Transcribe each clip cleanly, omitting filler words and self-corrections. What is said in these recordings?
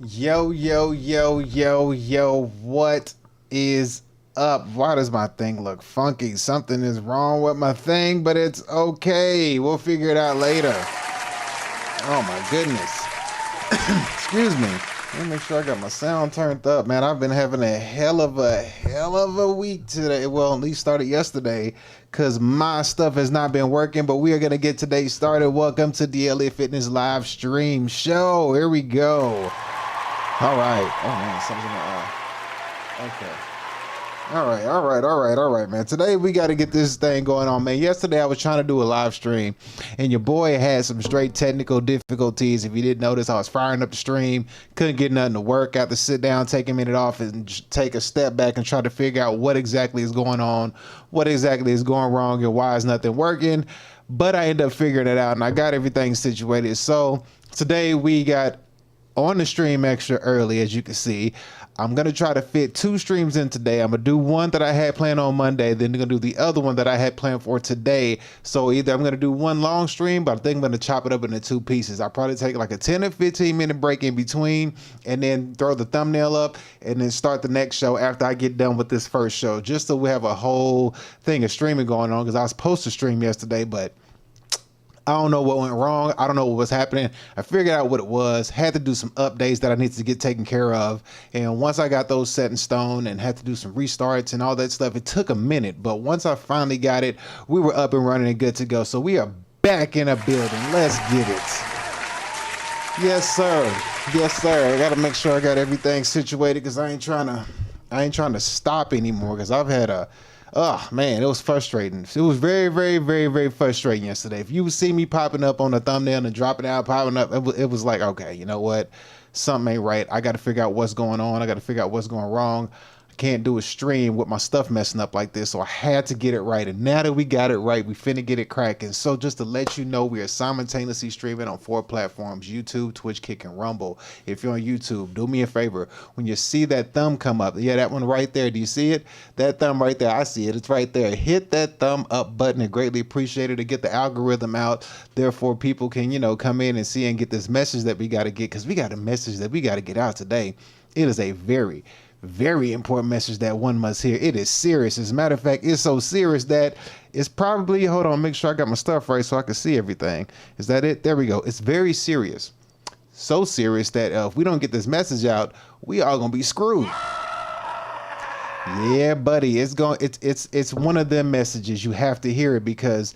Yo, yo, yo, yo, yo, what is up? Why does my thing look funky? Something is wrong with my thing, but it's okay. We'll figure it out later. Oh my goodness. Excuse me. Let me make sure I got my sound turned up, man. I've been having a hell of a week today. Well, at least started yesterday, because my stuff has not been working, but we are going to get today started. Welcome to DLE Fitness live stream show. Here we go. All right. Oh man, something. Okay. All right, man. Today we got to get this thing going on, man. Yesterday I was trying to do a live stream, and your boy had some straight technical difficulties. If you didn't notice, I was firing up the stream, couldn't get nothing to work. I had to sit down, take a minute off, and take a step back and try to figure out what exactly is going on, what exactly is going wrong, and why is nothing working. But I ended up figuring it out, and I got everything situated. So today we got on the stream extra early, as you can see. I'm going to try to fit 2 streams in today. I'm going to do one that I had planned on Monday, then I'm going to do the other one that I had planned for today. So either I'm going to do one long stream, but I think I'm going to chop it up into 2 pieces. I'll probably take like a 10 or 15 minute break in between, and then throw the thumbnail up and then start the next show after I get done with this first show, just so we have a whole thing of streaming going on, because I was supposed to stream yesterday, but I don't know what went wrong. I don't know what was happening. I figured out what it was, had to do some updates that I needed to get taken care of. And once I got those set in stone and had to do some restarts and all that stuff, it took a minute. But once I finally got it, we were up and running and good to go. So we are back in a building. Let's get it. Yes, sir. Yes, sir. I got to make sure I got everything situated, because I ain't trying to stop anymore, because I've had oh man, it was frustrating. It was very, very, very, very frustrating yesterday. If you would see me popping up on the thumbnail and dropping out, popping up, it was like, okay, you know what? Something ain't right. I got to figure out what's going on. I got to figure out what's going wrong. I can't do a stream with my stuff messing up like this, so I had to get it right. And now that we got it right, we finna get it cracking. So just to let you know, we are simultaneously streaming on 4 platforms: YouTube, Twitch, Kick, and Rumble. If you're on YouTube, do me a favor. When you see that thumb come up, yeah, that one right there, do you see it? That thumb right there, I see it. It's right there. Hit that thumb up button. It greatly appreciated to get the algorithm out. Therefore, people can, come in and see and get this message that we got to get, because we got a message that we got to get out today. It is a very, very important message that one must hear. It is serious. As a matter of fact, it's so serious that it's probably, hold on, make sure I got my stuff right so I can see everything. Is that it? There we go. It's very serious. So serious that if we don't get this message out, we are going to be screwed. Yeah, buddy. It's one of them messages. You have to hear it, because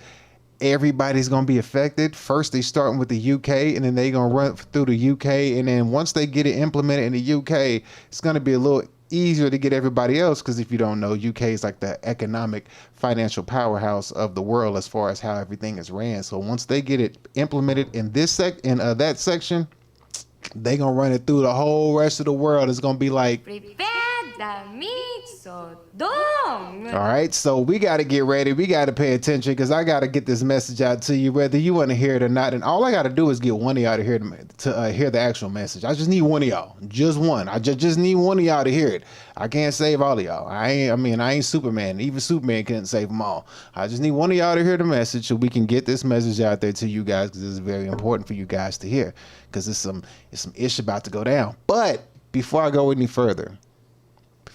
everybody's going to be affected. First, they starting with the UK, and then they going to run through the UK. And then once they get it implemented in the UK, it's going to be a little easier to get everybody else. Because if you don't know, UK is like the economic financial powerhouse of the world as far as how everything is ran. So once they get it implemented in this that section, they going to run it through the whole rest of the world. It's going to be like, all right, so we got to get ready. We got to pay attention, because I got to get this message out to you, whether you want to hear it or not. And all I got to do is get one of y'all to hear the actual message. I just need one of y'all, just one. I just need one of y'all to hear it. I can't save all of y'all. I ain't Superman. Even Superman couldn't save them all. I just need one of y'all to hear the message, so we can get this message out there to you guys, because it's very important for you guys to hear, because it's some ish about to go down. But before I go any further,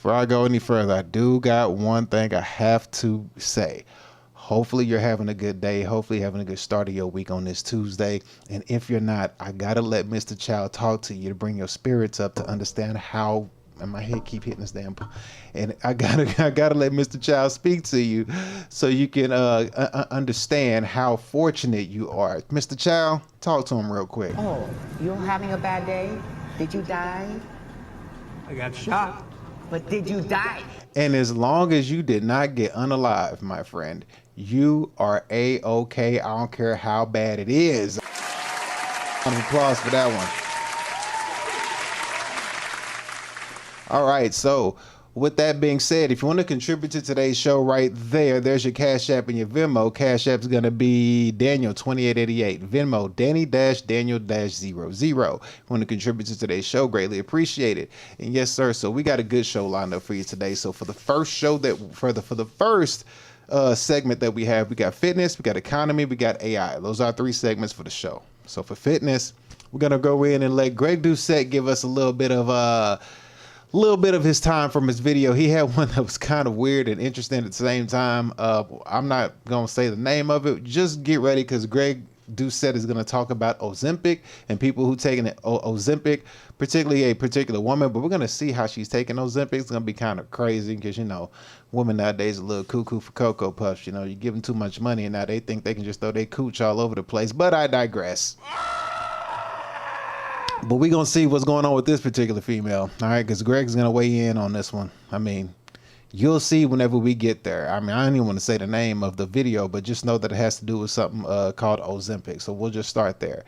I do got one thing I have to say. Hopefully you're having a good day. Hopefully you're having a good start of your week on this Tuesday. And if you're not, I got to let Mr. Child talk to you to bring your spirits up, to understand how, and my head keep hitting this damn, and I gotta let Mr. Child speak to you, so you can understand how fortunate you are. Mr. Child, talk to him real quick. Oh, you're having a bad day? Did you die? I got shot. But did you die? And as long as you did not get unalive, my friend, you are A-OK. I don't care how bad it is. Round of applause for that one. All right, so with that being said, if you want to contribute to today's show, right there's your Cash App and your Venmo. Cash App is going to be Daniel2888. Venmo, Danny-Daniel-00. If you want to contribute to today's show, greatly appreciate it. And yes, sir, so we got a good show lined up for you today. So for the first show, for the first segment that we have, we got fitness, we got economy, we got AI. Those are 3 segments for the show. So for fitness, we're gonna go in and let Greg Doucette give us a little bit of his time from his video. He had one that was kind of weird and interesting at the same time. I'm not gonna say the name of it. Just get ready, because Greg Doucette is gonna talk about Ozempic and people who taking Ozempic, particularly a particular woman. But we're gonna see how she's taking Ozempic. It's gonna be kind of crazy, because you know, women nowadays are a little cuckoo for Cocoa Puffs. You know, you give them too much money and now they think they can just throw their cooch all over the place. But I digress. But we're going to see what's going on with this particular female. All right, because Greg's going to weigh in on this one. I mean, you'll see whenever we get there. I mean, I don't even want to say the name of the video, but just know that it has to do with something called Ozempic. So we'll just start there.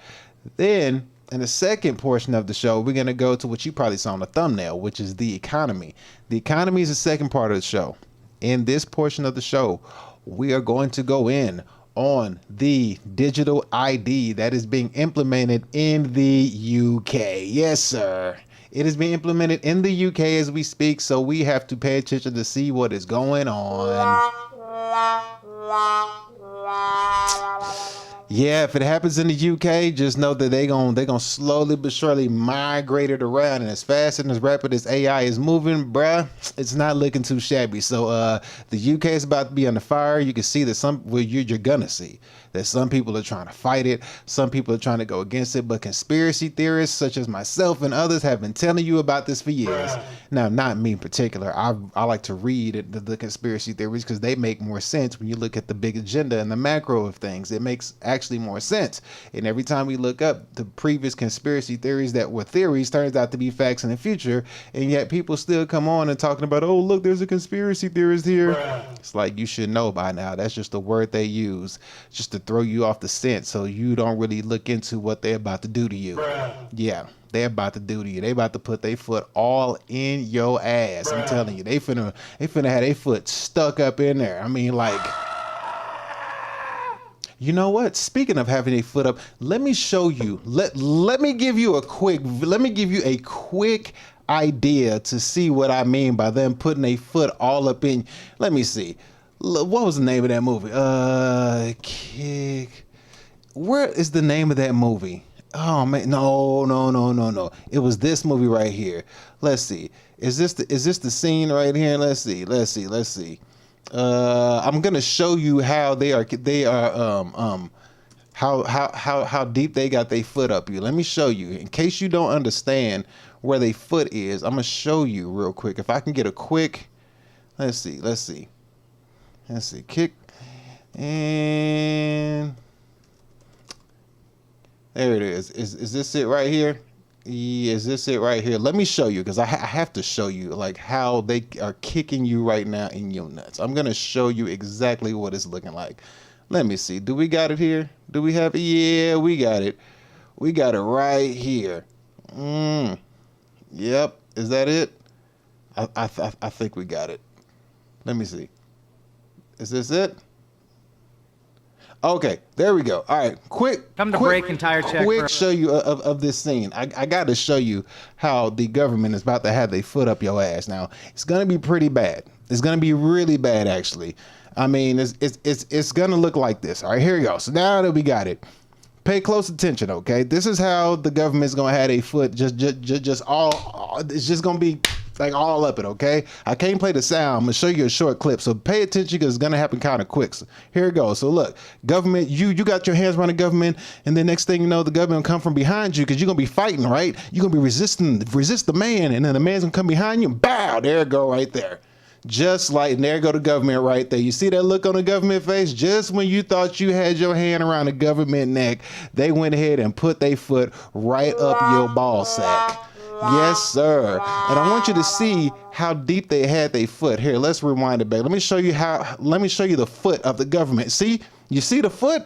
Then, in the second portion of the show, we're going to go to what you probably saw on the thumbnail, which is the economy. The economy is the second part of the show. In this portion of the show, we are going to go in on the digital ID that is being implemented in the UK. Yes, sir. It is being implemented in the UK as we speak, so we have to pay attention to see what is going on. Yeah, if it happens in the UK, just know that they gonna slowly but surely migrate it around, and as fast and as rapid as AI is moving, bruh, it's not looking too shabby. So the UK is about to be under fire. You can see that you're gonna see that some people are trying to fight it, some people are trying to go against it, but conspiracy theorists such as myself and others have been telling you about this for years. Now, not me in particular. I like to read the conspiracy theories because they make more sense when you look at the big agenda and the macro of things. It makes actually more sense. And every time we look up the previous conspiracy theories that were theories, turns out to be facts in the future, and yet people still come on and talking about, oh, look, there's a conspiracy theorist here. It's like, you should know by now. That's just a word they use just to throw you off the scent, so you don't really look into what they're about to do to you. Yeah, they're about to do to you. They about to put their foot all in your ass. I'm telling you, they finna have their foot stuck up in there. I mean, like, you know what? Speaking of having a foot up, let me show you. Let me give you a quick idea to see what I mean by them putting a foot all up in. Let me see. What was the name of that movie? Where is the name of that movie? Oh man, no. It was this movie right here. Let's see. Is this the scene right here? Let's see. I'm gonna show you how they are how deep they got their foot up here. Let me show you. In case you don't understand where their foot is, I'm gonna show you real quick. If I can get a quick, let's see. Kick, and there it is. Is this it right here? Yeah, is this it right here? Let me show you, because I have to show you like how they are kicking you right now in your nuts. I'm gonna show you exactly what it's looking like. Let me see. Do we got it here? Do we have it? Yeah, we got it. We got it right here. Yep. Is that it? I think we got it. Let me see. Is this it? Okay, there we go. All right, quick break and tire check. Quick show you of this scene. I got to show you how the government is about to have their foot up your ass. Now, it's gonna be pretty bad. It's gonna be really bad, actually. I mean, it's gonna look like this. All right, here we go. So now that we got it, pay close attention, okay? This is how the government's gonna have a foot just all. It's just gonna be like all up it, okay? I can't play the sound. I'm gonna show you a short clip, so pay attention because it's gonna happen kind of quick. So here it goes. So look, government, you got your hands around the government, and then next thing you know, the government will come from behind you because you're gonna be fighting, right? You're gonna be resist the man, and then the man's gonna come behind you and bow, there it go right there. Just like, and there go the government right there. You see that look on the government face? Just when you thought you had your hand around the government neck, they went ahead and put their foot right up your ball sack. Yes, sir. And I want you to see how deep they had their foot. Here, let's rewind it back. Let me show you the foot of the government. See? You see the foot?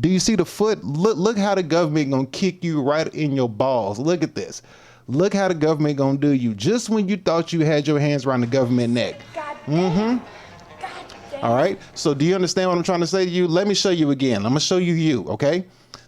Do you see the foot? Look how the government gonna kick you right in your balls. Look at this. Look how the government gonna do you just when you thought you had your hands around the government neck. All right. So do you understand what I'm trying to say to you? Let me show you again. I'm gonna show you, okay?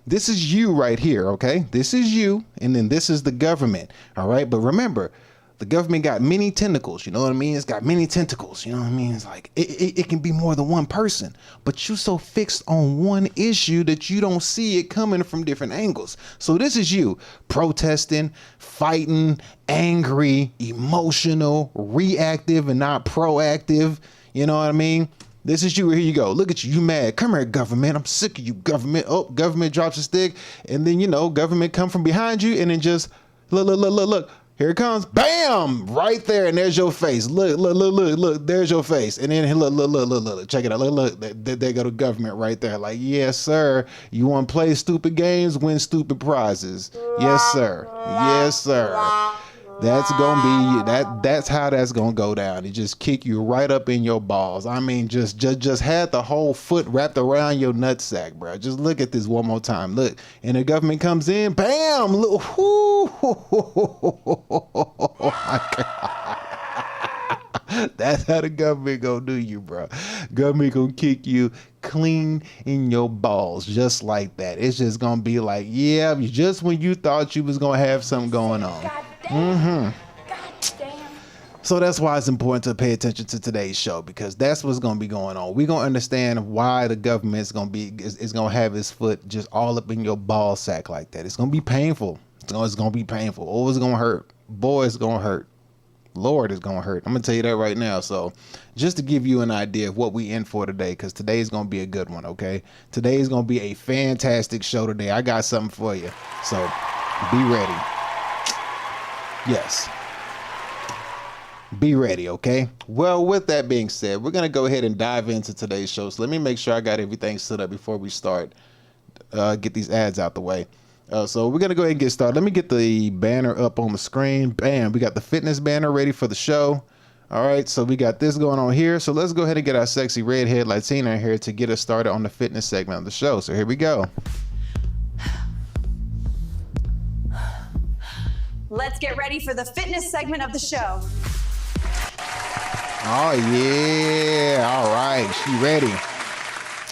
This is you right here, okay? This is you, and then this is the government, all right? But remember, The government got many tentacles, you know what I mean? It's got many tentacles, you know what I mean? It's like, it can be more than one person, but you so fixed on one issue that you don't see it coming from different angles. So this is you protesting, fighting, angry, emotional, reactive and not proactive, you know what I mean? This is you. Here you go. Look at you. You mad. Come here, government. I'm sick of you, government. Oh, government drops a stick. And then, you know, government come from behind you and then just look. Here it comes. Bam! Right there. And there's your face. Look. There's your face. And then look. Check it out. Look. There go the government right there. Like, yes, sir. You want to play stupid games? Win stupid prizes. Yes, sir. Yes, sir. That's gonna be that's how that's gonna go down. It just kick you right up in your balls. I mean, just had the whole foot wrapped around your nutsack, bro. Just look at this one more time. Look, and the government comes in, bam! Look, oh my God. That's how the government gonna do you, bro. Government gonna kick you clean in your balls, just like that. It's just gonna be like, yeah, just when you thought you was gonna have something going on. God damn. So that's why it's important to pay attention to today's show, because that's what's going to be going on. We're going to understand why the government is going to have its foot just all up in your ball sack like that. It's going to be painful. It's going to be painful. Oh, it's going to hurt. Boy, it's going to hurt. Lord, it's going to hurt. I'm going to tell you that right now. So just to give you an idea of what we in for today, because today is going to be a good one, okay? Today is going to be a fantastic show today. I got something for you. So be ready. Yes. Be ready, okay? Well, with that being said, we're going to go ahead and dive into today's show. So let me make sure I got everything set up before we start. Get these ads out the way. So we're going to go ahead and get started. Let me get the banner up on the screen. Bam. We got the fitness banner ready for the show. All right. So we got this going on here. So let's go ahead and get our sexy redhead Latina here to get us started on the fitness segment of the show. So here we go. Let's get ready for the fitness segment of the show. Oh, yeah. All right. She ready.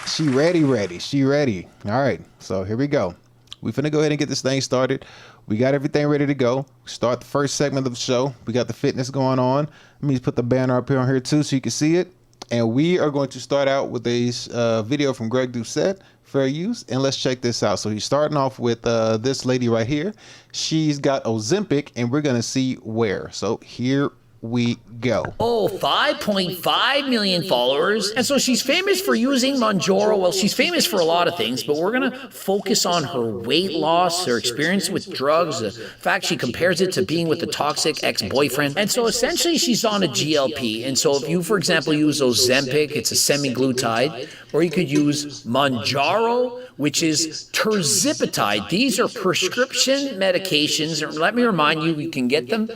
She ready. All right. So here we go. We're finna go ahead and get this thing started. We got everything ready to go. Start the first segment of the show. We got the fitness going on. Let me put the banner up here on here too so you can see it. And we are going to start out with a video from Greg Doucette. Fair use, and let's check this out. So he's starting off with this lady right here. She's got Ozempic, and we're gonna see where. So here we go. Oh, 5.5 million followers. And so she's famous for using Mounjaro. Well, she's famous for a lot of things, but we're going to focus on her weight loss, her experience with drugs, the fact she compares it to being with a toxic ex-boyfriend. And so essentially she's on a GLP. And so if you, for example, use Ozempic, it's a semaglutide, or you could use Mounjaro, which is terzipatide. These are prescription medications. Let me remind you, you can get them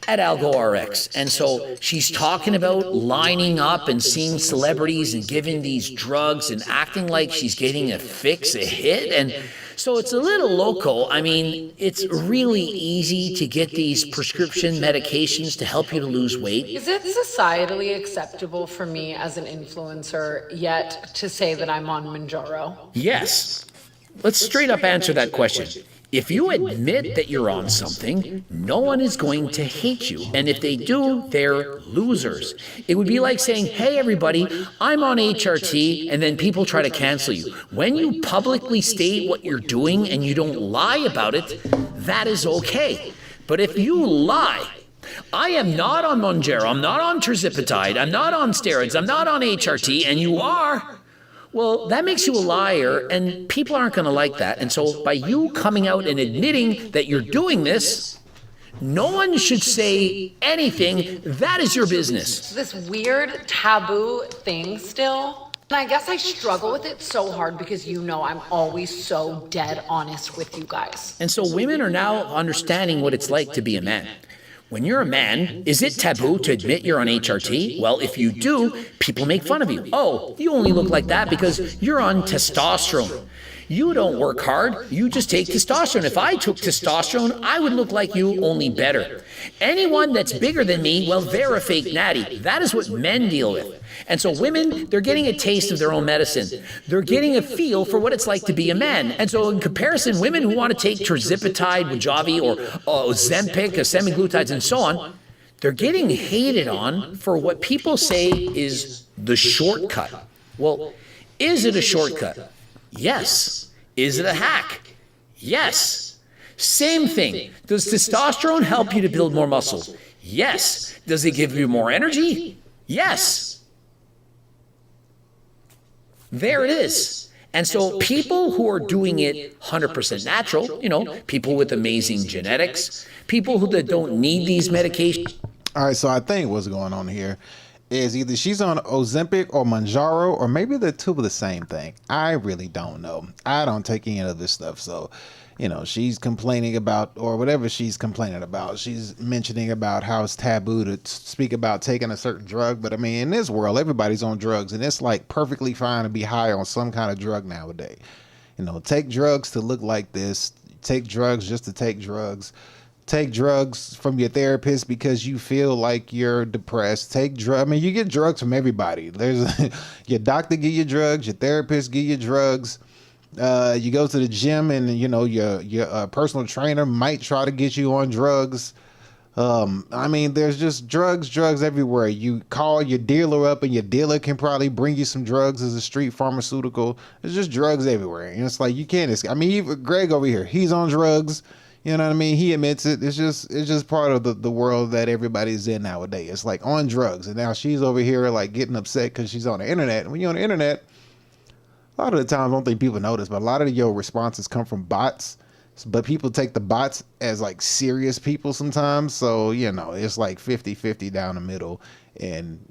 at AlgoRx. And so she's talking about lining up and seeing celebrities and giving these drugs and acting like she's getting a fix, a hit. And so it's a little loco. I mean, it's really easy to get these prescription medications to help you to lose weight. Is it societally acceptable for me as an influencer yet to say that I'm on Mounjaro? Yes. Let's straight up answer that question. If you admit that you're on something, no one is going to hate you. And if they do, they're losers. It would be like saying, hey, everybody, I'm on HRT, and then people try to cancel you. When you publicly state what you're doing and you don't lie about it, that is okay. But if you lie, I am not on Mounjaro, I'm not on terzipatide, I'm not on steroids, I'm not on HRT, and you are, well, that makes you a liar, and people aren't going to like that. And so by you coming out and admitting that you're doing this, no one should say anything. That is your business. This weird taboo thing still. And I guess I struggle with it so hard because you know I'm always so dead honest with you guys. And so women are now understanding what it's like to be a man. When you're a man, is it taboo to admit you're on HRT? Well, if you do, people make fun of you. Oh, you only look like that because you're on testosterone. You don't work hard, you just take testosterone. If I took testosterone, I would look like you, only better. Anyone that's bigger than me, well, they're a fake natty. That is what men deal with. And so women, they're getting a taste of their own medicine. They're getting a feel for what it's like to be a man. And so in comparison, women who want to take terzipatide, Wegovy, or Ozempic, semaglutides, and so on, they're getting hated on for what people say is the shortcut. Well, is it a shortcut? Yes. Is it a hack? Yes. Same thing. Does testosterone help you to build more muscles? Yes. Does it give you more energy? Yes. There it is. And so people who are doing it 100% natural, you know, people with amazing genetics, people who that don't need these medications. All right, so I think what's going on here is either she's on Ozempic or Mounjaro, or maybe the two of the same thing. I really don't know. I don't take any of this stuff. So, you know, she's complaining about, or whatever she's complaining about, she's mentioning about how it's taboo to speak about taking a certain drug. But I mean, in this world, everybody's on drugs, and it's like perfectly fine to be high on some kind of drug nowadays. You know, take drugs to look like this, take drugs just to take drugs. Take drugs from your therapist because you feel like you're depressed. Take drugs. I mean, you get drugs from everybody. There's your doctor give you drugs, your therapist give you drugs. You go to the gym and, you know, your personal trainer might try to get you on drugs. I mean, there's just drugs everywhere. You call your dealer up and your dealer can probably bring you some drugs as a street pharmaceutical. There's just drugs everywhere. And it's like, you can't escape. I mean, even Greg over here, he's on drugs. You know what I mean? He admits it. It's just part of the world that everybody's in nowadays. It's like on drugs. And now she's over here like getting upset because she's on the internet. And when you're on the internet, a lot of the times, I don't think people notice, but a lot of your responses come from bots. But people take the bots as like serious people sometimes. So, you know, it's like 50-50 down the middle. And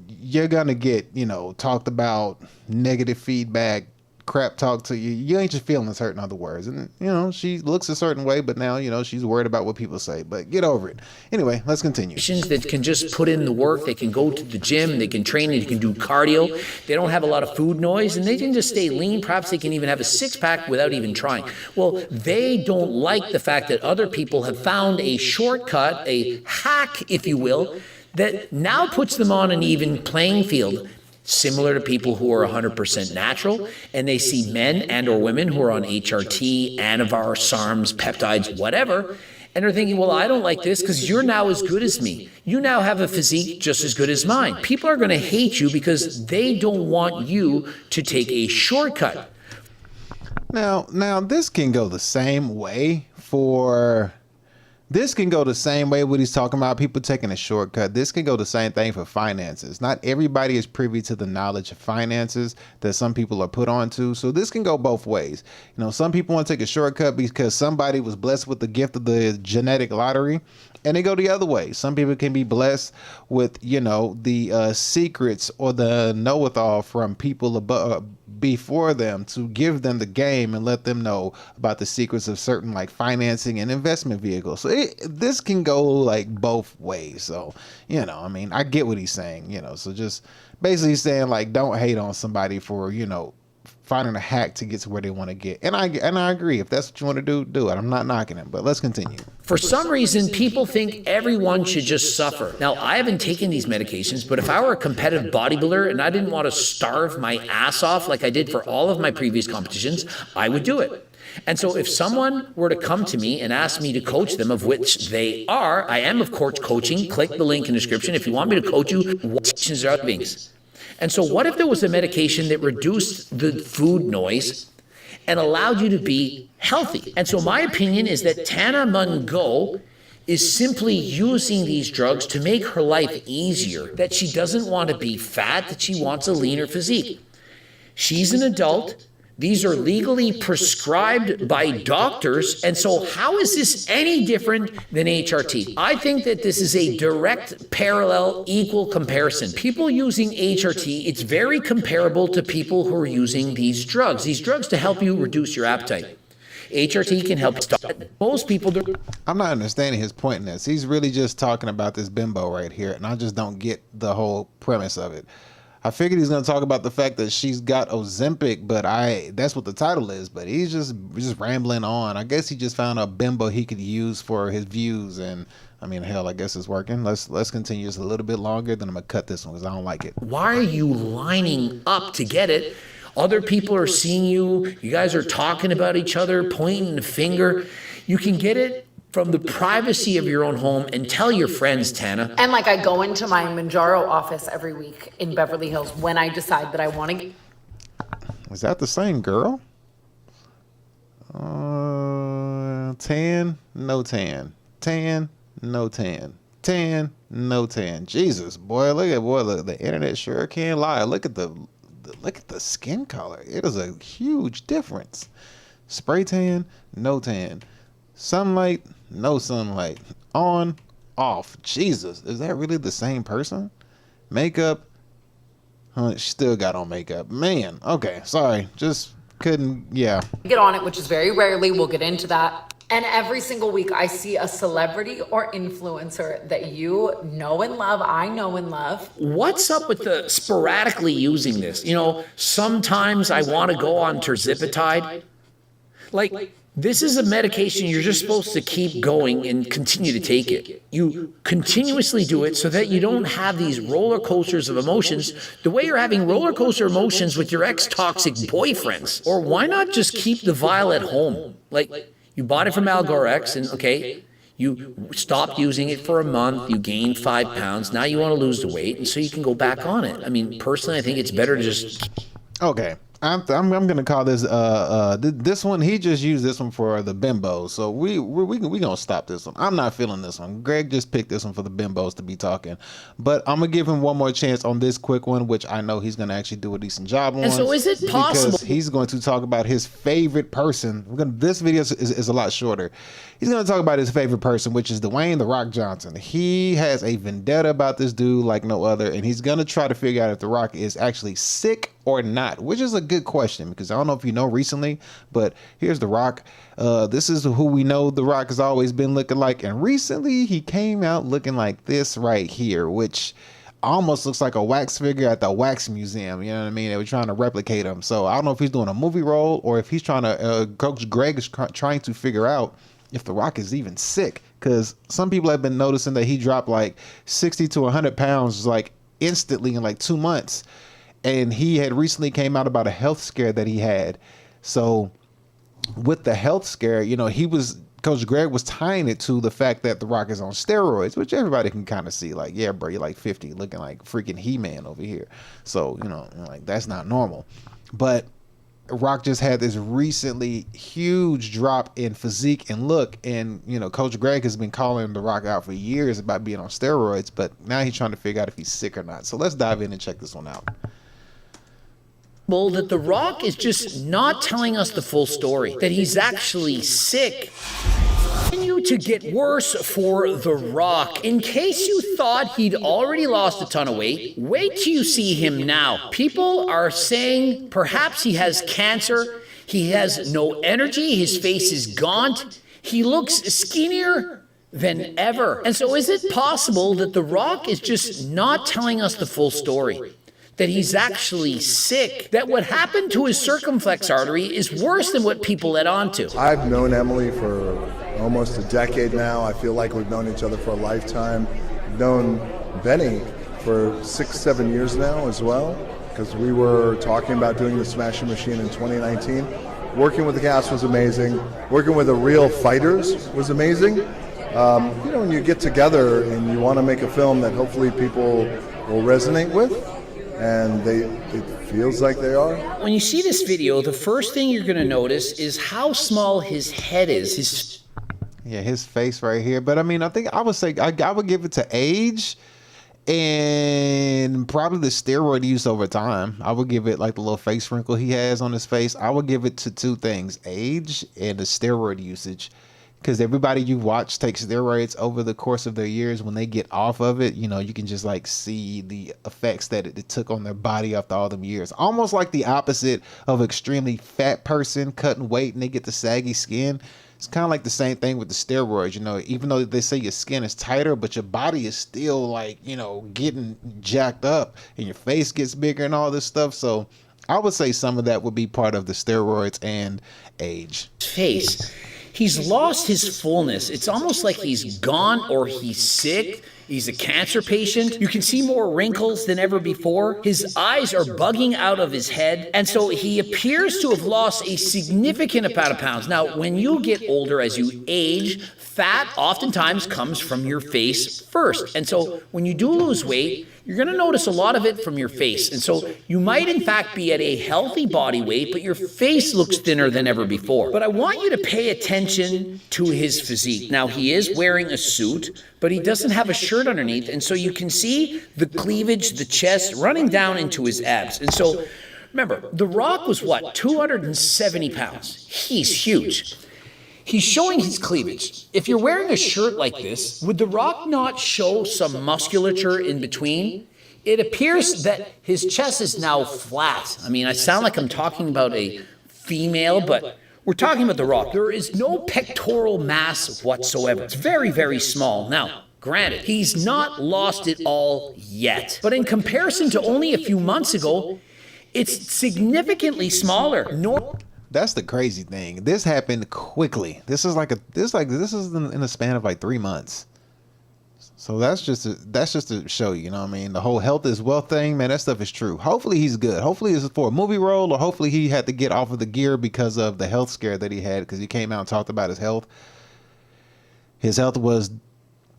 you're going to get, you know, talked about, negative feedback, crap talk to you. You ain't just feelings hurt, in other words. And, you know, she looks a certain way, but now, you know, she's worried about what people say. But get over it. Anyway, let's continue. That can just put in the work. They can go to the gym. They can train. They can do cardio. They don't have a lot of food noise, and they can just stay lean. Perhaps they can even have a six-pack without even trying. Well, they don't like the fact that other people have found a shortcut, a hack, if you will, that now puts them on an even playing field, similar to people who are 100% natural, and they see men and or women who are on HRT, Anavar, SARMs, peptides, whatever, and they're thinking, well, I don't like this because you're now as good as me. You now have a physique just as good as mine. People are going to hate you because they don't want you to take a shortcut. Now this can go the same way what he's talking about, people taking a shortcut. This can go the same thing for finances. Not everybody is privy to the knowledge of finances that some people are put onto. So this can go both ways. You know, some people want to take a shortcut because somebody was blessed with the gift of the genetic lottery, and they go the other way. Some people can be blessed with, you know, the secrets or the know-it-all from people before them to give them the game and let them know about the secrets of certain like financing and investment vehicles. So this can go like both ways. So, you know, I mean, I get what he's saying, you know, so just basically saying like, don't hate on somebody for, you know, finding a hack to get to where they want to get. And I agree. If that's what you want to do, do it. I'm not knocking it, but let's continue. For some reason, people think everyone should just suffer. Now, I haven't taken these medications, but if I were a competitive bodybuilder and I didn't want to starve my ass off like I did for all of my previous competitions, I would do it. And so if someone were to come to me and ask me to coach them, of which they are, I am, of course, coaching. Click the link in the description if you want me to coach you. What are beings? And so what if there was a medication that reduced the food noise and allowed you to be healthy? And so my opinion is that Tana Mungo is simply using these drugs to make her life easier, that she doesn't want to be fat, that she wants a leaner physique. She's an adult. These are legally prescribed by doctors. And so how is this any different than HRT? I think that this is a direct, parallel, equal comparison. People using HRT, it's very comparable to people who are using these drugs to help you reduce your appetite. HRT can help stop it. Most people do. I'm not understanding his point in this. He's really just talking about this bimbo right here, and I just don't get the whole premise of it. I figured he's going to talk about the fact that she's got Ozempic, but that's what the title is, but he's just rambling on. I guess he just found a bimbo he could use for his views, and I mean, hell, I guess it's working. Let's continue just a little bit longer, then I'm going to cut this one because I don't like it. Why are you lining up to get it? Other people are seeing you. You guys are talking about each other, pointing the finger. You can get it from the privacy of your own home and tell your friends, Tana. And like I go into my Manjaro office every week in Beverly Hills when I decide that I want to. Is that the same girl? Tan, no tan. Tan, no tan. Tan, no tan. Jesus, boy, look, the internet sure can't lie. Look at the skin color. It is a huge difference. Spray tan, no tan. Sunlight, no sunlight. On, off. Jesus, is that really the same person? Makeup, she still got on makeup. Man, okay, sorry, just couldn't, yeah. Get on it, which is very rarely. We'll get into that. And every single week I see a celebrity or influencer that you know and love, I know and love. What's up with the sporadically using this? You know, sometimes I want to go on terzipatide. Like, this is a medication you're just supposed to keep going and continue to take it. You continuously do it so that you don't have these roller coasters of emotions the way you're having roller coaster emotions with your ex-toxic boyfriends. Or why not just keep the vial at home? Like, you bought it from Algorex and, okay, you stopped using it for a month, you gained 5 pounds, now you want to lose the weight, and so you can go back on it. I mean, personally, I think it's better to just... Okay. I'm gonna call this this one. He just used this one for the bimbos, so we gonna stop this one. I'm not feeling this one. Greg just picked this one for the bimbos to be talking, but I'm gonna give him one more chance on this quick one, which I know he's gonna actually do a decent job on. And so, is it possible? Because he's going to talk about his favorite person. This video is a lot shorter. He's gonna talk about his favorite person, which is Dwayne "The Rock" Johnson. He has a vendetta about this dude like no other, and he's gonna try to figure out if The Rock is actually sick or not, which is a good question because I don't know if you know recently, but here's The Rock. This is who we know The Rock has always been looking like, and recently he came out looking like this right here, which almost looks like a wax figure at the wax museum. You know what I mean? They were trying to replicate him. So I don't know if he's doing a movie role or if he's trying to, Coach Greg is trying to figure out if The Rock is even sick, because some people have been noticing that he dropped like 60 to 100 pounds like instantly in like 2 months. And he had recently came out about a health scare that he had. So with the health scare, you know, Coach Greg was tying it to the fact that The Rock is on steroids, which everybody can kind of see. Like, yeah, bro, you're like 50, looking like freaking He-Man over here. So, you know, like that's not normal. But Rock just had this recently huge drop in physique and look, and you know, Coach Greg has been calling The Rock out for years about being on steroids, but now he's trying to figure out if he's sick or not. So let's dive in and check this one out. That The Rock is just not telling us the full story, that he's actually sick. Continue to get worse for The Rock. In case you thought he'd already lost a ton of weight, wait till you see him now. People are saying perhaps he has cancer, he has no energy, his face is gaunt, he looks skinnier than ever. And so is it possible that The Rock is just not telling us the full story? That he's actually sick, that what happened to his circumflex artery is worse than what people let on to. I've known Emily for almost a decade now. I feel like we've known each other for a lifetime. I've known Benny for 6-7 years now as well, because we were talking about doing the Smashing Machine in 2019. Working with the cast was amazing. Working with the real fighters was amazing. You know, when you get together and you want to make a film that hopefully people will resonate with, and it feels like they are. When you see this video, the first thing you're going to notice is how small his head is. His face right here. But I mean, I think I would say I would give it to age and probably the steroid use over time. I would give it like the little face wrinkle he has on his face. I would give it to two things: age and the steroid usage. Because everybody you watch takes steroids over the course of their years. When they get off of it, you know, you can just like see the effects that it took on their body after all them years. Almost like the opposite of an extremely fat person cutting weight and they get the saggy skin. It's kind of like the same thing with the steroids. You know, even though they say your skin is tighter, but your body is still like, you know, getting jacked up and your face gets bigger and all this stuff. So I would say some of that would be part of the steroids and age. Face. He's lost his fullness. It's almost like he's gone or he's sick. He's a cancer patient. You can see more wrinkles than ever before. His eyes are bugging out of his head. And so he appears to have lost a significant amount of pounds. Now, when you get older, as you age, fat oftentimes comes from your face first. And so when you do lose weight, you're going to notice a lot of it from your face. And so you might, in fact, be at a healthy body weight, but your face looks thinner than ever before. But I want you to pay attention to his physique. Now, he is wearing a suit, but he doesn't have a shirt underneath. And so you can see the cleavage, the chest running down into his abs. And so remember, The Rock was what, 270 pounds. He's huge. He's showing his cleavage. If you're wearing a shirt like this, would The Rock not show some musculature in between? It appears that his chest is now flat. I mean, I sound like I'm talking about a female, but we're talking about The Rock. There is no pectoral mass whatsoever. It's very, very small. Now, granted, he's not lost it all yet. But in comparison to only a few months ago, it's significantly smaller. That's the crazy thing. This happened quickly. This is in the span of like 3 months. So that's just to show you, you know what I mean? The whole health is wealth thing, man, that stuff is true. Hopefully he's good. Hopefully this is for a movie role, or hopefully he had to get off of the gear because of the health scare that he had, because he came out and talked about his health. His health was,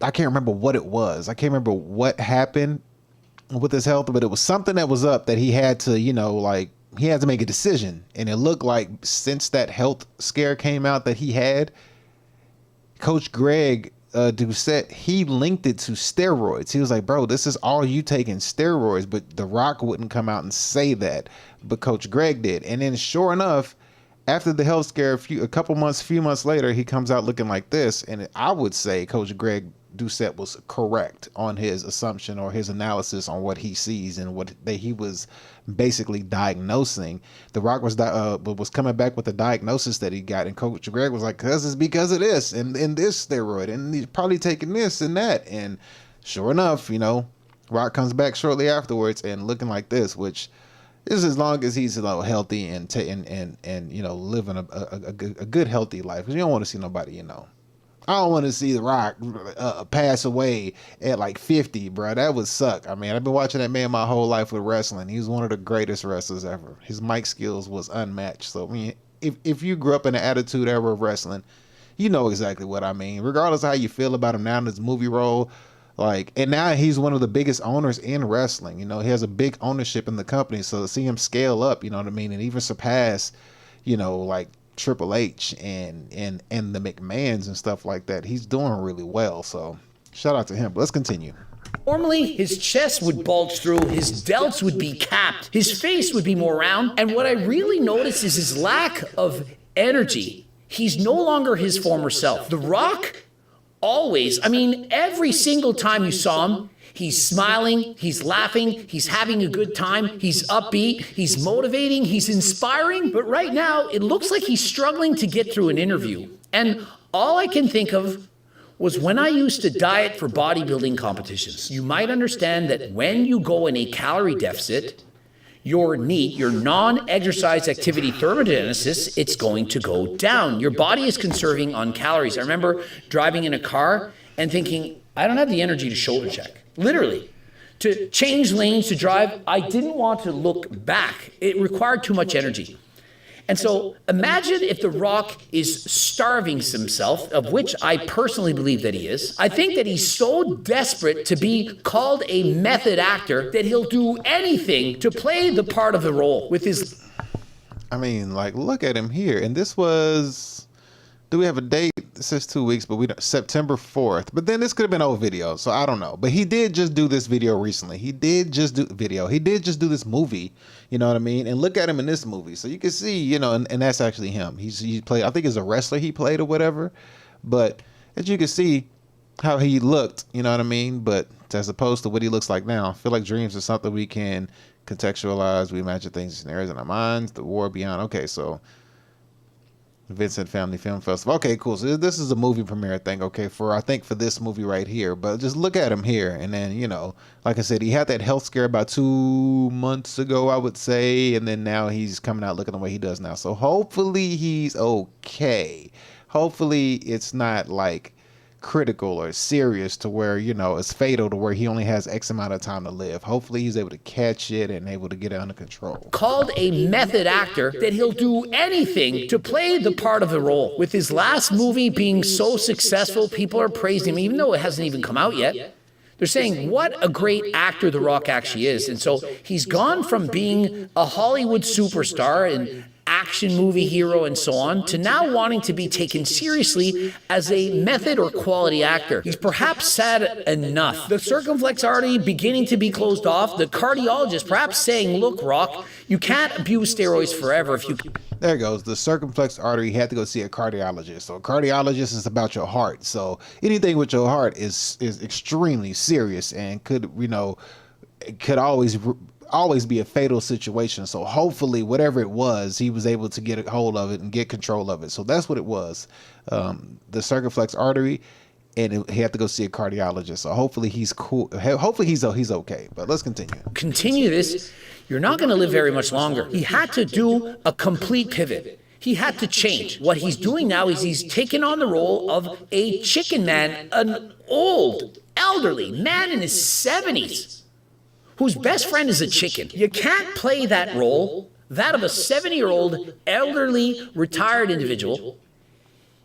I can't remember what it was. I can't remember what happened with his health, but it was something that was up that he had to, you know, like, he had to make a decision. And it looked like since that health scare came out that he had, Coach Greg Doucette, he linked it to steroids. He was like, bro, this is all you taking steroids. But The Rock wouldn't come out and say that, but Coach Greg did. And then sure enough, after the health scare, a few months later, he comes out looking like this. And I would say Coach Greg Doucette was correct on his assumption or his analysis on what he sees and what he was basically diagnosing. The Rock was coming back with the diagnosis that he got, and Coach Greg was like, "Cause it's because of this and this steroid, and he's probably taking this and that." And sure enough, you know, Rock comes back shortly afterwards and looking like this, which is as long as he's, you know, healthy and you know, living a good healthy life. Because you don't want to see nobody, you know. I don't want to see The Rock pass away at like 50, bro. That would suck. I mean, I've been watching that man my whole life with wrestling. He was one of the greatest wrestlers ever. His mic skills was unmatched. So, I mean, if you grew up in the Attitude Era of wrestling, you know exactly what I mean. Regardless of how you feel about him now in his movie role, like, and now he's one of the biggest owners in wrestling. You know, he has a big ownership in the company. So to see him scale up, you know what I mean, and even surpass, you know, like Triple H and the McMahons and stuff like that, he's doing really well. So shout out to him. But let's continue. Normally, his chest would bulge through, his delts would be capped, his face would be more round, and what I really notice is his lack of energy. He's no longer his former self. The Rock, always, I mean, every single time you saw him, he's smiling, he's laughing, he's having a good time, he's upbeat, he's motivating, he's inspiring. But right now, it looks like he's struggling to get through an interview. And all I can think of was when I used to diet for bodybuilding competitions. You might understand that when you go in a calorie deficit, your NEAT, your non-exercise activity thermogenesis, it's going to go down. Your body is conserving on calories. I remember driving in a car and thinking, I don't have the energy to shoulder check. Literally. To change lanes, to drive, I didn't want to look back. It required too much energy. And so imagine if The Rock is starving himself, of which I personally believe that he is. I think that he's so desperate to be called a method actor that he'll do anything to play the part of the role with his... I mean, like, look at him here. And this was... Do we have a date? It says 2 weeks, but we don't, September 4th. But then this could have been old video, so I don't know. But he did just do this video recently. He did just do this movie. You know what I mean? And look at him in this movie. So you can see, you know, and that's actually him. He played, I think it's a wrestler he played or whatever. But as you can see how he looked, you know what I mean? But as opposed to what he looks like now, I feel like dreams are something we can contextualize. We imagine things, scenarios in our minds, the war beyond. Okay, so Vincent Family Film Festival. Okay, cool. So this is a movie premiere thing, okay, I think for this movie right here. But just look at him here. And then, you know, like I said, he had that health scare about 2 months ago, I would say. And then now he's coming out looking the way he does now. So hopefully he's okay. Hopefully it's not like critical or serious to where, you know, it's fatal to where he only has X amount of time to live. Hopefully he's able to catch it and able to get it under control. Called a method actor, that he'll do anything to play the part of the role. With his last movie being so successful, people are praising him, even though it hasn't even come out yet. They're saying what a great actor The Rock actually is. And so he's gone from being a Hollywood superstar and action movie hero and so on, to now wanting to be taken seriously as a method or quality actor. He's perhaps sad enough. The circumflex artery beginning to be closed off. The cardiologist perhaps saying, look, Rock, you can't abuse steroids forever if you... There it goes. The circumflex artery, he had to go see a cardiologist. So a cardiologist is about your heart. So anything with your heart is extremely serious and could, you know, could always be a fatal situation. So hopefully whatever it was, he was able to get a hold of it and get control of it. So that's what it was. The circumflex artery, and he had to go see a cardiologist. So hopefully he's cool. Hopefully he's okay. But let's continue. Continue this. You're not going to live very much longer. He had to do a complete pivot. He had to change. What he's doing now is he's taken on the role of a chicken man, an old, elderly man in his 70s. Whose best friend is a chicken. You can't play that role, that of a 70-year-old, elderly, retired individual,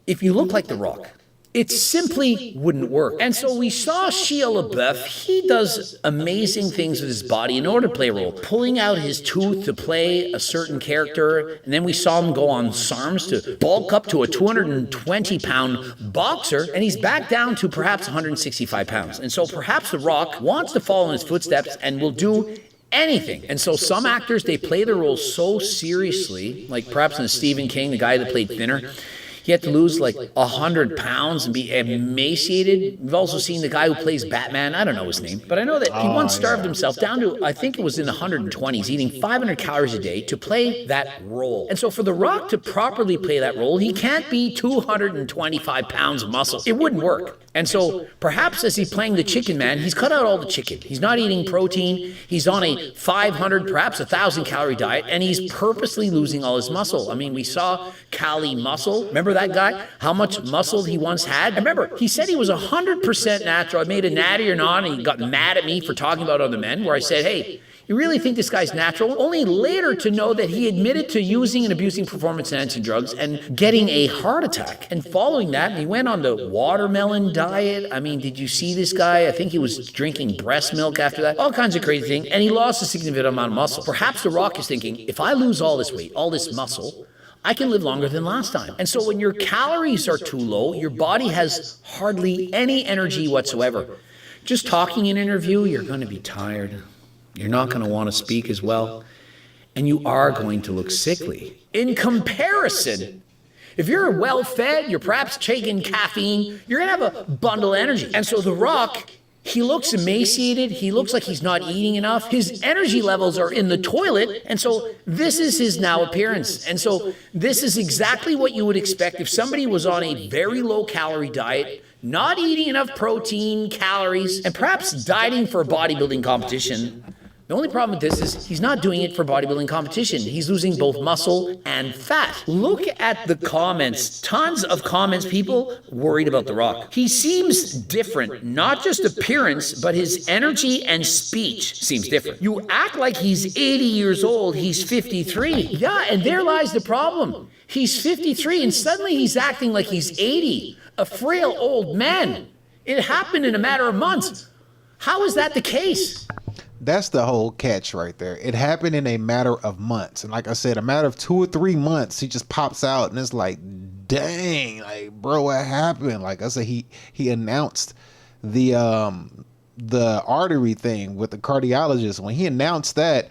if you look like The Rock. It simply wouldn't work. And so we saw Shia LaBeouf. He does amazing things with his body in order to play a role, pulling out his tooth to play a certain character. And then we saw him go on SARMs to bulk up to a 220-pound boxer. And he's back down to perhaps 165 pounds. And so perhaps The Rock wants to follow in his footsteps and will do anything. And so some actors, they play their roles so seriously, like perhaps in the Stephen King, the guy that played Thinner. He had to lose like 100 pounds and be emaciated. We've also seen the guy who plays Batman. I don't know his name, but I know that he once starved himself down to, I think it was in the 120s, eating 500 calories a day to play that role. And so for The Rock to properly play that role, he can't be 225 pounds of muscle. It wouldn't work. And so perhaps as he's playing the chicken man, he's cut out all the chicken. He's not eating protein. He's on a 500, perhaps 1,000 calorie diet, and he's purposely losing all his muscle. I mean, we saw Cali Muscle. Remember that guy? How much muscle he once had? And remember, he said he was 100% natural. I made a natty or not, and he got mad at me for talking about other men, where I said, hey, you really think this guy's natural? Only later to know that he admitted to using and abusing performance-enhancing drugs and getting a heart attack. And following that, he went on the watermelon diet. I mean, did you see this guy? I think he was drinking breast milk after that. All kinds of crazy things. And he lost a significant amount of muscle. Perhaps The Rock is thinking, if I lose all this weight, all this muscle, I can live longer than last time. And so when your calories are too low, your body has hardly any energy whatsoever. Just talking in an interview, you're going to be tired. You're not going to want to speak as well. And you are going to look sickly. In comparison, if you're well fed, you're perhaps taking caffeine, you're going to have a bundle of energy. And so The Rock, he looks emaciated. He looks like he's not eating enough. His energy levels are in the toilet. And so this is his now appearance. And so this is exactly what you would expect if somebody was on a very low calorie diet, not eating enough protein, calories, and perhaps dieting for a bodybuilding competition. The only problem with this is he's not doing it for bodybuilding competition. He's losing both muscle and fat. Look at the comments. Tons of comments, people worried about The Rock. He seems different, not just appearance, but his energy and speech seems different. You act like he's 80 years old, he's 53. Yeah, and there lies the problem. He's 53 and suddenly he's acting like he's 80, a frail old man. It happened in a matter of months. How is that the case? That's the whole catch right there. It happened in a matter of months. And like I said, a matter of 2 or 3 months, he just pops out and it's like, dang, like, bro, what happened? Like I said, he announced the artery thing with the cardiologist. When he announced that,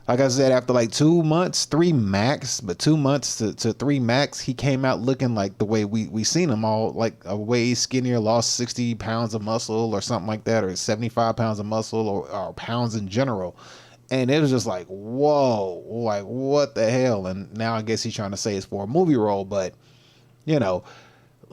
like I said, after like 2 months, 3 max, but 2 months to 3 max, he came out looking like the way we seen him, all like a way skinnier, lost 60 pounds of muscle or something like that, or 75 pounds of muscle or pounds in general. And it was just like, whoa, like what the hell? And now I guess he's trying to say it's for a movie role, but you know,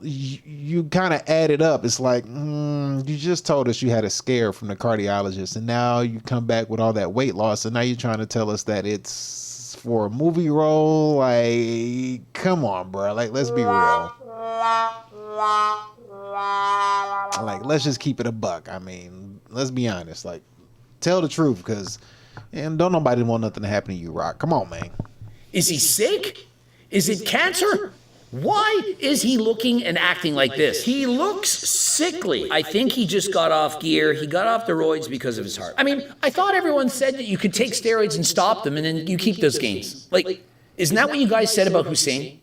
you kind of add it up. It's like, you just told us you had a scare from the cardiologist, and now you come back with all that weight loss, and now you're trying to tell us that it's for a movie role. Like, come on, bro. Like, let's be real. Like, let's just keep it a buck. I mean, let's be honest. Like, tell the truth, because and don't nobody want nothing to happen to you, Rock. Come on, man. Is he sick? Is it cancer? Why is he looking and acting like this? He looks sickly. I think he just got off gear. He got off the roids because of his heart. I mean, I thought everyone said that you could take steroids and stop them and then you keep those gains. Like, isn't that what you guys said about Hussein?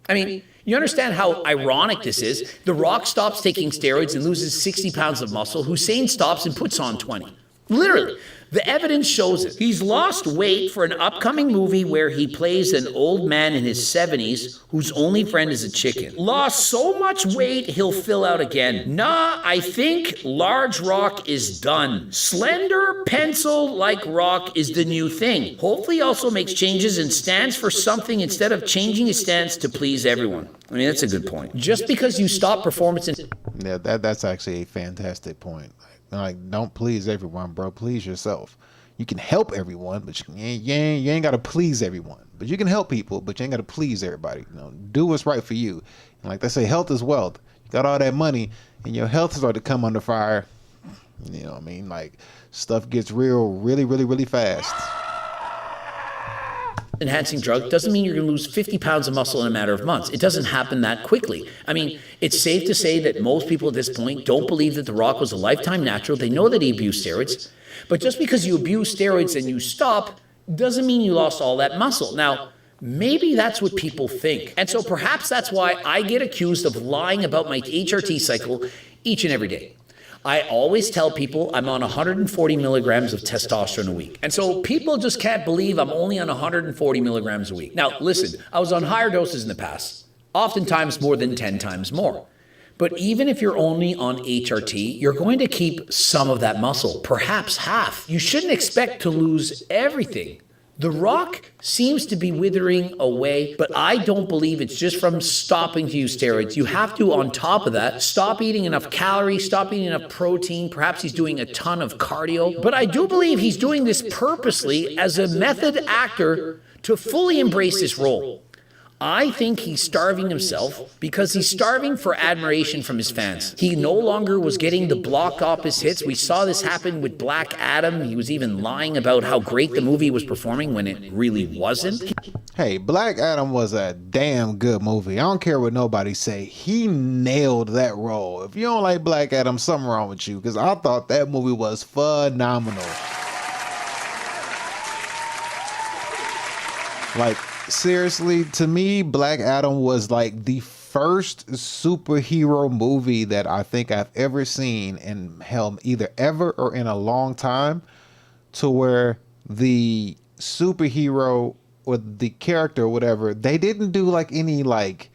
I mean, you understand how ironic this is? The Rock stops taking steroids and loses 60 pounds of muscle. Hussein stops and puts on 20. Literally. The evidence shows it. He's lost weight for an upcoming movie where he plays an old man in his 70s whose only friend is a chicken. Lost so much weight, he'll fill out again. Nah, I think large Rock is done. Slender pencil like Rock is the new thing. Hopefully he also makes changes and stands for something instead of changing his stance to please everyone. I mean, that's a good point. Just because you stop performance in... Yeah, that's actually a fantastic point. Like, don't please everyone, bro. Please yourself. You can help everyone, but you ain't got to please everyone. But you can help people, but you ain't got to please everybody. You know, do what's right for you. And like they say, health is wealth. You got all that money, and your health starts to come under fire. You know what I mean? Like, stuff gets real really, really, really fast. Enhancing drug doesn't mean you're going to lose 50 pounds of muscle in a matter of months. It doesn't happen that quickly. I mean, it's safe to say that most people at this point don't believe that The Rock was a lifetime natural. They know that he abused steroids. But just because you abuse steroids and you stop doesn't mean you lost all that muscle. Now, maybe that's what people think. And so perhaps that's why I get accused of lying about my HRT cycle each and every day. I always tell people I'm on 140 milligrams of testosterone a week. And so people just can't believe I'm only on 140 milligrams a week. Now, listen, I was on higher doses in the past, oftentimes more than 10 times more. But even if you're only on HRT, you're going to keep some of that muscle, perhaps half. You shouldn't expect to lose everything. The Rock seems to be withering away, but I don't believe it's just from stopping to use steroids. You have to, on top of that, stop eating enough calories, stop eating enough protein. Perhaps he's doing a ton of cardio. But I do believe he's doing this purposely as a method actor to fully embrace this role. I think he's starving himself because he's starving for admiration from his fans. He no longer was getting the block office hits. We saw this happen with Black Adam. He was even lying about how great the movie was performing when it really wasn't. Hey, Black Adam was a damn good movie. I don't care what nobody say. He nailed that role. If you don't like Black Adam, something wrong with you, because I thought that movie was phenomenal. Like, seriously, to me, Black Adam was like the first superhero movie that I think I've ever seen, and hell, either ever or in a long time, to where the superhero or the character or whatever, they didn't do like any, like,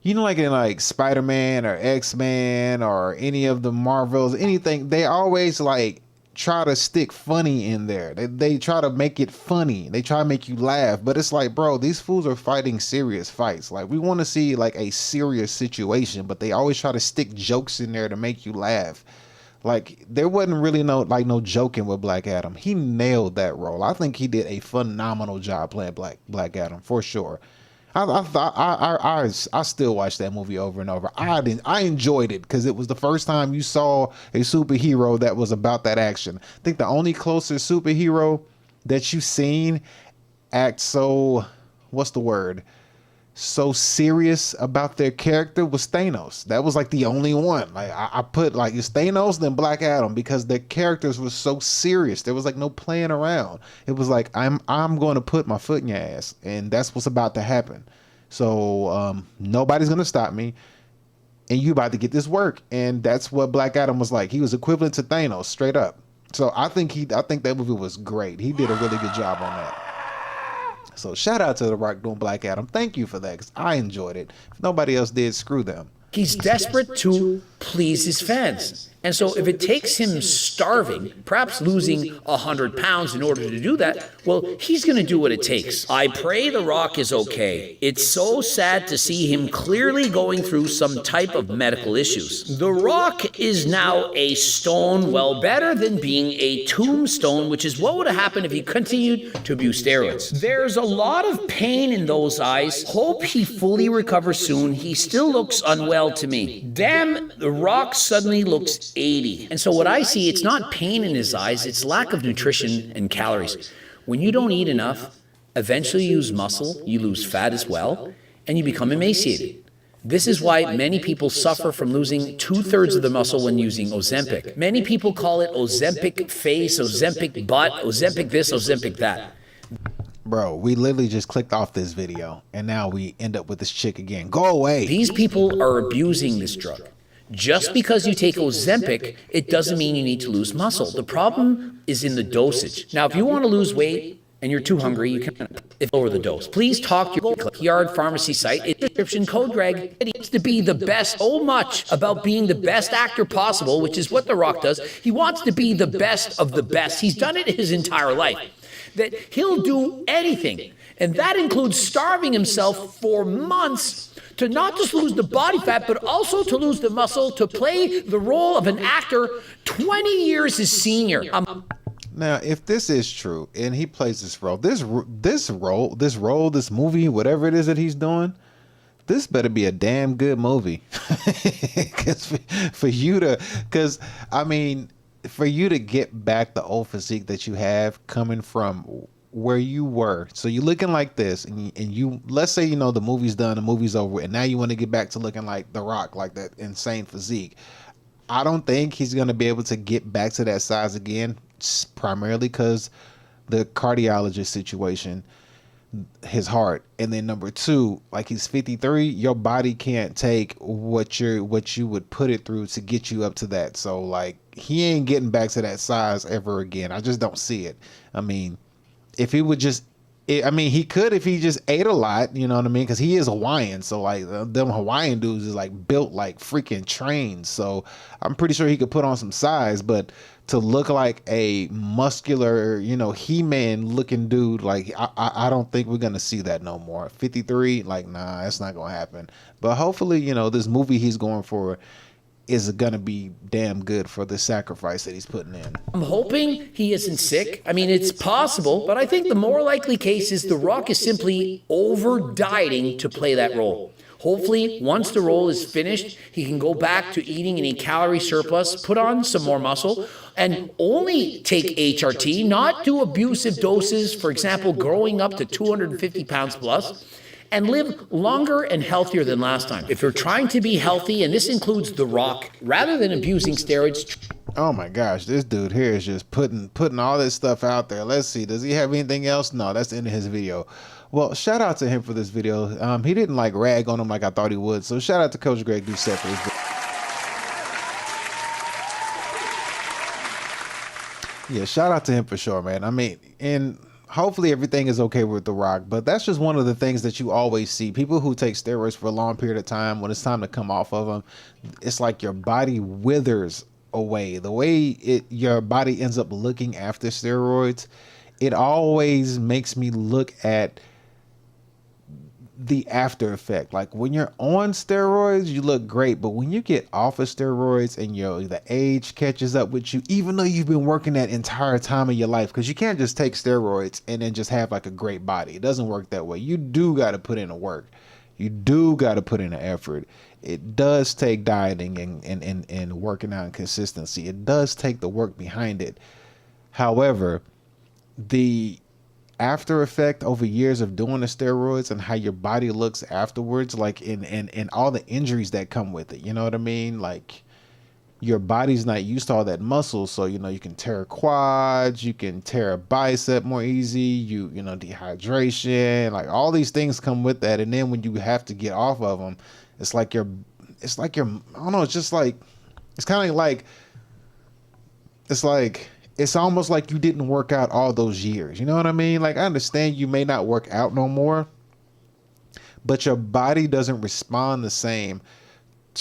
you know, like in like Spider-Man or X-Men or any of the Marvels, anything, they always like try to stick funny in there. They try to make it funny. They try to make you laugh. But it's like, bro, these fools are fighting serious fights. Like, we want to see like a serious situation, but they always try to stick jokes in there to make you laugh. Like, there wasn't really no joking with Black Adam. He nailed that role. I think he did a phenomenal job playing Black Adam, for sure. I still watch that movie over and over. I enjoyed it because it was the first time you saw a superhero that was about that action. I think the only closer superhero that you've seen act so, what's the word, so serious about their character was Thanos. That was like the only one. Like, I put like, it's Thanos then Black Adam, because their characters were so serious. There was like no playing around. It was like, I'm going to put my foot in your ass, and that's what's about to happen. So nobody's going to stop me, and you about to get this work. And that's what Black Adam was like. He was equivalent to Thanos, straight up. So I think that movie was great. He did a really good job on that. So shout out to The Rock doing Black Adam. Thank you for that, because I enjoyed it. If nobody else did, screw them. He's desperate to please his fans. And so if it takes him starving, perhaps losing 100 pounds in order to do that, well, he's going to do what it takes. I pray The Rock is okay. It's so sad to see him clearly going through some type of medical issues. The Rock is now a stone, well, better than being a tombstone, which is what would have happened if he continued to abuse steroids. There's a lot of pain in those eyes. Hope he fully recovers soon. He still looks unwell to me. Damn, The Rock suddenly looks 80. And so what I see, it's not pain in his eyes, it's lack of nutrition and calories. When you don't eat enough, eventually you lose muscle, you lose fat as well, and you become emaciated. This is why many people suffer from losing 2/3 of the muscle when using Ozempic. Many people call it Ozempic face, Ozempic butt, Ozempic this, Ozempic that. Bro, we literally just clicked off this video and now we end up with this chick again. Go away. These people are abusing this drug. Just because you take Ozempic, it doesn't mean you need to lose muscle. The problem is in the dosage. Now, if you want to lose weight and you're too hungry, you can lower the dose. Please talk to your backyard pharmacy site. It's description code Greg. He needs to be the best so much about being the best actor possible, which is what The Rock does. He wants to be the best of the best. He's done it his entire life. That he'll do anything. And that includes starving himself for months to not just lose the body fat, but also to lose the muscle to play the role of an actor 20 years his senior. Now, if this is true and he plays this role, this movie, whatever it is that he's doing, this better be a damn good movie. for you to get back the old physique that you have coming from where you were, so you're looking like this, and you let's say the movie's done, the movie's over, and now you want to get back to looking like The Rock, like that insane physique. I don't think he's going to be able to get back to that size again, primarily because the cardiologist situation, his heart, and then number two, like he's 53, your body can't take what you would put it through to get you up to that. So like he ain't getting back to that size ever again. I just don't see it. I mean, if he would just, he could if he just ate a lot, you know what I mean? Because he is Hawaiian, so like them Hawaiian dudes is like built like freaking trains. So I'm pretty sure he could put on some size, but to look like a muscular, He-Man looking dude, like I don't think we're gonna see that no more. 53, like nah, that's not gonna happen. But hopefully, this movie he's going for is gonna be damn good for the sacrifice that he's putting in. I'm hoping he isn't sick. I mean, it's possible, but I think the more likely case is The Rock is simply over dieting to play that role. Hopefully, once the role is finished, he can go back to eating in a calorie surplus, put on some more muscle, and only take HRT, not do abusive doses, for example, growing up to 250 pounds plus, and live longer and healthier than last time. If you're trying to be healthy, and this includes The Rock, rather than abusing steroids. Oh my gosh, this dude here is just putting all this stuff out there. Let's see, does he have anything else? No, that's the end of his video. Well, shout out to him for this video. He didn't like rag on him like I thought he would. So shout out to Coach Greg Doucette for this video. Yeah, shout out to him for sure, man. I mean, and hopefully everything is okay with The Rock, but that's just one of the things that you always see. People who take steroids for a long period of time, when it's time to come off of them, it's like your body withers away. The way your body ends up looking after steroids, it always makes me look at the after effect. Like when you're on steroids, you look great, but when you get off of steroids and the age catches up with you, even though you've been working that entire time of your life, because you can't just take steroids and then just have like a great body. It doesn't work that way. You do got to put in the work. You do got to put in the effort. It does take dieting and working out and consistency. It does take the work behind it. However, the after effect over years of doing the steroids and how your body looks afterwards, like and all the injuries that come with it, you know what I mean? Like your body's not used to all that muscle, so you can tear quads, you can tear a bicep more easy, dehydration, like all these things come with that. And then when you have to get off of them, it's like I don't know, it's almost like you didn't work out all those years. You know what I mean? Like, I understand you may not work out no more, but your body doesn't respond the same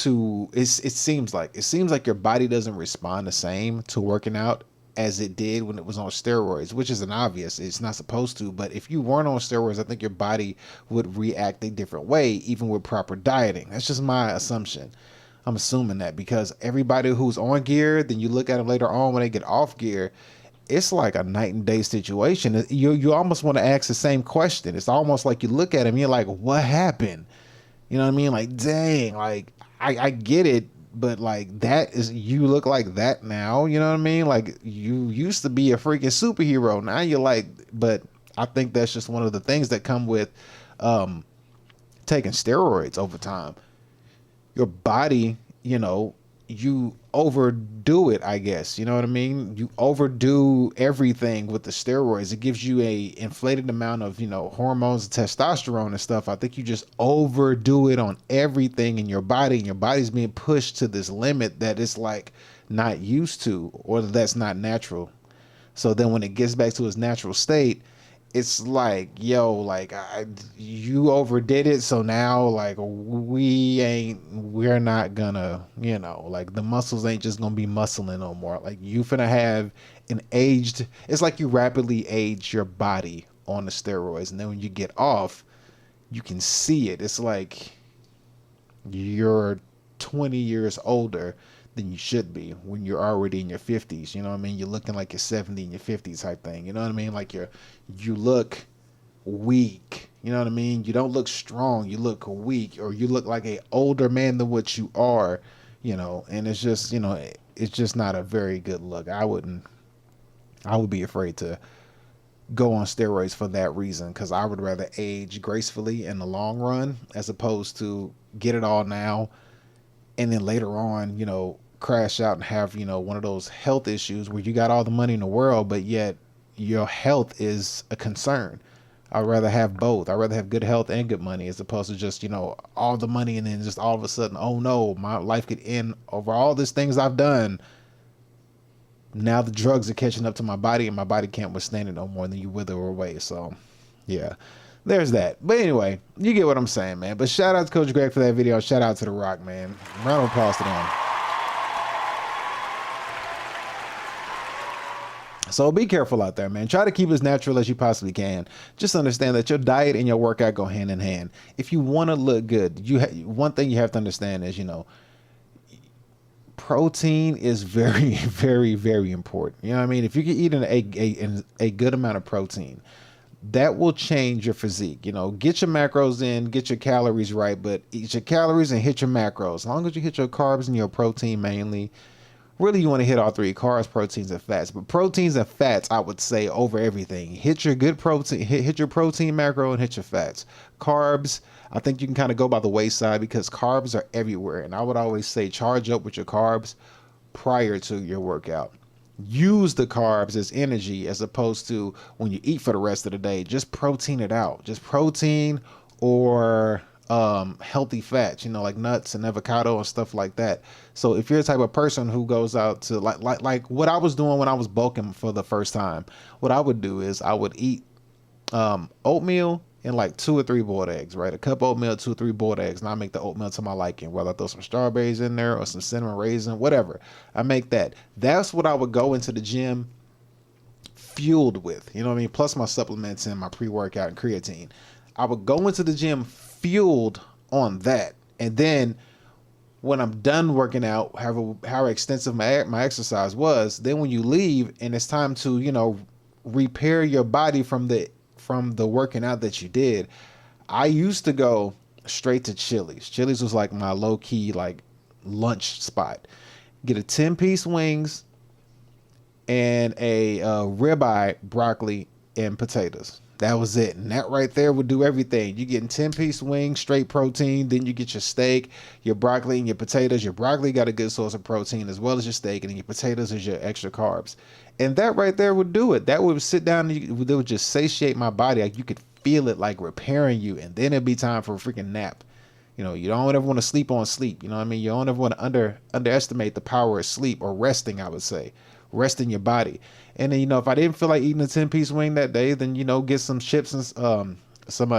it seems like your body doesn't respond the same to working out as it did when it was on steroids, which is an obvious. It's not supposed to, but if you weren't on steroids, I think your body would react a different way, even with proper dieting. That's just my assumption. I'm assuming that because everybody who's on gear, then you look at them later on when they get off gear, it's like a night and day situation. You almost want to ask the same question. It's almost like you look at them, you're like, what happened? You know what I mean? Like, dang, like I get it, but like that is, you look like that now. You know what I mean? Like you used to be a freaking superhero. Now you're like, but I think that's just one of the things that come with taking steroids over time. Your body, you know, you overdo it, I guess. You know what I mean? You overdo everything with the steroids. It gives you a inflated amount of, you know, hormones, testosterone and stuff. I think you just overdo it on everything in your body, and your body's being pushed to this limit that it's like not used to, or that's not natural. So then when it gets back to its natural state, it's like, yo, like you overdid it. So now like we're not gonna, you know, like the muscles ain't just gonna be muscling no more. Like you finna have it's like you rapidly age your body on the steroids. And then when you get off, you can see it. It's like you're 20 years older than you should be when you're already in your 50s. You know what I mean? You're looking like you're 70 in your 50s type thing. You know what I mean? Like you look weak. You know what I mean? You don't look strong. You look weak, or you look like a older man than what you are, you know, and it's just, you know, it's just not a very good look. I would be afraid to go on steroids for that reason, because I would rather age gracefully in the long run as opposed to get it all now and then later on, you know, crash out and have, you know, one of those health issues where you got all the money in the world, but yet your health is a concern. I'd rather have both. I'd rather have good health and good money as opposed to just, you know, all the money and then just all of a sudden, oh no, my life could end over all these things I've done. Now the drugs are catching up to my body and my body can't withstand it no more, and then you wither away. So yeah. There's that. But anyway, you get what I'm saying, man. But shout out to Coach Greg for that video. Shout out to The Rock, man. Round of applause to them. So be careful out there, man. Try to keep as natural as you possibly can. Just understand that your diet and your workout go hand in hand. If you want to look good, one thing you have to understand is, you know, protein is very, very, very important. You know what I mean? If you can eat a good amount of protein, that will change your physique. You know, get your macros in, get your calories right, but eat your calories and hit your macros. As long as you hit your carbs and your protein mainly, really you want to hit all three: carbs, proteins, and fats. But proteins and fats, I would say, over everything. Hit your good protein, hit your protein macro and hit your fats. Carbs, I think you can kind of go by the wayside because carbs are everywhere. And I would always say charge up with your carbs prior to your workout. Use the carbs as energy as opposed to when you eat for the rest of the day. Just protein it out. Just protein or healthy fats, you know, like nuts and avocado and stuff like that. So if you're the type of person who goes out to like what I was doing when I was bulking for the first time, what I would do is I would eat oatmeal and like 2 or 3 boiled eggs, right? A cup of oatmeal, 2 or 3 boiled eggs, and I make the oatmeal to my liking. Whether I throw some strawberries in there or some cinnamon raisin, whatever, I make that. That's what I would go into the gym fueled with, you know what I mean? Plus my supplements and my pre-workout and creatine. I would go into the gym fueled on that, and then when I'm done working out, how extensive my exercise was, then when you leave and it's time to, you know, repair your body from the working out that you did, I used to go straight to Chili's. Chili's was like my low-key like lunch spot. Get a 10-piece wings and a ribeye, broccoli, and potatoes. That was it. And that right there would do everything. You're getting 10-piece wings, straight protein. Then you get your steak, your broccoli, and your potatoes. Your broccoli got a good source of protein as well as your steak. And then your potatoes is your extra carbs. And that right there would do it. That would sit down and it would just satiate my body. Like you could feel it like repairing you. And then it'd be time for a freaking nap. You know, you don't ever want to sleep on sleep. You know what I mean? You don't ever want to underestimate the power of sleep, or resting, I would say. Resting your body. And then, you know, if I didn't feel like eating a 10-piece wing that day, then, you know, get some chips and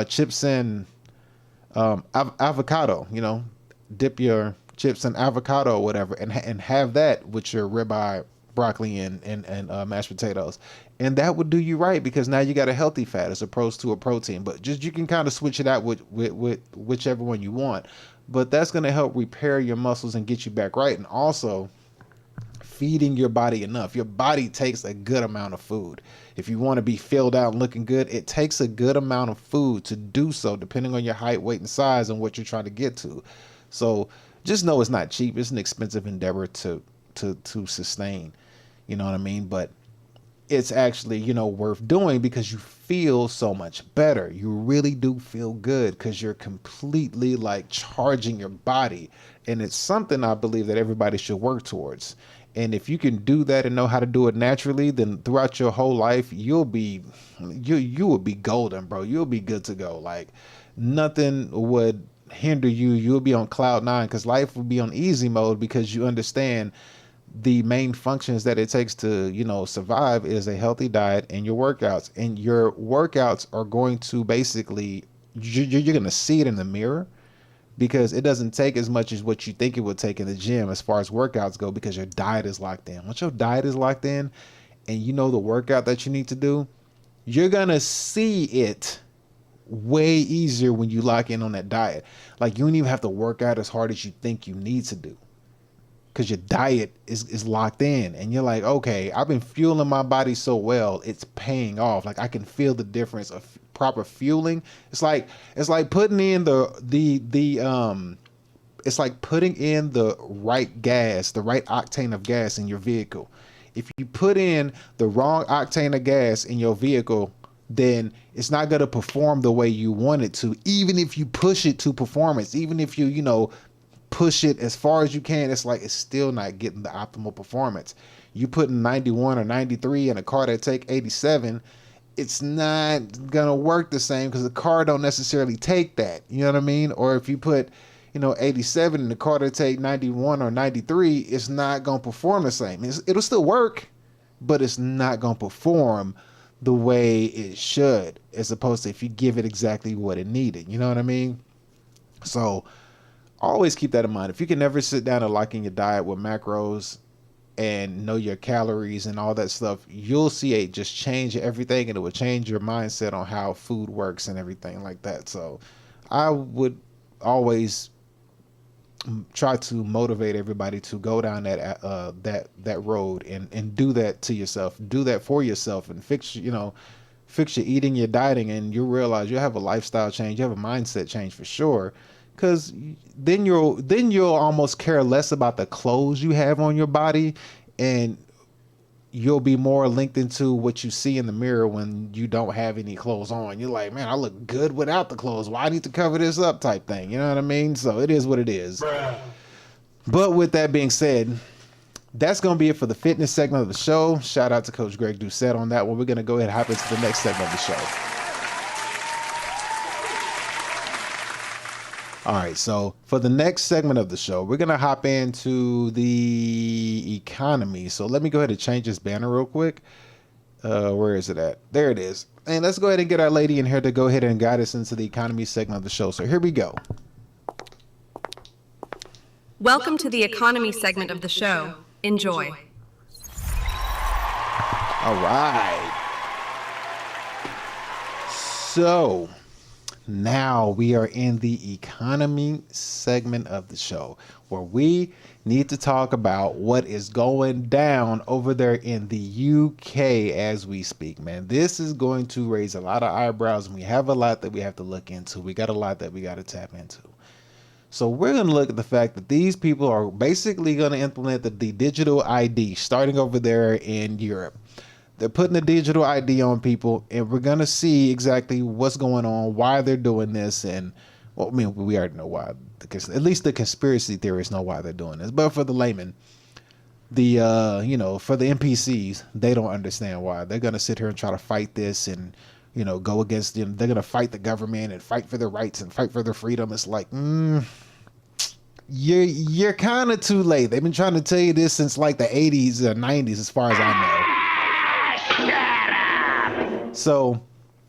chips and avocado, you know, dip your chips and avocado or whatever, and have that with your ribeye, broccoli, and mashed potatoes, and that would do you right, because now you got a healthy fat as opposed to a protein. But just, you can kind of switch it out with whichever one you want, but that's going to help repair your muscles and get you back right. And also feeding your body enough. Your body takes a good amount of food. If you want to be filled out and looking good, it takes a good amount of food to do so, depending on your height, weight, and size and what you're trying to get to. So just know it's not cheap. It's an expensive endeavor to sustain. You know what I mean? But it's actually, you know, worth doing, because you feel so much better. You really do feel good, because you're completely like charging your body. And it's something I believe that everybody should work towards. And if you can do that and know how to do it naturally, then throughout your whole life, you will be golden, bro. You'll be good to go. Like, nothing would hinder you. You'll be on cloud nine, because life will be on easy mode, because you understand the main functions that it takes to, you know, survive is a healthy diet and your workouts. And your workouts are going to basically, you're going to see it in the mirror, because it doesn't take as much as what you think it would take in the gym as far as workouts go, because your diet is locked in. Once your diet is locked in and you know the workout that you need to do, you're going to see it way easier when you lock in on that diet. Like, you don't even have to work out as hard as you think you need to do, because your diet is locked in, and you're like, okay, I've been fueling my body so well, it's paying off. Like, I can feel the difference of proper fueling. It's like putting in it's like putting in the right gas, the right octane of gas in your vehicle. If you put in the wrong octane of gas in your vehicle, then it's not going to perform the way you want it to, even if you push it to performance. Even if you know, push it as far as you can, it's like, it's still not getting the optimal performance. You put in 91 or 93 in a car that take 87, it's not gonna work the same, because the car don't necessarily take that. You know what I mean? Or if you put, you know, 87 in the car that take 91 or 93, it's not gonna perform the same. It'll still work, but it's not gonna perform the way it should, as opposed to if you give it exactly what it needed. You know what I mean? So always keep that in mind. If you can never sit down and lock in your diet with macros and know your calories and all that stuff, you'll see it just change everything, and it will change your mindset on how food works and everything like that. So I would always try to motivate everybody to go down that road and do that to yourself, do that for yourself, and fix your eating, your dieting, and you'll realize you'll have a lifestyle change, you have a mindset change for sure. Because then you'll almost care less about the clothes you have on your body, and you'll be more linked into what you see in the mirror when you don't have any clothes on. You're like, man, I look good without the clothes. Why I need to cover this up type thing? You know what I mean? So it is what it is. Bruh. But with that being said, that's going to be it for the fitness segment of the show. Shout out to Coach Greg Doucette on that one. We're going to go ahead and hop into the next segment of the show. All right, so for the next segment of the show, we're going to hop into the economy. So let me go ahead and change this banner real quick. Where is it at? There it is. And let's go ahead and get our lady in here to go ahead and guide us into the economy segment of the show. So here we go. Welcome to the economy segment of the show. Enjoy. All right. So now we are in the economy segment of the show, where we need to talk about what is going down over there in the UK as we speak, man. This is going to raise a lot of eyebrows, and we have a lot that we have to look into. We got a lot that we got to tap into. So we're going to look at the fact that these people are basically going to implement the digital ID starting over there in Europe. They're putting the digital ID on people, and we're going to see exactly what's going on, why they're doing this, and, well, I mean, we already know why. Because at least the conspiracy theorists know why they're doing this. But for the layman, for the NPCs, they don't understand why. They're going to sit here and try to fight this and, go against them. They're going to fight the government and fight for their rights and fight for their freedom. It's like, you're kind of too late. They've been trying to tell you this since like the 80s or 90s, as far as I know. So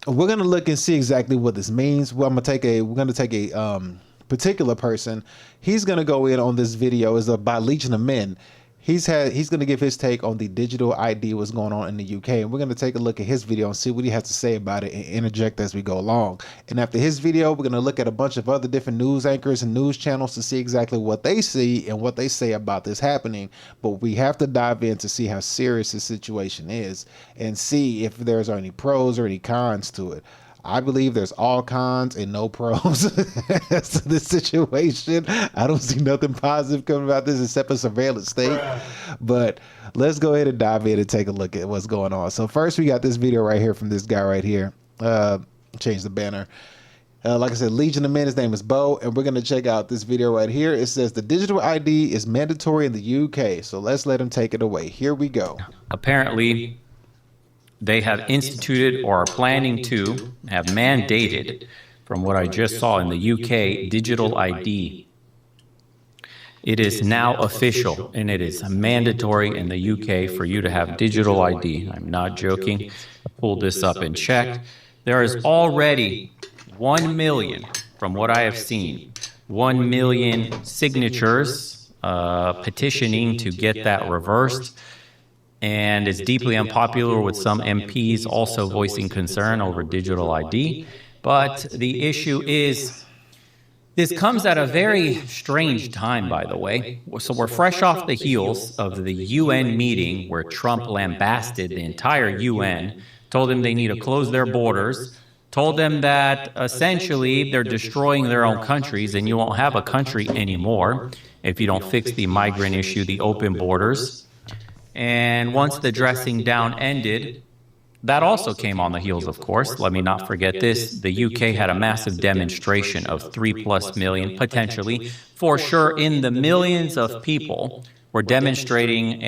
we're gonna look and see exactly what this means. Well, we're gonna take a particular person, he's going to go in on this video by Legion of Men. He's going to give his take on the digital ID, what's going on in the UK, and we're going to take a look at his video and see what he has to say about it and interject as we go along. And after his video, we're going to look at a bunch of other different news anchors and news channels to see exactly what they see and what they say about this happening. But we have to dive in to see how serious this situation is and see if there's any pros or any cons to it. I believe there's all cons and no pros to this situation. I don't see nothing positive coming about this except a surveillance state. But let's go ahead and dive in and take a look at what's going on. So first, we got this video right here from this guy right here. Change the banner. Like I said, Legion of Men, his name is Bo, and we're going to check out this video right here. It says the digital ID is mandatory in the UK. So let's let him take it away. Here we go. Apparently, they have instituted or are planning to have mandated, from what I just saw in the UK, digital ID. It is now official, and it is mandatory in the UK for you to have digital ID. I'm not joking. I pulled this up and checked. There is already 1 million, from what I have seen, 1 million signatures petitioning to get that reversed. And it's deeply unpopular, with some MPs also voicing concern over digital ID. But the issue is, this comes at a very strange time, by the way. So we're fresh off the heels of the UN meeting where Trump lambasted the entire UN, told them they need to close their borders, told them that essentially they're destroying their own countries and you won't have a country anymore if you don't fix the migrant issue, the open borders. And once the dressing down ended, that also came on the heels, of course. Let me not forget this. The UK had a massive demonstration of 3+ million, potentially, for sure, in the millions of people were demonstrating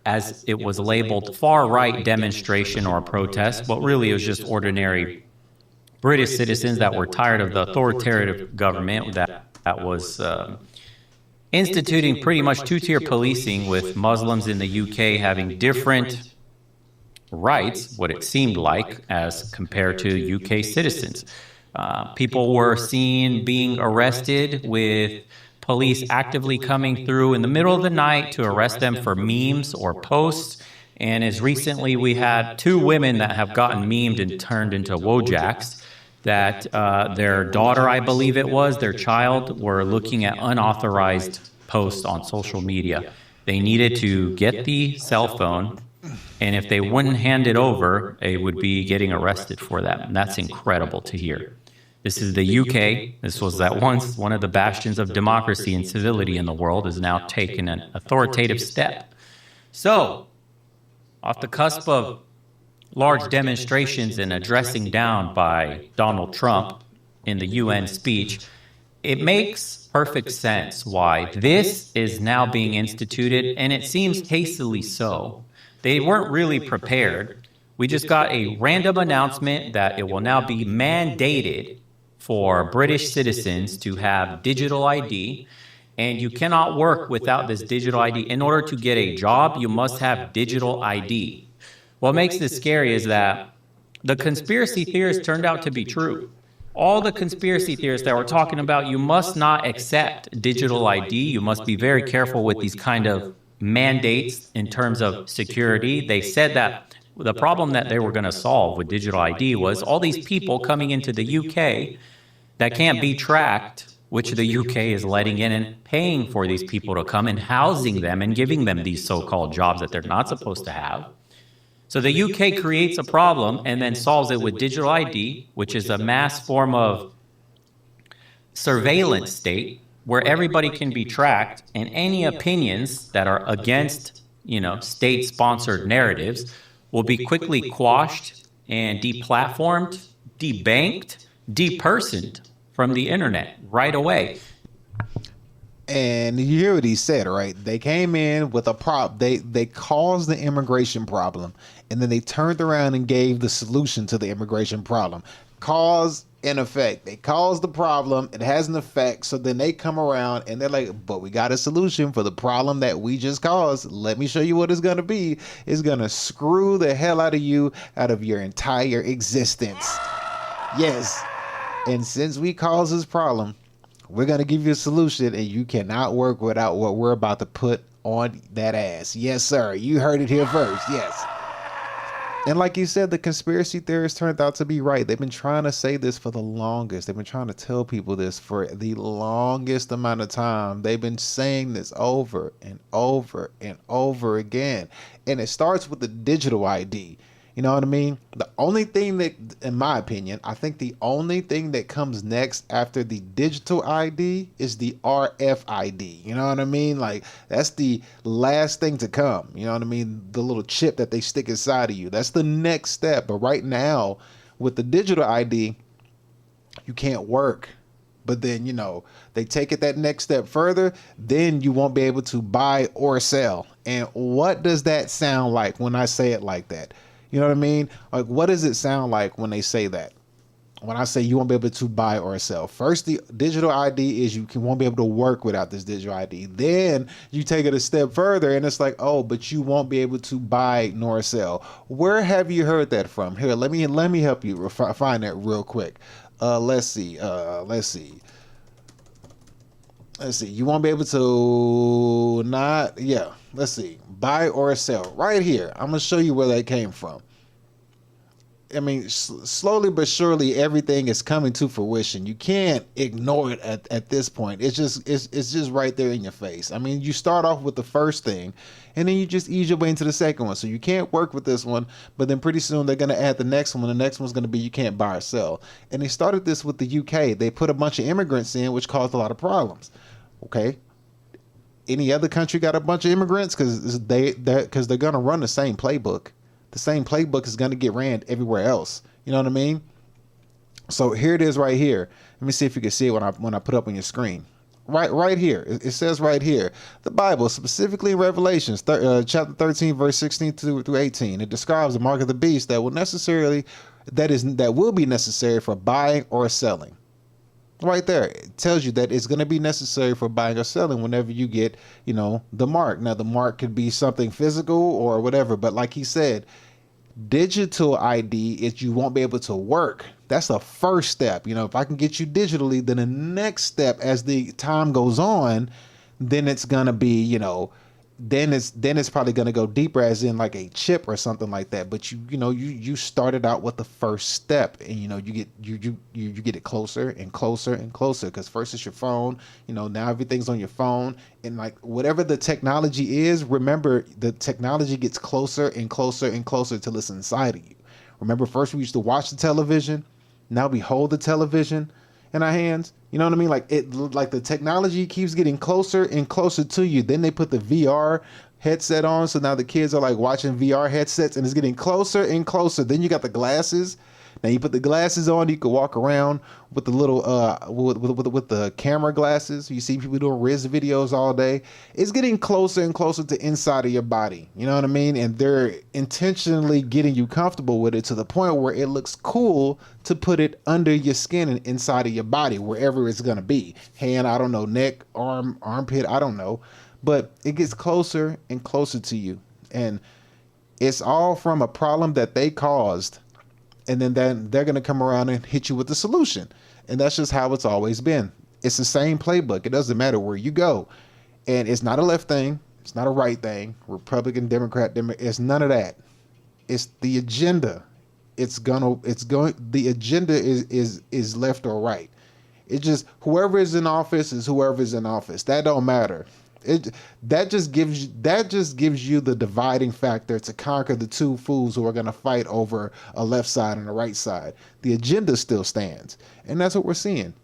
as it was labeled, far-right demonstration or protest, but really it was just ordinary British citizens that were tired of the authoritative government that was instituting pretty much two-tier policing, with Muslims in the UK having different rights, what it seemed like, as compared to UK citizens. People were seen being arrested, with police actively coming through in the middle of the night to arrest them for memes or posts. And as recently, we had 2 women that have gotten memed and turned into Wojaks, that their daughter, I believe it was, their child, were looking at unauthorized posts on social media. They needed to get the cell phone, and if they wouldn't hand it over, they would be getting arrested for that. And that's incredible to hear. This is the UK. This was at once one of the bastions of democracy and civility in the world, is now taken an authoritative step. So, off the cusp of large demonstrations and a dressing down by Donald Trump in the UN speech, it makes perfect sense why this is now being instituted, and it seems hastily so. They weren't really prepared. We just got a random announcement that it will now be mandated for British citizens to have digital ID, and you cannot work without this digital ID. In order to get a job, you must have digital ID. What makes this scary is that the conspiracy theorists turned out to be true. All the conspiracy theorists that were talking about, you must not accept digital ID, you must be very careful with these kind of mandates in terms of security. They said that the problem that they were going to solve with digital ID was all these people coming into the UK that can't be tracked, which the UK is letting in and paying for these people to come and housing them and giving them these so-called jobs that they're not supposed to have. So the UK creates a problem and then solves it with digital ID, which is a mass form of surveillance state where everybody can be tracked, and any opinions that are against, state-sponsored narratives will be quickly quashed and deplatformed, debanked, depersoned from the internet right away. And you hear what he said, right? They came in with a problem. They caused the immigration problem, and then they turned around and gave the solution to the immigration problem. Cause and effect. They caused the problem. It has an effect. So then they come around and they're like, but we got a solution for the problem that we just caused. Let me show you what it's going to be. It's going to screw the hell out of you, out of your entire existence. Yes. And since we caused this problem, we're going to give you a solution, and you cannot work without what we're about to put on that ass. Yes, sir. You heard it here first. Yes. And like you said, the conspiracy theorists turned out to be right. They've been trying to say this for the longest. They've been trying to tell people this for the longest amount of time. They've been saying this over and over and over again. And it starts with the digital ID. You know what I mean? The only thing that, in my opinion, I think the only thing that comes next after the digital ID is the RFID. You know what I mean? Like, that's the last thing to come. You know what I mean? The little chip that they stick inside of you. That's the next step. But right now, with the digital ID, you can't work. But then, you know, they take it that next step further, then you won't be able to buy or sell. And what does that sound like when I say it like that? You know what I mean? Like, what does it sound like when they say that? When I say you won't be able to buy or sell. First, the digital ID is won't be able to work without this digital ID. Then you take it a step further and it's like, oh, but you won't be able to buy nor sell. Where have you heard that from? Here, let me help you find that real quick. Let's see. You won't be able to let's see. Buy or sell right here. I'm going to show you where that came from. I mean, slowly but surely, everything is coming to fruition. You can't ignore it at this point. It's just right there in your face. I mean, you start off with the first thing, and then you just ease your way into the second one. So you can't work with this one, but then pretty soon they're going to add the next one. The next one's going to be you can't buy or sell. And they started this with the UK. They put a bunch of immigrants in, which caused a lot of problems. Okay. Any other country got a bunch of immigrants? Because they're going to run the same playbook. The same playbook is going to get ran everywhere else. You know what I mean? So here it is right here. Let me see if you can see it when I put up on your screen. Right here. It says right here. The Bible, specifically in Revelations, chapter 13, verse 16 through 18. It describes the mark of the beast that will be necessary for buying or selling. Right there, it tells you that it's going to be necessary for buying or selling whenever you get, you know, the mark. Now, the mark could be something physical or whatever, but like he said, digital ID is you won't be able to work. That's the first step. You know, if I can get you digitally, then the next step as the time goes on, then it's going to be, you know, then it's probably going to go deeper, as in like a chip or something like that. But you started out with the first step, and you know you get it closer and closer and closer, because first it's your phone. You know, now everything's on your phone, and like whatever the technology is, remember the technology gets closer and closer and closer till it's inside of you. Remember, first we used to watch the television, now we hold the television in our hands. You know what I mean? Like the technology keeps getting closer and closer to you. Then they put the VR headset on, so now the kids are like watching VR headsets, and it's getting closer and closer. Then you got the glasses. Now you put the glasses on, you can walk around with the little with the camera glasses. You see people doing Riz videos all day. It's getting closer and closer to inside of your body. You know what I mean? And they're intentionally getting you comfortable with it to the point where it looks cool to put it under your skin and inside of your body, wherever it's gonna be. Hand, I don't know, neck, arm, armpit, I don't know. But it gets closer and closer to you. And it's all from a problem that they caused. And then they're going to come around and hit you with the solution. And that's just how it's always been. It's the same playbook. It doesn't matter where you go. And it's not a left thing. It's not a right thing. Republican, Democrat, it's none of that. It's the agenda. The agenda is left or right. It just, whoever is in office is whoever is in office. That don't matter. That just gives you the dividing factor to conquer the two fools who are going to fight over a left side and a right side. The agenda still stands, and that's what we're seeing.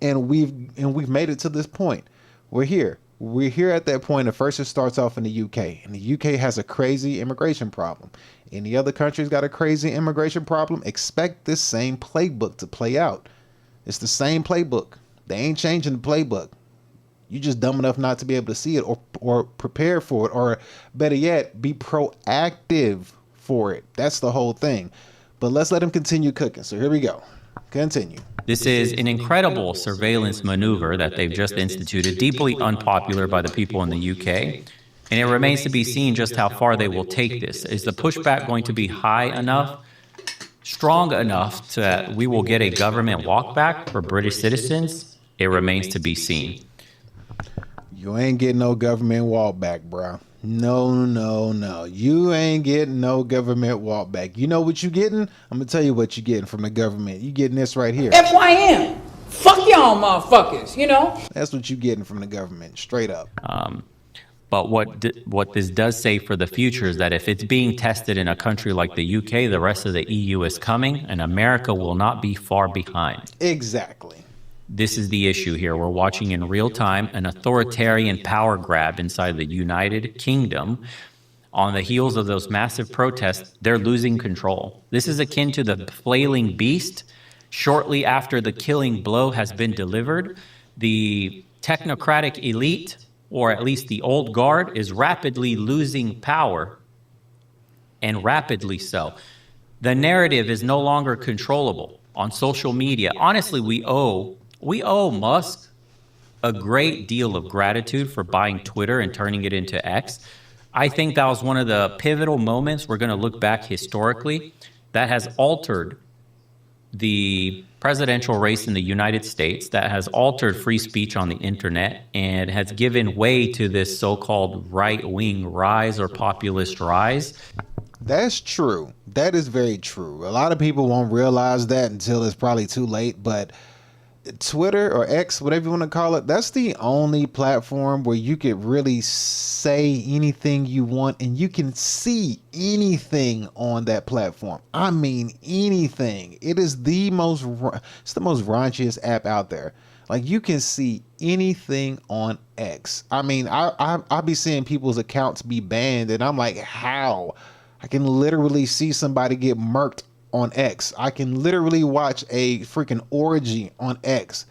And we've made it to this point. We're here at that point. At first, it starts off in the UK, and the UK has a crazy immigration problem. Any other country's got a crazy immigration problem? Expect this same playbook to play out. It's the same playbook. They ain't changing the playbook. You just dumb enough not to be able to see it or prepare for it, or better yet, be proactive for it. That's the whole thing. But let's let him continue cooking. So here we go. Continue. This is an incredible surveillance maneuver that they've just instituted, deeply unpopular by the people in the UK. And it remains to be seen just how far they will take this. Is the pushback going to be high enough? strong enough that we will get a government walkback for British citizens, it remains to be seen. You ain't getting no government walkback, bro. No. You ain't getting no government walkback. You know what you getting? I'm gonna tell you what you getting from the government. You getting this right here. FYM. Fuck y'all motherfuckers, you know? That's what you getting from the government, straight up. But what this does say for the future is that if it's being tested in a country like the UK, the rest of the EU is coming, and America will not be far behind. Exactly. This is the issue here. We're watching in real time an authoritarian power grab inside the United Kingdom. On the heels of those massive protests, they're losing control. This is akin to the flailing beast. Shortly after the killing blow has been delivered, the technocratic elite, or at least the old guard, is rapidly losing power, and rapidly so. The narrative is no longer controllable on social media. Honestly, we owe Musk a great deal of gratitude for buying Twitter and turning it into X. I think that was one of the pivotal moments we're going to look back historically that has altered the presidential race in the United States, that has altered free speech on the internet, and has given way to this so-called right-wing rise or populist rise. That's true. That is very true. A lot of people won't realize that until it's probably too late, but Twitter or X, whatever you want to call it, that's the only platform where you could really say anything you want and you can see anything on that platform. I mean, anything. It is the most raunchiest app out there. Like, you can see anything on X. I mean, I be seeing people's accounts be banned and I'm like, how? I can literally see somebody get murked on X. I can literally watch a freaking orgy on X.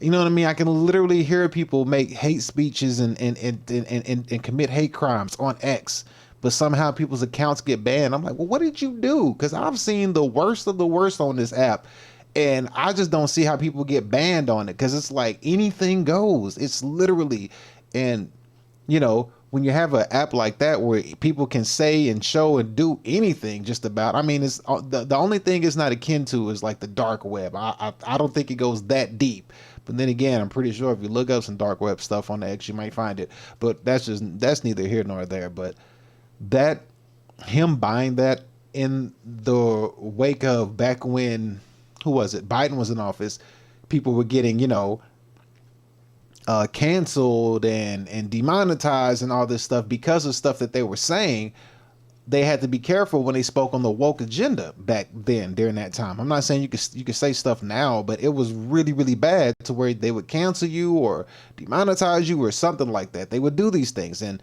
You know what I mean? I can literally hear people make hate speeches and commit hate crimes on X. But somehow people's accounts get banned. I'm like, well, what did you do? Because I've seen the worst of the worst on this app. And I just don't see how people get banned on it. Because it's like anything goes. It's literally, and you know, when you have an app like that where people can say and show and do anything just about, I mean, it's the only thing it's not akin to is like the dark web. I don't think it goes that deep. But then again, I'm pretty sure if you look up some dark web stuff on the X, you might find it. But that's neither here nor there. But that, him buying that in the wake of back when, who was it? Biden was in office. People were getting, you know, canceled and demonetized and all this stuff because of stuff that they were saying. They had to be careful when they spoke on the woke agenda back then during that time. I'm not saying you could say stuff now, but it was really, really bad to where they would cancel you or demonetize you or something like that. They would do these things. And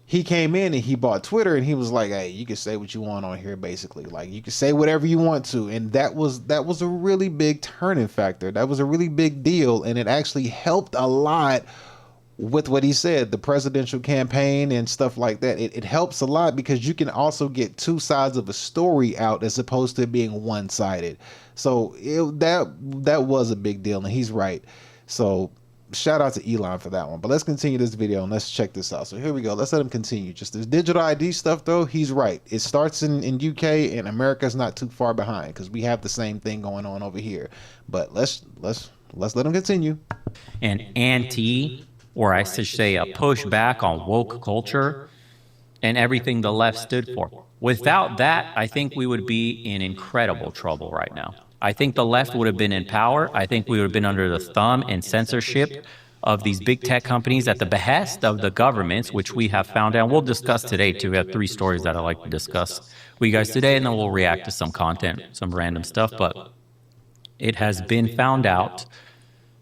he came in and he bought Twitter and he was like, hey, you can say what you want on here, basically. Like, you can say whatever you want to. And that was a really big turning factor. That was a really big deal. And it actually helped a lot with what he said, the presidential campaign and stuff like that. It helps a lot because you can also get two sides of a story out as opposed to being one-sided. So that was a big deal, and he's right. So shout out to Elon for that one. But let's continue this video and let's check this out. So here we go. Let's let him continue. Just this digital ID stuff, though, he's right. It starts in UK, and America's not too far behind because we have the same thing going on over here. But let's let him continue. An anti, or I should say a pushback on woke culture and everything the left stood for. Without that, I think we would be in incredible trouble right now. I think the left would have been in power. I think we would have been under the thumb and censorship of these big tech companies at the behest of the governments, which we have found out. We'll discuss today, too. We have 3 stories that I'd like to discuss with you guys today, and then we'll react to some content, some random stuff. But it has been found out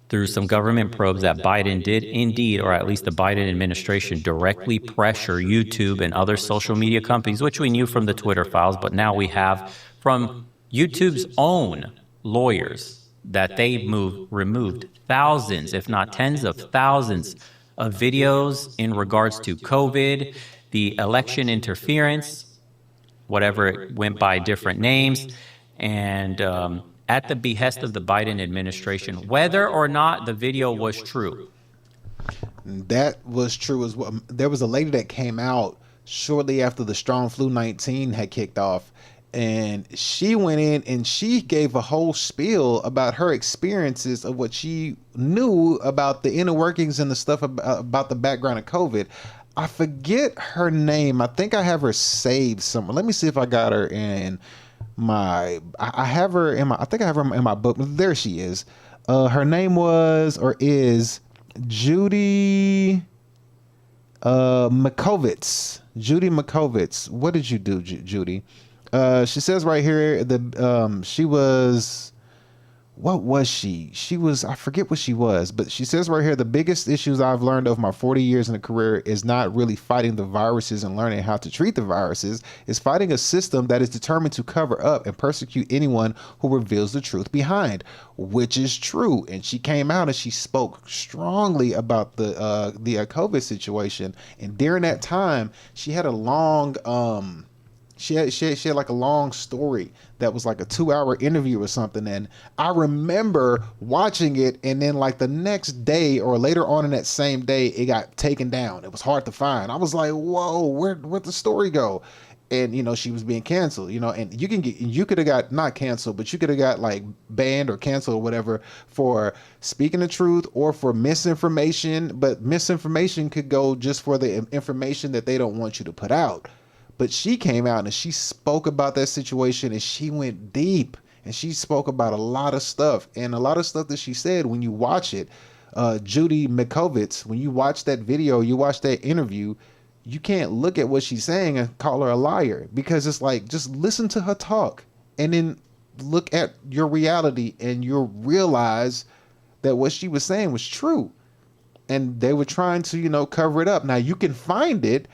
through some government probes that Biden did indeed, or at least the Biden administration, directly pressure YouTube and other social media companies, which we knew from the Twitter files, but now we have from YouTube's own lawyers that they removed thousands, if not tens of thousands, of videos in regards to COVID, the election interference, whatever it went by different names, and at the behest of the Biden administration, whether or not the video was true. That was true as well. There was a lady that came out shortly after the Strong Flu 19 had kicked off, And she went in and she gave a whole spiel about her experiences of what she knew about the inner workings and the stuff about the background of COVID. I forget her name. I think I have her saved somewhere. Let me see if I got her in my. I have her in my. I think I have her in my book. There she is. Her name was or is Judy Makovitz. Judy Makovitz. What did you do, Judy? She says right here she was, what was she? She was, I forget what she was, but she says right here, the biggest issues I've learned over my 40 years in a career is not really fighting the viruses and learning how to treat the viruses. It's fighting a system that is determined to cover up and persecute anyone who reveals the truth behind, which is true. And she came out and she spoke strongly about the COVID situation. And during that time, she had a long, she had like a long story that was like a 2-hour interview or something. And I remember watching it, and then like the next day or later on in that same day, it got taken down. It was hard to find. I was like, whoa, where'd the story go? And, you know, she was being canceled, you know, and you could have got not canceled, but you could have got like banned or canceled or whatever for speaking the truth or for misinformation. But misinformation could go just for the information that they don't want you to put out. But she came out and she spoke about that situation, and she went deep, and she spoke about a lot of stuff, and a lot of stuff that she said, when you watch it, Judy Mikovits, when you watch that video, you watch that interview, you can't look at what she's saying and call her a liar, because it's like, just listen to her talk and then look at your reality and you'll realize that what she was saying was true. And they were trying to, you know, cover it up. Now you can find it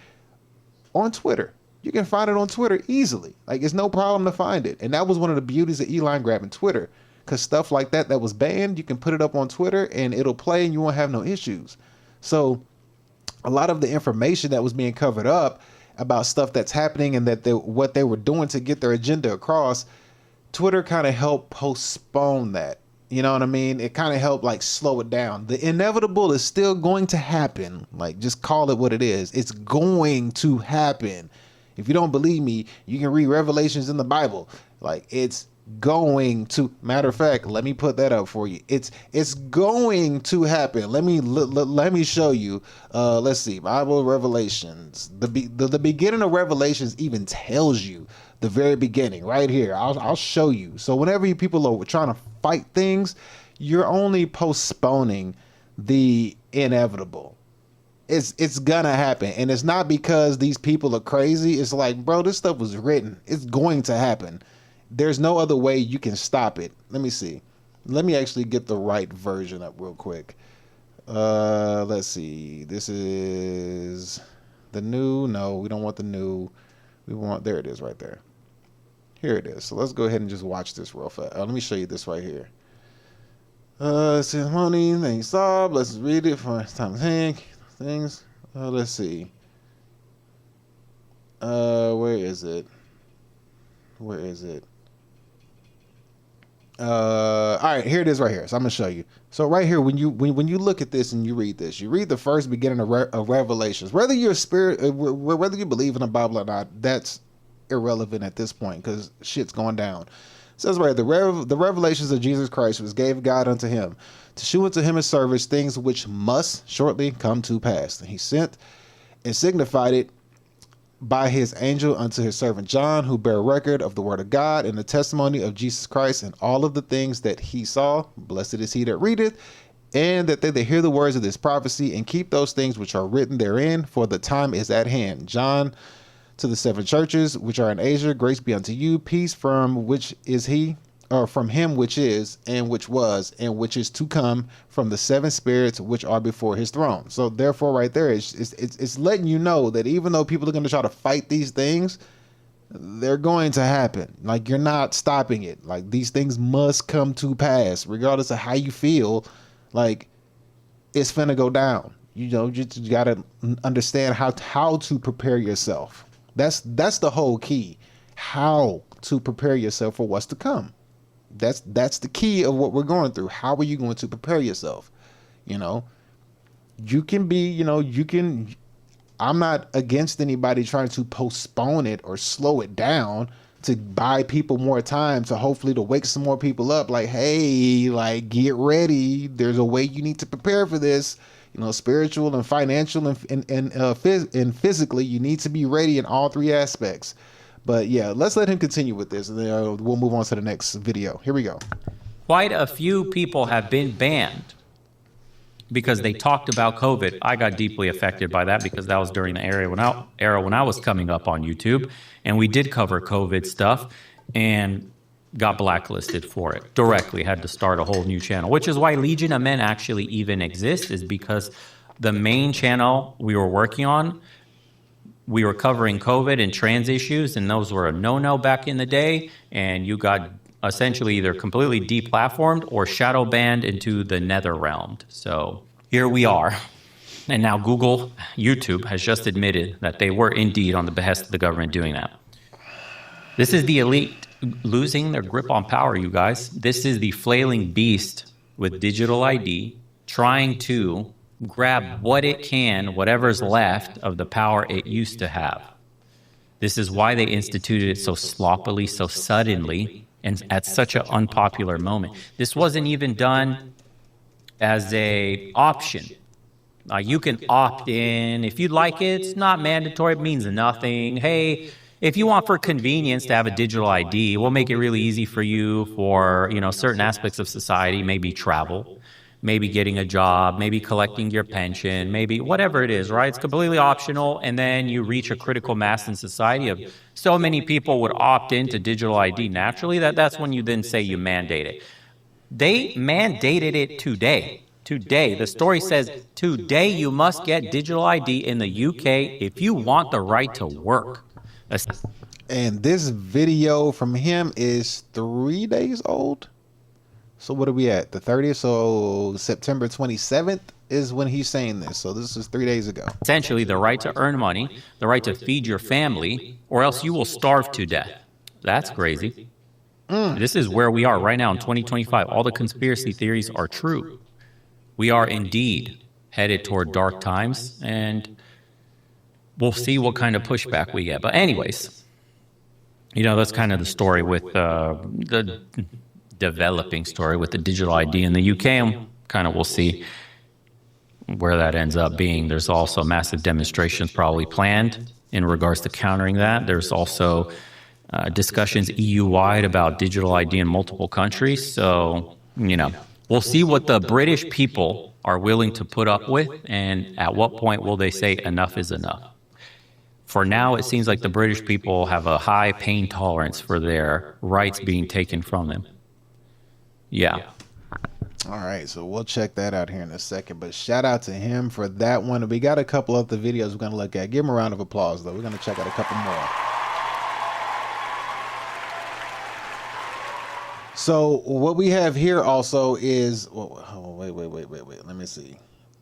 on Twitter. You can find it on Twitter easily. Like, it's no problem to find it. And that was one of the beauties of Elon grabbing Twitter, because stuff like that was banned, you can put it up on Twitter and it'll play and you won't have no issues. So a lot of the information that was being covered up about stuff that's happening and that what they were doing to get their agenda across, Twitter kind of helped postpone that. You know what I mean? It kind of helped like slow it down. The inevitable is still going to happen. Like, just call it what it is. It's going to happen. If you don't believe me, you can read Revelations in the Bible. Like, it's going to, matter of fact, let me put that up for you. It's going to happen. Let me show you. Let's see, Bible Revelations. The beginning of Revelations even tells you the very beginning right here. I'll show you. So whenever you people are trying to fight things, you're only postponing the inevitable. It's gonna happen, and it's not because these people are crazy. It's like, bro, this stuff was written. It's going to happen. There's no other way you can stop it. Let me see. Let me actually get the right version up real quick. Let's see. This is the new. No, we don't want the new. We want, there it is right there. Here it is. So let's go ahead and just watch this real fast. Let me show you this right here. Ceremony, things stop. Let's read it for time. Things. Let's see. Where is it? Where is it? All right, here it is right here. So I'm gonna show you. So right here, when you look at this and you read this, you read the first beginning of Revelations. Whether you're a spirit, whether you believe in the Bible or not, that's irrelevant at this point, because shit's going down. It says right, the revelations of Jesus Christ, which gave God unto him, to shew unto him his service things which must shortly come to pass. And he sent and signified it by his angel unto his servant John, who bare record of the word of God and the testimony of Jesus Christ, and all of the things that he saw. Blessed is he that readeth, and that they hear the words of this prophecy, and keep those things which are written therein, for the time is at hand. John, to the 7 churches which are in Asia, grace be unto you, peace from which is he, or from him which is, and which was, and which is to come, from the 7 spirits which are before his throne. So therefore right there, it's letting you know that even though people are going to try to fight these things, they're going to happen. Like, you're not stopping it. Like, these things must come to pass, regardless of how you feel. Like, it's finna go down. You know, you got to understand how to prepare yourself. That's the whole key. How to prepare yourself for what's to come. That's the key of what we're going through. How are you going to prepare yourself? You know, you can be, you know, you can, I'm not against anybody trying to postpone it or slow it down, to buy people more time, to hopefully to wake some more people up. Like, hey, like, get ready. There's a way you need to prepare for this. You know, spiritual and financial and physically, you need to be ready in all three aspects. But yeah, let's let him continue with this, and then we'll move on to the next video. Here we go. Quite a few people have been banned because they talked about COVID. I got deeply affected by that because that was during the era when I was coming up on YouTube, and we did cover COVID stuff and got blacklisted for it directly. Had to start a whole new channel, which is why Legion of Men actually even exists, is because the main channel we were working on, we were covering COVID and trans issues, and those were a no-no back in the day, and you got essentially either completely deplatformed or shadow banned into the nether realm. So here we are. And now YouTube has just admitted that they were indeed on the behest of the government doing that. This is the elite losing their grip on power, you guys. This is the flailing beast with digital ID trying to grab what it can, whatever's left of the power it used to have. This is why they instituted it so sloppily, so suddenly, and at such an unpopular moment. This wasn't even done as a option. You can opt in. If you'd like it, it's not mandatory. It means nothing. Hey, if you want for convenience to have a digital ID, we'll make it really easy for you for, you know, certain aspects of society, maybe travel, maybe getting a job, maybe collecting your pension, maybe whatever it is, right? It's completely optional, and then you reach a critical mass in society of so many people would opt into digital ID naturally that's when you then say you mandate it. They mandated it today. Today, the story says, today you must get digital ID in the UK if you want the right to work. And this video from him is 3 days old. So what are we at? The 30th? So September 27th is when he's saying this. So this is 3 days ago. Essentially, the right to earn money, the right to feed your family, or else you will starve to death. That's crazy. This is where we are right now in 2025. All the conspiracy theories are true. We are indeed headed toward dark times, and we'll see what kind of pushback we get. But anyways, you know, that's kind of the story with the developing story with the digital ID in the UK, and kind of we'll see where that ends up being. There's also massive demonstrations probably planned in regards to countering that. There's also discussions EU-wide about digital ID in multiple countries. So, you know, we'll see what the British people are willing to put up with, and at what point will they say enough is enough. For now, it seems like the British people have a high pain tolerance for their rights being taken from them. Yeah. All right, so we'll check that out here in a second. But shout out to him for that one. We got a couple other videos we're going to look at. Give him a round of applause, though. We're going to check out a couple more. So what we have here also is, wait. Let me see.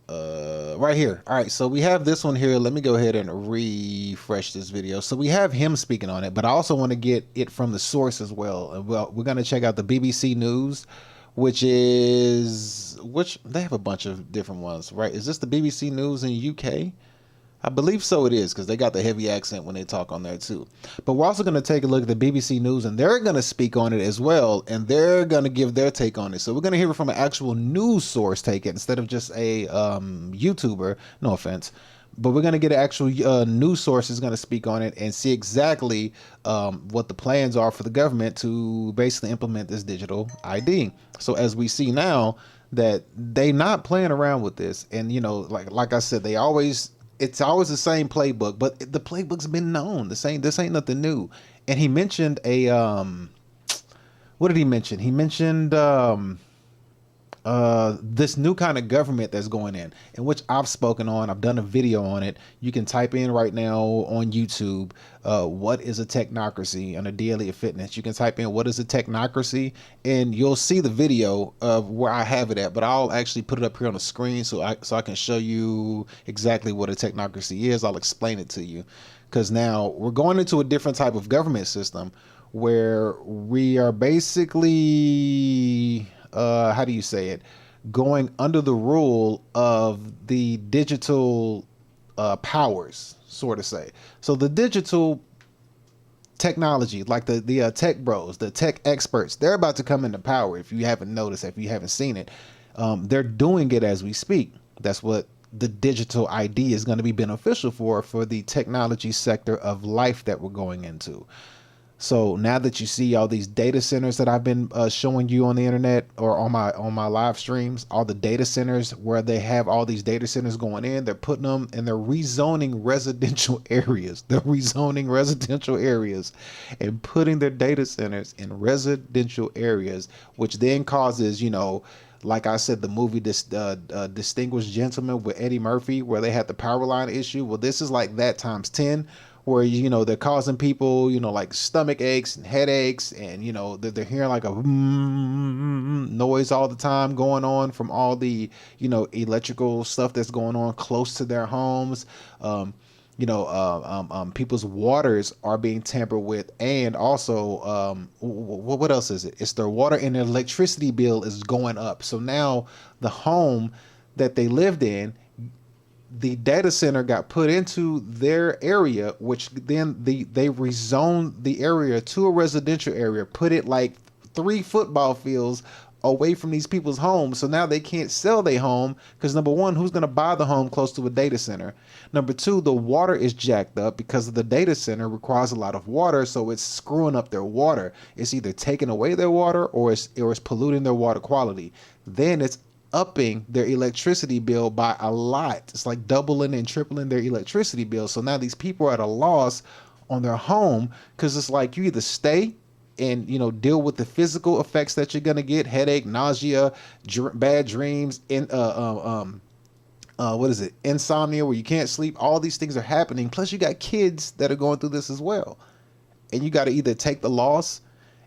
Right here. All right, so we have this one here. Let me go ahead and refresh this video. So we have him speaking on it, but I also want to get it from the source as well. Well, we're going to check out the BBC News, which they have a bunch of different ones, right? Is this the BBC News in UK? I believe so it is, because they got the heavy accent when they talk on there too. But we're also going to take a look at the BBC News, and they're going to speak on it as well, and they're going to give their take on it. So we're going to hear it from an actual news source take it instead of just a YouTuber, no offense. But we're going to get an actual news source is going to speak on it and see exactly what the plans are for the government to basically implement this digital ID. So as we see now that they not playing around with this, and you know, like I said, it's always the same playbook, but the playbook's been known. This ain't nothing new. And he mentioned what did he mention? He mentioned this new kind of government that's going in which I've spoken on. I've done a video on it. You can type in right now on YouTube, what is a technocracy on a daily fitness. You can type in what is a technocracy, and you'll see the video of where I have it at, but I'll actually put it up here on the screen so I can show you exactly what a technocracy is. I'll explain it to you, because now we're going into a different type of government system where we are basically how do you say it, going under the rule of the digital powers, sort of say. So the digital technology, like the tech bros, the tech experts, they're about to come into power. If you haven't noticed, if you haven't seen it, they're doing it as we speak. That's what the digital ID is going to be beneficial for the technology sector of life that we're going into. So now that you see all these data centers that I've been showing you on the internet or on my live streams, all the data centers where they have all these data centers going in, they're putting them and they're rezoning residential areas. They're rezoning residential areas and putting their data centers in residential areas, which then causes, you know, like I said, the movie Distinguished Gentleman with Eddie Murphy, where they had the power line issue. Well, this is like that times 10, where, you know, they're causing people, you know, like stomach aches and headaches, and, you know, they're hearing like a noise all the time going on from all the, you know, electrical stuff that's going on close to their homes. People's waters are being tampered with, and also what else is it? It's their water and their electricity bill is going up. So now the home that they lived in, the data center got put into their area, which then they rezoned the area to a residential area, put it like 3 football fields away from these people's homes. So now they can't sell their home because, number one, who's going to buy the home close to a data center? Number two, the water is jacked up because of the data center requires a lot of water, so it's screwing up their water. It's either taking away their water or it's polluting their water quality. Then it's upping their electricity bill by a lot. It's like doubling and tripling their electricity bill. So now these people are at a loss on their home because it's like you either stay and, you know, deal with the physical effects that you're gonna get: headache, nausea, bad dreams, insomnia, where you can't sleep. All these things are happening. Plus you got kids that are going through this as well, and you got to either take the loss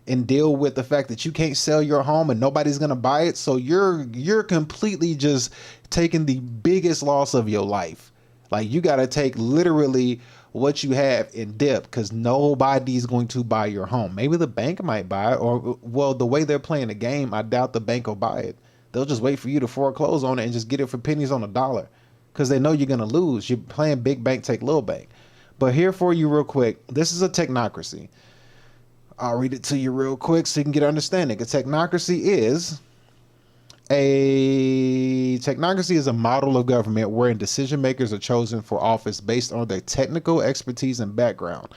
and deal with the fact that you can't sell your home and nobody's gonna buy it. So you're completely just taking the biggest loss of your life. Like, you got to take literally what you have in dip because nobody's going to buy your home. Maybe the bank might buy it, or, well, the way they're playing the game, I doubt the bank will buy it. They'll just wait for you to foreclose on it and just get it for pennies on a dollar because they know you're going to lose. You're playing big bank, take little bank. But here for you real quick, this is a technocracy. I'll read it to you real quick so you can get an understanding. A technocracy is a model of government wherein decision makers are chosen for office based on their technical expertise and background.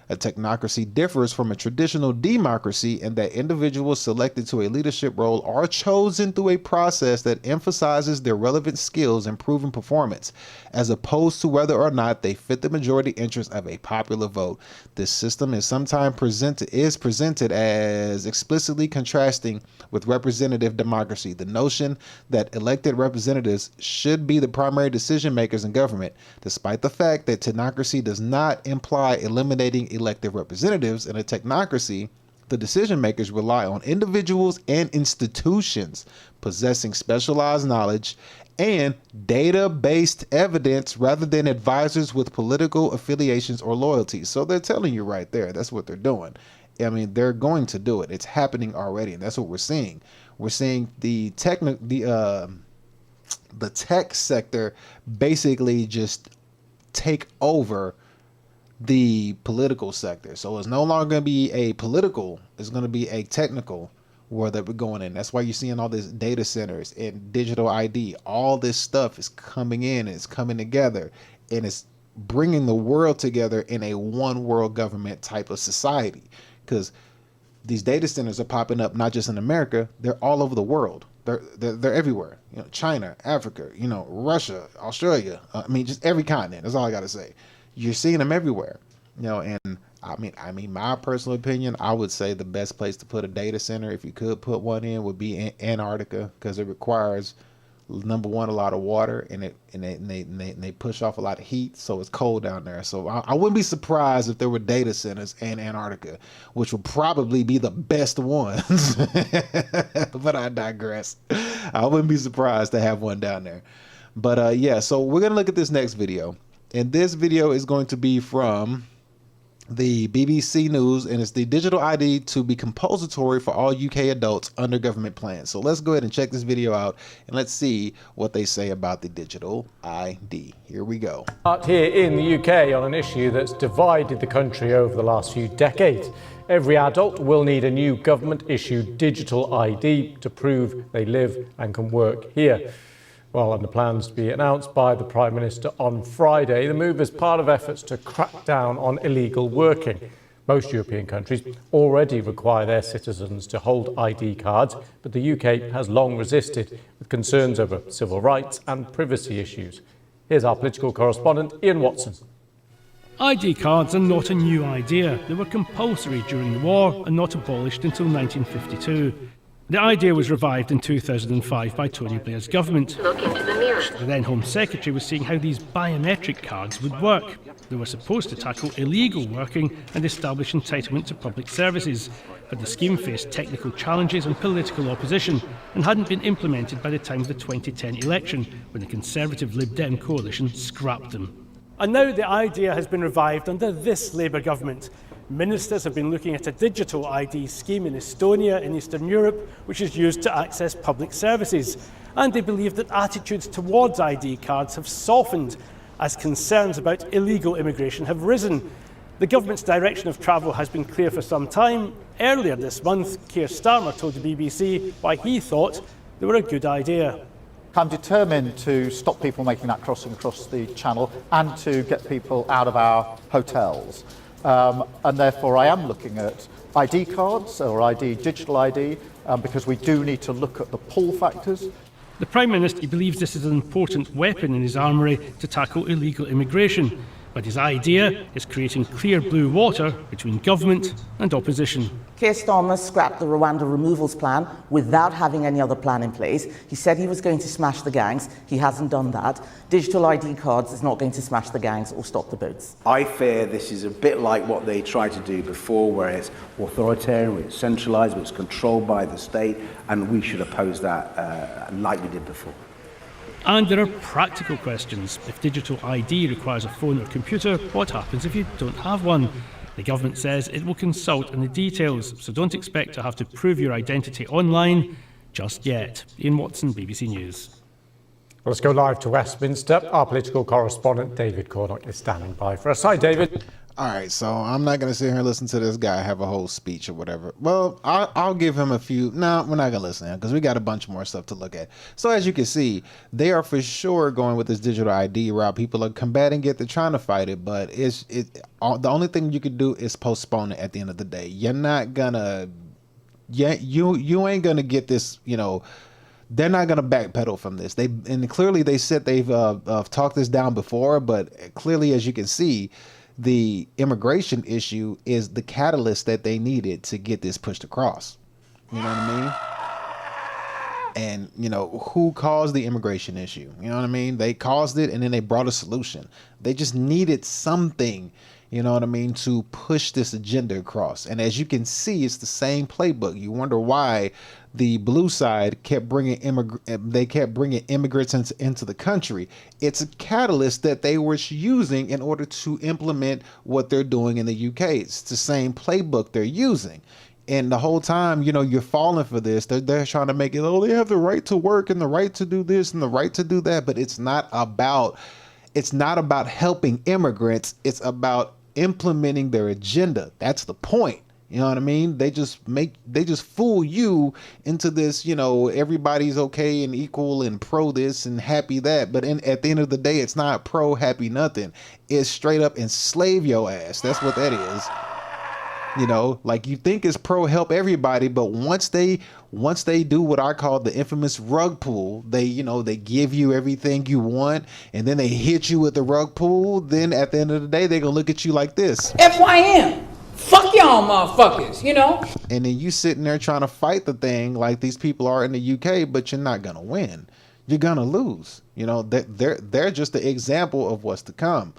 A technocracy differs from a traditional democracy in that individuals selected to a leadership role are chosen through a process that emphasizes their relevant skills and proven performance, as opposed to whether or not they fit the majority interest of a popular vote. This system is sometimes presented as explicitly contrasting with representative democracy, the notion that elected representatives should be the primary decision makers in government, despite the fact that technocracy does not imply eliminating elected representatives. In a technocracy, the decision makers rely on individuals and institutions possessing specialized knowledge and data-based evidence rather than advisors with political affiliations or loyalties. So they're telling you right there, that's what they're doing. I mean, they're going to do it. It's happening already, and that's what we're seeing. We're seeing the tech sector basically just take over the political sector. So it's no longer going to be a political, it's going to be a technical war that we're going in. That's why you're seeing all these data centers and digital ID. All this stuff is coming in, and it's coming together, and it's bringing the world together in a one world government type of society. Because these data centers are popping up not just in America, they're all over the world. They're everywhere. You know, China, Africa, you know, Russia, Australia. I mean, just every continent. That's all I got to say. You're seeing them everywhere, you know, and I mean, my personal opinion, I would say the best place to put a data center, if you could put one in, would be in Antarctica, because it requires, number one, a lot of water, and they push off a lot of heat, so it's cold down there. So I wouldn't be surprised if there were data centers in Antarctica, which would probably be the best ones. But I digress. I wouldn't be surprised to have one down there. But yeah, so we're gonna look at this next video. And this video is going to be from the BBC News, and it's the digital ID to be compulsory for all UK adults under government plans. So let's go ahead and check this video out and let's see what they say about the digital ID. Here we go. Here in the UK on an issue that's divided the country over the last few decades. Every adult will need a new government-issued digital ID to prove they live and can work here. Well, and the plans to be announced by the Prime Minister on Friday. The move is part of efforts to crack down on illegal working. Most European countries already require their citizens to hold ID cards, but the UK has long resisted, with concerns over civil rights and privacy issues. Here's our political correspondent, Ian Watson. ID cards are not a new idea. They were compulsory during the war and not abolished until 1952. The idea was revived in 2005 by Tony Blair's government. The then Home Secretary was seeing how these biometric cards would work. They were supposed to tackle illegal working and establish entitlement to public services, but the scheme faced technical challenges and political opposition and hadn't been implemented by the time of the 2010 election, when the Conservative Lib Dem coalition scrapped them. And now the idea has been revived under this Labour government. Ministers have been looking at a digital ID scheme in Estonia in Eastern Europe, which is used to access public services. And they believe that attitudes towards ID cards have softened as concerns about illegal immigration have risen. The government's direction of travel has been clear for some time. Earlier this month, Keir Starmer told the BBC why he thought they were a good idea. I'm determined to stop people making that crossing across the channel and to get people out of our hotels. And therefore I am looking at ID cards or digital ID, because we do need to look at the pull factors. The Prime Minister believes this is an important weapon in his armoury to tackle illegal immigration, but his idea is creating clear blue water between government and opposition. Keir Starmer scrapped the Rwanda removals plan without having any other plan in place. He said he was going to smash the gangs. He hasn't done that. Digital ID cards is not going to smash the gangs or stop the boats. I fear this is a bit like what they tried to do before, where it's authoritarian, where it's centralised, where it's controlled by the state, and we should oppose that like we did before. And there are practical questions. If digital ID requires a phone or computer, what happens if you don't have one? The government says it will consult on the details, so don't expect to have to prove your identity online just yet. Ian Watson, BBC News. Let's go live to Westminster. Our political correspondent, David Cornock, is standing by for us. Hi, David. All right, so I'm not going to sit here and listen to this guy have a whole speech or whatever. Well, I'll give him a few. No, we're not going to listen to him because we got a bunch more stuff to look at. So as you can see, they are for sure going with this digital ID route. People are combating it. They're trying to fight it, but the only thing you can do is postpone it at the end of the day. You're not going to, you ain't going to get this, they're not going to backpedal from this. And clearly they said they've talked this down before, but clearly, as you can see, the immigration issue is the catalyst that they needed to get this pushed across. You know what I mean? And, who caused the immigration issue? You know what I mean? They caused it and then they brought a solution. They just needed something, you know what I mean, to push this agenda across. And as you can see, it's the same playbook. You wonder why the blue side kept bringing immigrants into the country. It's a catalyst that they were using in order to implement what they're doing in the UK. It's the same playbook they're using. And the whole time, you're falling for this. They're trying to make it, they have the right to work and the right to do this and the right to do that. But it's not about helping immigrants. It's about implementing their agenda. That's the point. You know what I mean? They just fool you into this, everybody's okay and equal and pro this and happy that. But at the end of the day, it's not pro happy nothing. It's straight up enslave your ass. That's what that is. Like you think it's pro help everybody, but once they do what I call the infamous rug pull, they give you everything you want and then they hit you with the rug pull. Then at the end of the day, they're going to look at you like this. FYM. Fuck y'all motherfuckers, And then you sitting there trying to fight the thing like these people are in the UK, but you're not going to win. You're going to lose. They're just the example of what's to come.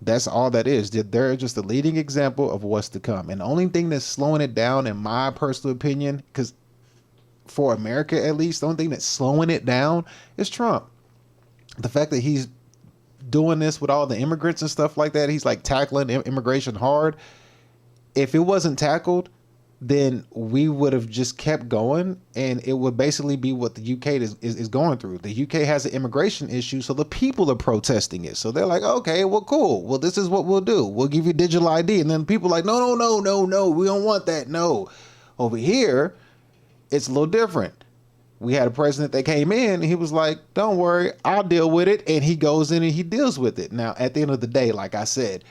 That's all that is. They're just a leading example of what's to come. And the only thing that's slowing it down, in my personal opinion, because for America at least, the only thing that's slowing it down is Trump. The fact that he's doing this with all the immigrants and stuff like that. He's like tackling immigration hard. If it wasn't tackled, then we would have just kept going, and it would basically be what the UK is going through. The UK has an immigration issue, so the people are protesting it. So they're like, okay, well, cool. Well, this is what we'll do. We'll give you digital ID. And then people are like, no, we don't want that. No. Over here, it's a little different. We had a president that came in, and he was like, don't worry, I'll deal with it. And he goes in and he deals with it. Now, at the end of the day, like I said,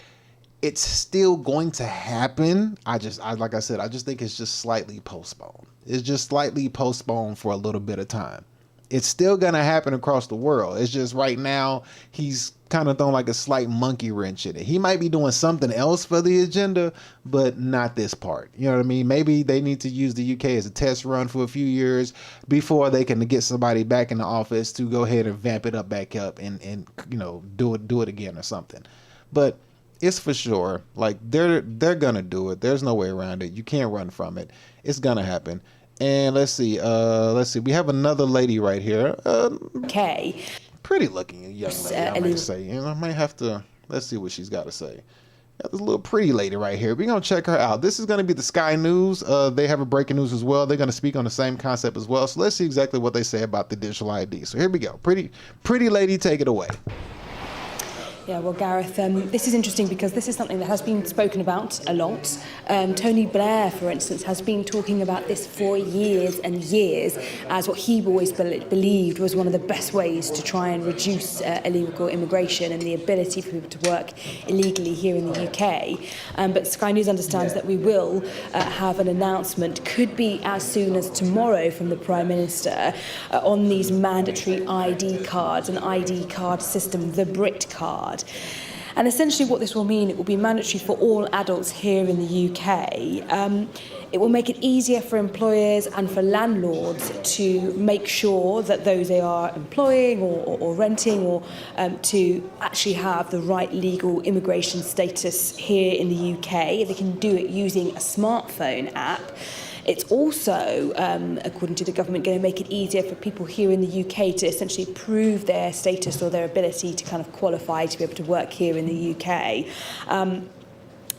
it's still going to happen. I just think it's just slightly postponed. It's just slightly postponed for a little bit of time. It's still going to happen across the world. It's just right now he's kind of throwing like a slight monkey wrench in it. He might be doing something else for the agenda, but not this part. You know what I mean? Maybe they need to use the UK as a test run for a few years before they can get somebody back in the office to go ahead and vamp it up back up and you know, do it again or something. But it's for sure, like they're gonna do it. There's no way around it. You can't run from it. It's gonna happen. And let's see. We have another lady right here. Okay. Pretty looking young lady, I might say. And I might have to. Let's see what she's got to say. Got this little pretty lady right here. We're gonna check her out. This is gonna be the Sky News. They have a breaking news as well. They're gonna speak on the same concept as well. So let's see exactly what they say about the digital ID. So here we go. Pretty lady, take it away. Yeah, well, Gareth, this is interesting because this is something that has been spoken about a lot. Tony Blair, for instance, has been talking about this for years and years as what he always believed was one of the best ways to try and reduce illegal immigration and the ability for people to work illegally here in the UK. But Sky News understands that we will have an announcement, could be as soon as tomorrow, from the Prime Minister on these mandatory ID cards, an ID card system, the Brit card. And essentially what this will mean, it will be mandatory for all adults here in the UK. It will make it easier for employers and for landlords to make sure that those they are employing or renting or to actually have the right legal immigration status here in the UK. They can do it using a smartphone app. It's also, according to the government, going to make it easier for people here in the UK to essentially prove their status or their ability to kind of qualify to be able to work here in the UK.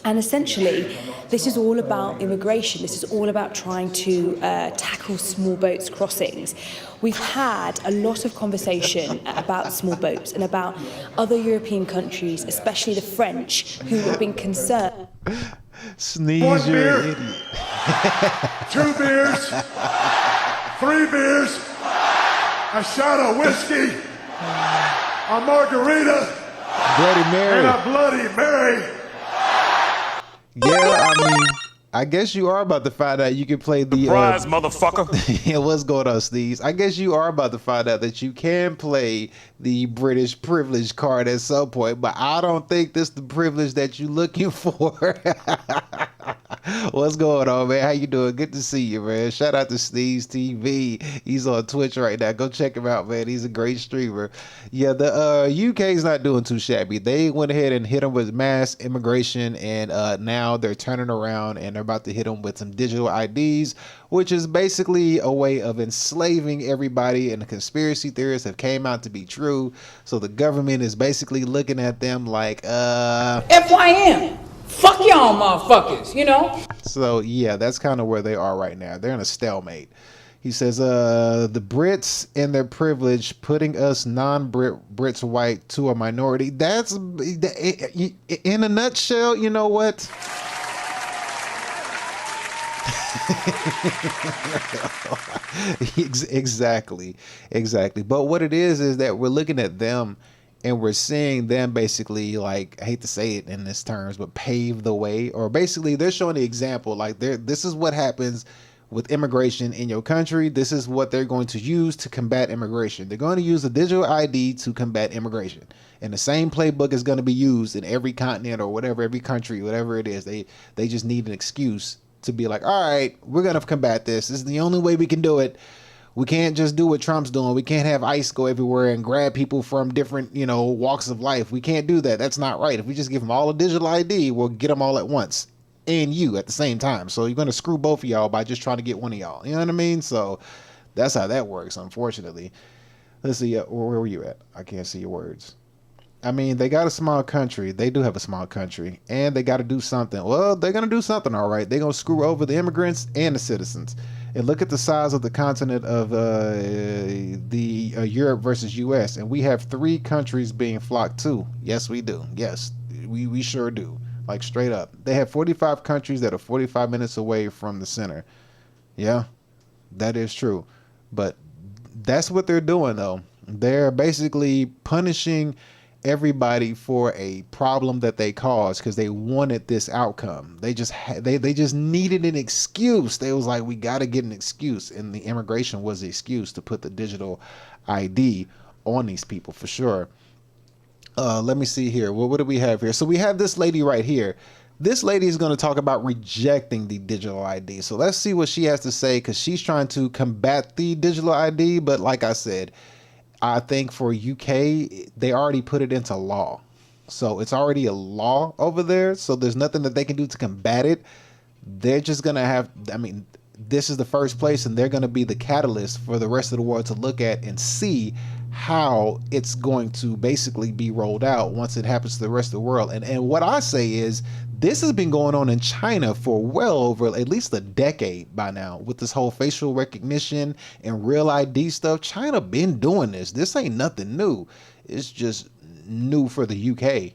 And essentially, this is all about immigration. This is all about trying to tackle small boats crossings. We've had a lot of conversation about small boats and about other European countries, especially the French, who have been concerned. Sneeze, One you're beer. an idiot. 2 beers, 3 beers, a shot of whiskey, a margarita, Bloody Mary. and a Bloody Mary. Yeah, I mean, I guess you are about to find out you can play the Surprise, motherfucker. Yeah, what's going on, Steez? I guess you are about to find out that you can play the British privilege card at some point, but I don't think this is the privilege that you're looking for. What's going on, man? How you doing? Good to see you, man. Shout out to Steez TV. He's on Twitch right now. Go check him out, man. He's a great streamer. Yeah, the UK's not doing too shabby. They went ahead and hit him with mass immigration, and now they're turning around and they're about to hit him with some digital IDs, which is basically a way of enslaving everybody, and the conspiracy theorists have came out to be true. So the government is basically looking at them like, FYM. Fuck y'all motherfuckers, you know? So yeah, that's kind of where they are right now. They're in a stalemate. He says, the Brits and their privilege putting us non-Brits white to a minority. That's, in a nutshell, you know what? Exactly. But what it is that we're looking at them and we're seeing them basically, like, I hate to say it in this terms, but pave the way, or basically they're showing the example, like this is what happens with immigration in your country. This is what they're going to use to combat immigration. They're going to use a digital ID to combat immigration. And the same playbook is going to be used in every continent or whatever, every country, whatever it is. They just need an excuse to be like, all right, we're going to combat this. This is the only way we can do it. We can't just do what Trump's doing. We can't have ICE go everywhere and grab people from different, walks of life. We can't do that. That's not right. If we just give them all a digital ID, we'll get them all at once. And you at the same time. So you're going to screw both of y'all by just trying to get one of y'all. You know what I mean? So that's how that works, unfortunately. Let's see. Where were you at? I can't see your words. I mean, they got a small country. They do have a small country, and they got to do something. Well, they're going to do something, all right. They're going to screw over the immigrants and the citizens. And look at the size of the continent of Europe versus U.S. And we have 3 countries being flocked to. Yes, we do. Yes, we sure do. Like straight up. They have 45 countries that are 45 minutes away from the center. Yeah, that is true. But that's what they're doing, though. They're basically punishing everybody for a problem that they caused because they wanted this outcome. They just they just needed an excuse. They was like, we got to get an excuse, and the immigration was the excuse to put the digital ID on these people for sure. Let me see here. What do we have here? So we have this lady right here. This lady is going to talk about rejecting the digital ID. So let's see what she has to say, because she's trying to combat the digital ID. But like I said, I think for UK, they already put it into law. So it's already a law over there. So there's nothing that they can do to combat it. They're just going to have, I mean, this is the first place, and they're going to be the catalyst for the rest of the world to look at and see how it's going to basically be rolled out once it happens to the rest of the world. And what I say is, this has been going on in China for well over at least a decade by now with this whole facial recognition and real ID stuff. China been doing this. This ain't nothing new. It's just new for the UK.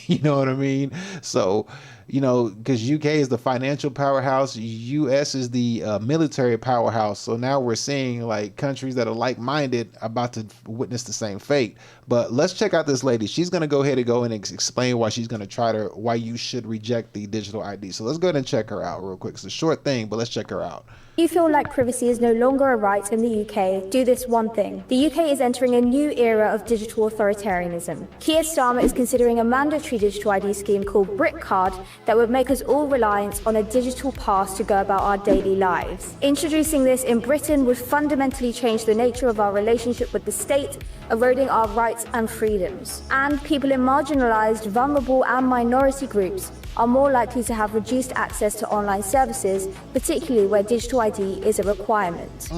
You know what I mean? So, you know, because UK is the financial powerhouse, US is the military powerhouse. So now we're seeing like countries that are like-minded about to witness the same fate. But let's check out this lady. She's going to go ahead and go and explain why she's going to why you should reject the digital ID. So let's go ahead and check her out real quick. It's a short thing, but let's check her out. You feel like privacy is no longer a right in the UK, do this one thing. The UK is entering a new era of digital authoritarianism. Keir Starmer is considering a mandatory digital ID scheme called Brick Card that would make us all reliant on a digital pass to go about our daily lives. Introducing this in Britain would fundamentally change the nature of our relationship with the state, eroding our rights and freedoms. And people in marginalised, vulnerable and minority groups are more likely to have reduced access to online services, particularly where digital ID is a requirement.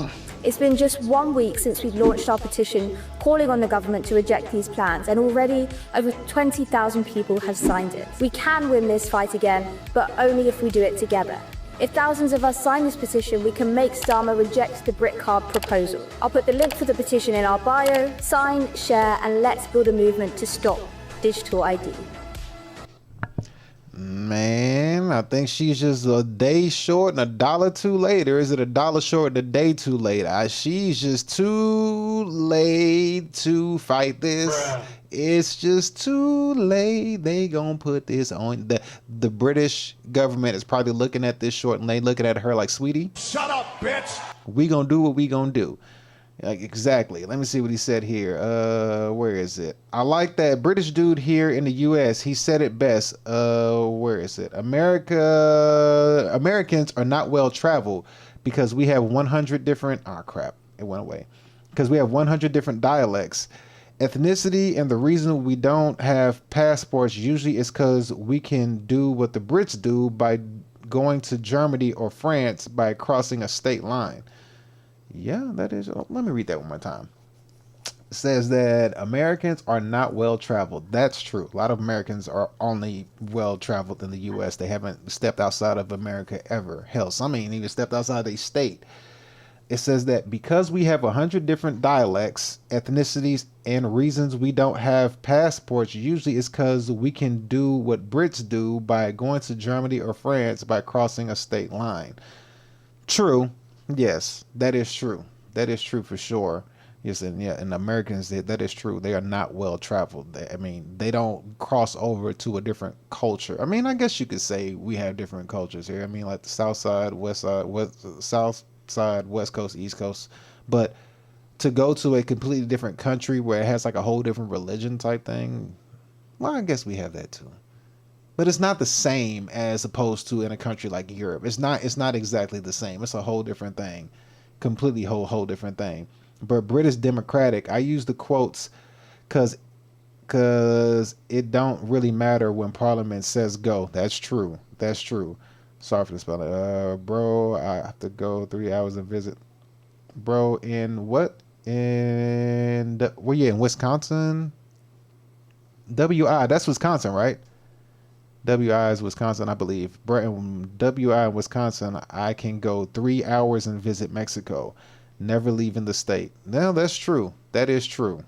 It's been just 1 week since we launched our petition calling on the government to reject these plans, and already over 20,000 people have signed it. We can win this fight again, but only if we do it together. If thousands of us sign this petition, we can make Starmer reject the Brick Card proposal. I'll put the link for the petition in our bio. Sign, share, and let's build a movement to stop digital ID. Man, I think she's just a day short and a dollar too late. Or is it a dollar short and a day too late? She's just too late to fight this. Bruh. It's just too late. They gonna put this on. The British government is probably looking at this short and late, looking at her like, sweetie, shut up, bitch. We gonna do what we gonna do. Like, exactly. Let me see what he said here. Where is it? I like that British dude here in the US. He said it best. Where is it? Americans are not well traveled because we have 100 different. Oh crap! It went away. Because we have 100 different dialects, ethnicity, and the reason we don't have passports usually is because we can do what the Brits do by going to Germany or France by crossing a state line. Yeah, that is. Let me read that one more time. It says that Americans are not well traveled. That's true. A lot of Americans are only well traveled in the U.S. They haven't stepped outside of America ever. Hell, some ain't even stepped outside their state. It says that because we have 100 different dialects, ethnicities, and reasons we don't have passports, usually it's because we can do what Brits do by going to Germany or France by crossing a state line. True. Yes, that is true. That is true for sure. Yes, and Americans, that is true. They are not well traveled. They don't cross over to a different culture. I mean, I guess you could say we have different cultures here. I mean, like the South Side, West Side, South Side, West Coast, East Coast. But to go to a completely different country where it has like a whole different religion type thing, well, I guess we have that too. But it's not the same as opposed to in a country like Europe. It's not exactly the same. It's a whole different thing. Completely whole different thing. But British Democratic, I use the quotes because it don't really matter when Parliament says go. That's true. That's true. Sorry for the spelling. Bro, I have to go 3 hours and visit. Bro, in what? In Wisconsin? WI, that's Wisconsin, right? WI is Wisconsin, I believe. WI in Wisconsin, I can go 3 hours and visit Mexico, never leaving the state. Now, that's true. That is true.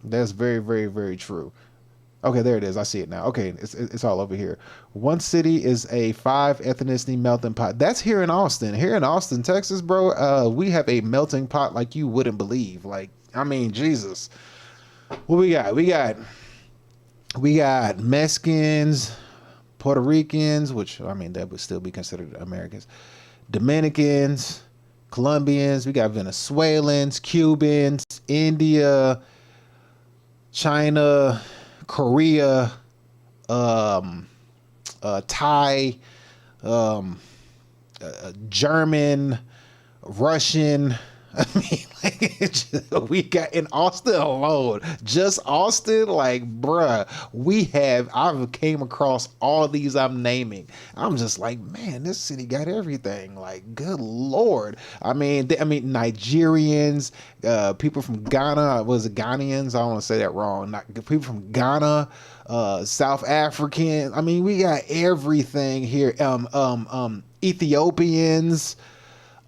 That's very, very, very true. Okay, there it is. I see it now. Okay, it's all over here. One city is a 5 ethnicity melting pot. That's here in Austin. Here in Austin, Texas, bro, we have a melting pot like you wouldn't believe. Like, I mean, Jesus. What we got? We got Mexicans, Puerto Ricans, which, I mean, that would still be considered Americans, Dominicans, Colombians, we got Venezuelans, Cubans, India, China, Korea, Thai, German, Russian. I mean, like, we got in Austin alone, just Austin, like, bruh, I've came across all these I'm naming. I'm just like, man, this city got everything. Like, good Lord. I mean, Nigerians, people from Ghana, was it Ghanaians? I don't want to say that wrong. People from Ghana, South African. I mean, we got everything here. Ethiopians,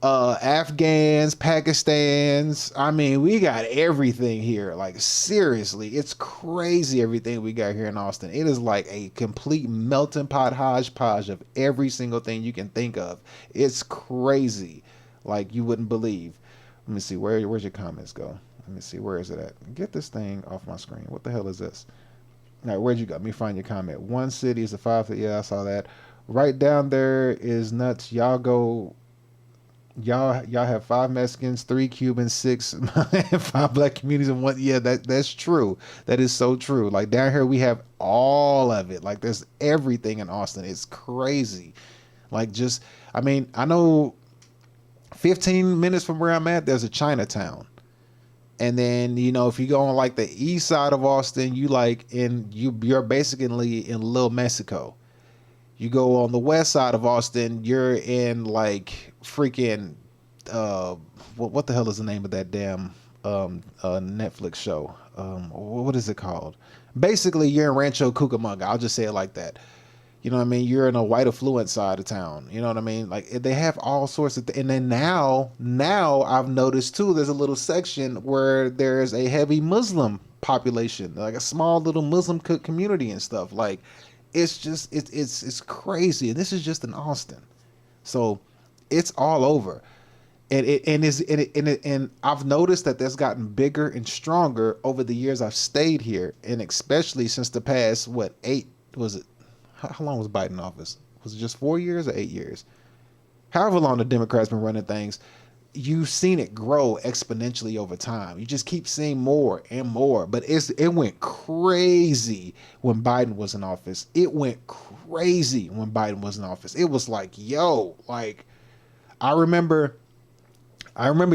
Afghans, Pakistans. I mean, we got everything here. Like, seriously, it's crazy everything we got here in Austin. It is like a complete melting pot hodgepodge of every single thing you can think of. It's crazy, like you wouldn't believe. Let me see, where's your comments go? Let me see, where is it at? Get this thing off my screen. What the hell is this? All right, where'd you go? Let me find your comment. One city is a 5. Yeah, I saw that. Right down there is nuts. Y'all have 5 Mexicans, 3 Cubans, 6 5 black communities in one. Yeah, that's true. That is so true. Like, down here we have all of it. Like, there's everything in Austin. It's crazy. Like, just, I mean, I know 15 minutes from where I'm at, there's a Chinatown. And then, you know, if you go on like the east side of Austin, you're basically in Little Mexico. You go on the west side of Austin, you're in like freaking what the hell is the name of that damn Netflix show? What is it called? Basically, you're in Rancho Cucamonga. I'll just say it like that. You know what I mean? You're in a white affluent side of town. You know what I mean? Like, they have all sorts of and then now I've noticed too, there's a little section where there's a heavy Muslim population, like a small little Muslim community and stuff. Like, it's just it's crazy. And this is just in Austin. So it's all over. And I've noticed that that's gotten bigger and stronger over the years I've stayed here, and especially since the past 8 was it? How long was Biden in office? Was it just 4 years or 8 years? However long the Democrats been running things, you've seen it grow exponentially over time. You just keep seeing more and more. But it went crazy when Biden was in office. It went crazy when Biden was in office. It was like, yo, like, I remember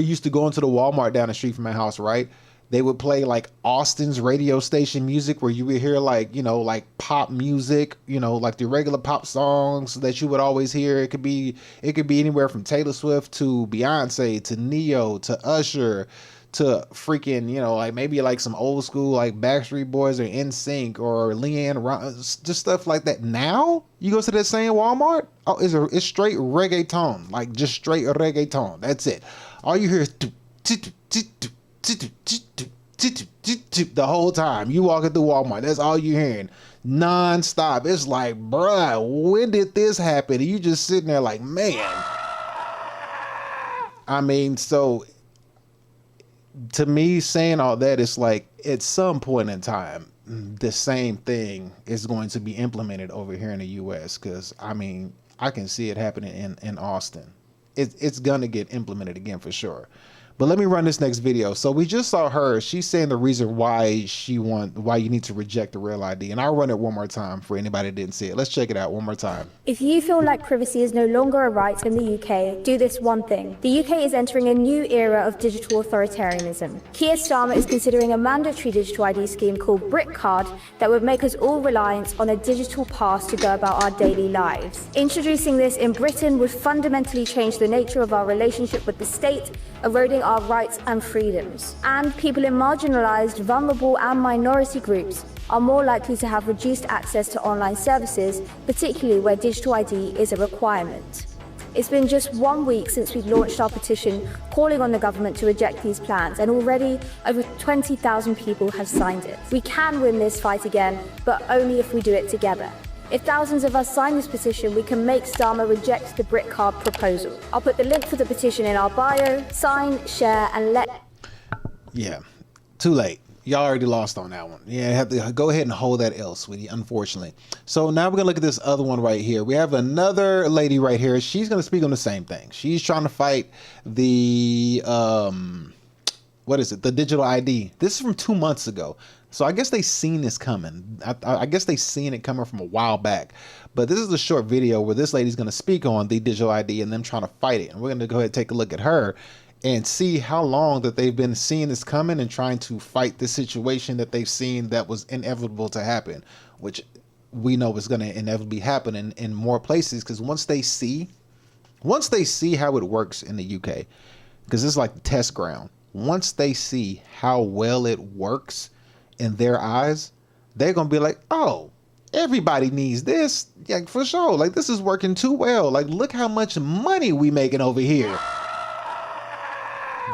used to go into the Walmart down the street from my house, right? They would play like Austin's radio station music, where you would hear like, you know, like pop music, you know, like the regular pop songs that you would always hear. It could be anywhere from Taylor Swift to Beyonce to Neo to Usher to freaking, you know, like maybe like some old school like Backstreet Boys or NSYNC or Leanne, just stuff like that. Now you go to that same Walmart, oh, it's straight reggaeton, like just straight reggaeton. That's it. All you hear is the whole time you walking through Walmart. That's all you're hearing, non-stop. It's like, bruh, when did this happen? And you just sitting there like, man. I mean, so to me, saying all that, it's like at some point in time, the same thing is going to be implemented over here in the U.S. Because I mean, I can see it happening in Austin. It's gonna get implemented again for sure. But let me run this next video. So we just saw her. She's saying the reason why you need to reject the Real ID. And I'll run it one more time for anybody that didn't see it. Let's check it out one more time. If you feel like privacy is no longer a right in the UK, do this one thing. The UK is entering a new era of digital authoritarianism. Keir Starmer is considering a mandatory digital ID scheme called Brick Card that would make us all reliant on a digital pass to go about our daily lives. Introducing this in Britain would fundamentally change the nature of our relationship with the state, eroding our our rights and freedoms. And people in marginalized, vulnerable, and minority groups are more likely to have reduced access to online services, particularly where digital ID is a requirement. It's been just 1 week since we launched our petition calling on the government to reject these plans, and already over 20,000 people have signed it. We can win this fight again, but only if we do it together. If thousands of us sign this petition, we can make Starmer reject the BRIC card proposal. I'll put the link for the petition in our bio. Sign, share, and let... Yeah, too late. Y'all already lost on that one. Yeah, have to go ahead and hold that L, sweetie, unfortunately. So now we're gonna look at this other one right here. We have another lady right here. She's gonna speak on the same thing. She's trying to fight the what is it? The digital ID. This is from 2 months ago. So I guess they seen this coming. I guess they seen it coming from a while back. But this is a short video where this lady's gonna speak on the digital ID and them trying to fight it. And we're gonna go ahead and take a look at her and see how long that they've been seeing this coming and trying to fight the situation that they've seen that was inevitable to happen, which we know is going to inevitably happen in more places, because once they see how it works in the UK, because it's like the test ground, once they see how well it works in their eyes, they're going to be like, oh, everybody needs this. Yeah, for sure. Like, this is working too well. Like, look how much money we making over here.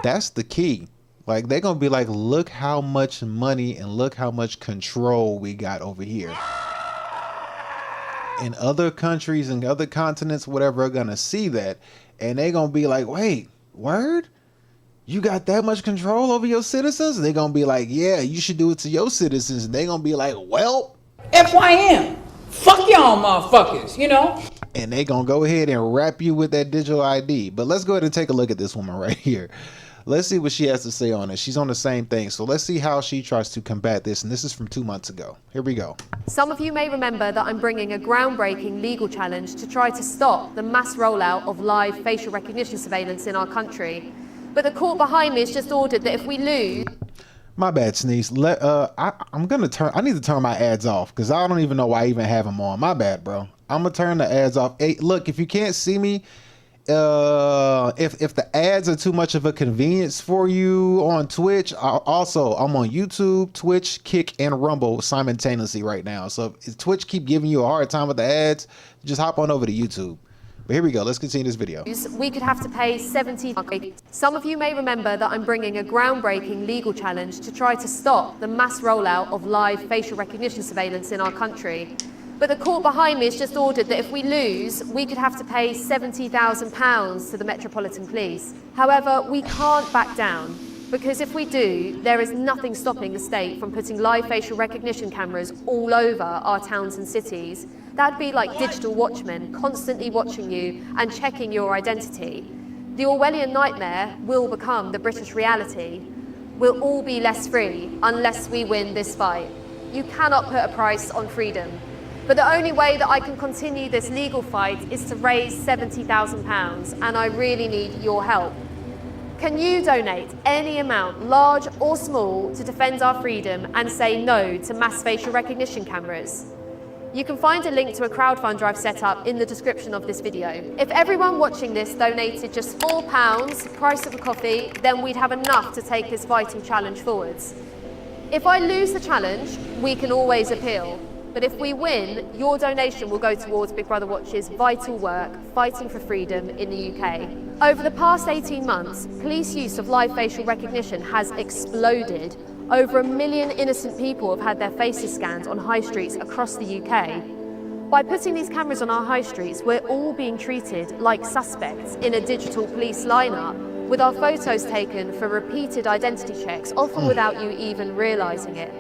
That's the key. Like, they're gonna be like, look how much money and look how much control we got over here. In other countries and other continents, whatever, are gonna see that, and they're gonna be like, wait, word? You got that much control over your citizens? And they're gonna be like, yeah, you should do it to your citizens. And they're gonna be like, well, FYM. Fuck y'all motherfuckers, you know? And they gonna go ahead and wrap you with that digital ID. But let's go ahead and take a look at this woman right here. Let's see what she has to say on it. She's on the same thing. So let's see how she tries to combat this. And this is from 2 months ago. Here we go. Some of you may remember that I'm bringing a groundbreaking legal challenge to try to stop the mass rollout of live facial recognition surveillance in our country. But the court behind me has just ordered that if we lose... My bad, Sneeze. I need to turn my ads off because I don't even know why I even have them on. My bad, bro. I'm gonna turn the ads off. Hey, look, if you can't see me, if the ads are too much of a convenience for you on Twitch, I'm on YouTube, Twitch, Kick, and Rumble simultaneously right now. So if Twitch keep giving you a hard time with the ads, just hop on over to YouTube. But here we go. Let's continue this video. We could have to pay 70. Some of you may remember that I'm bringing a groundbreaking legal challenge to try to stop the mass rollout of live facial recognition surveillance in our country. But the court behind me has just ordered that if we lose, we could have to pay £70,000 to the Metropolitan Police. However, we can't back down, because if we do, there is nothing stopping the state from putting live facial recognition cameras all over our towns and cities. That'd be like digital watchmen constantly watching you and checking your identity. The Orwellian nightmare will become the British reality. We'll all be less free unless we win this fight. You cannot put a price on freedom. But the only way that I can continue this legal fight is to raise £70,000, and I really need your help. Can you donate any amount, large or small, to defend our freedom and say no to mass facial recognition cameras? You can find a link to a crowdfund drive set up in the description of this video. If everyone watching this donated just £4, price of a coffee, then we'd have enough to take this vital challenge forwards. If I lose the challenge, we can always appeal. But if we win, your donation will go towards Big Brother Watch's vital work fighting for freedom in the UK. Over the past 18 months, police use of live facial recognition has exploded. Over 1 million innocent people have had their faces scanned on high streets across the UK. By putting these cameras on our high streets, we're all being treated like suspects in a digital police lineup, with our photos taken for repeated identity checks, often without you even realising it.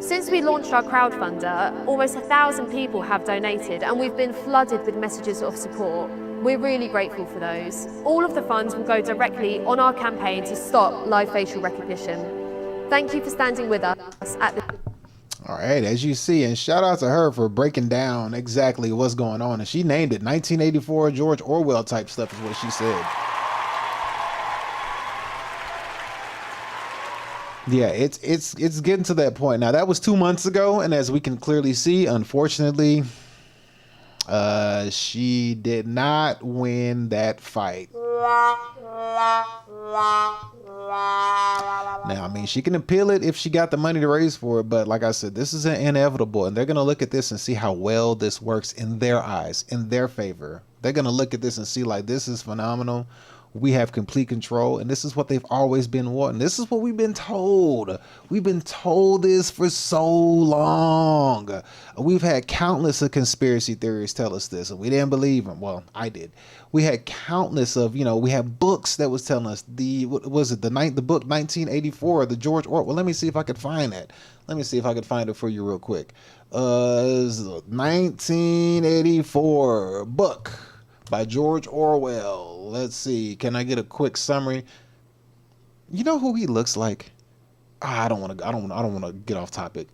Since we launched our crowdfunder, almost 1,000 people have donated, and we've been flooded with messages of support. We're really grateful for those. All of the funds will go directly on our campaign to stop live facial recognition. Thank you for standing with us at the... All right, as you see, and shout out to her for breaking down exactly what's going on. And she named it 1984 George Orwell type stuff is what she said. Yeah, it's getting to that point now. That was 2 months ago, and as we can clearly see, unfortunately, she did not win that fight. Now, I mean, she can appeal it if she got the money to raise for it, but like I said, this is inevitable, and they're going to look at this and see how well this works in their eyes, in their favor. They're going to look at this and see, like, this is phenomenal. We have complete control, and this is what they've always been wanting. This is what we've been told. We've been told this for so long. We've had countless of conspiracy theories tell us this, and we didn't believe them. Well, I did. We had countless of, we had books that was telling us the book 1984, the George Orwell. Well, let me see if I could find that. Let me see if I could find it for you real quick. 1984 book by George Orwell. Let's see. Can I get a quick summary? You know who he looks like? I don't want to get off topic.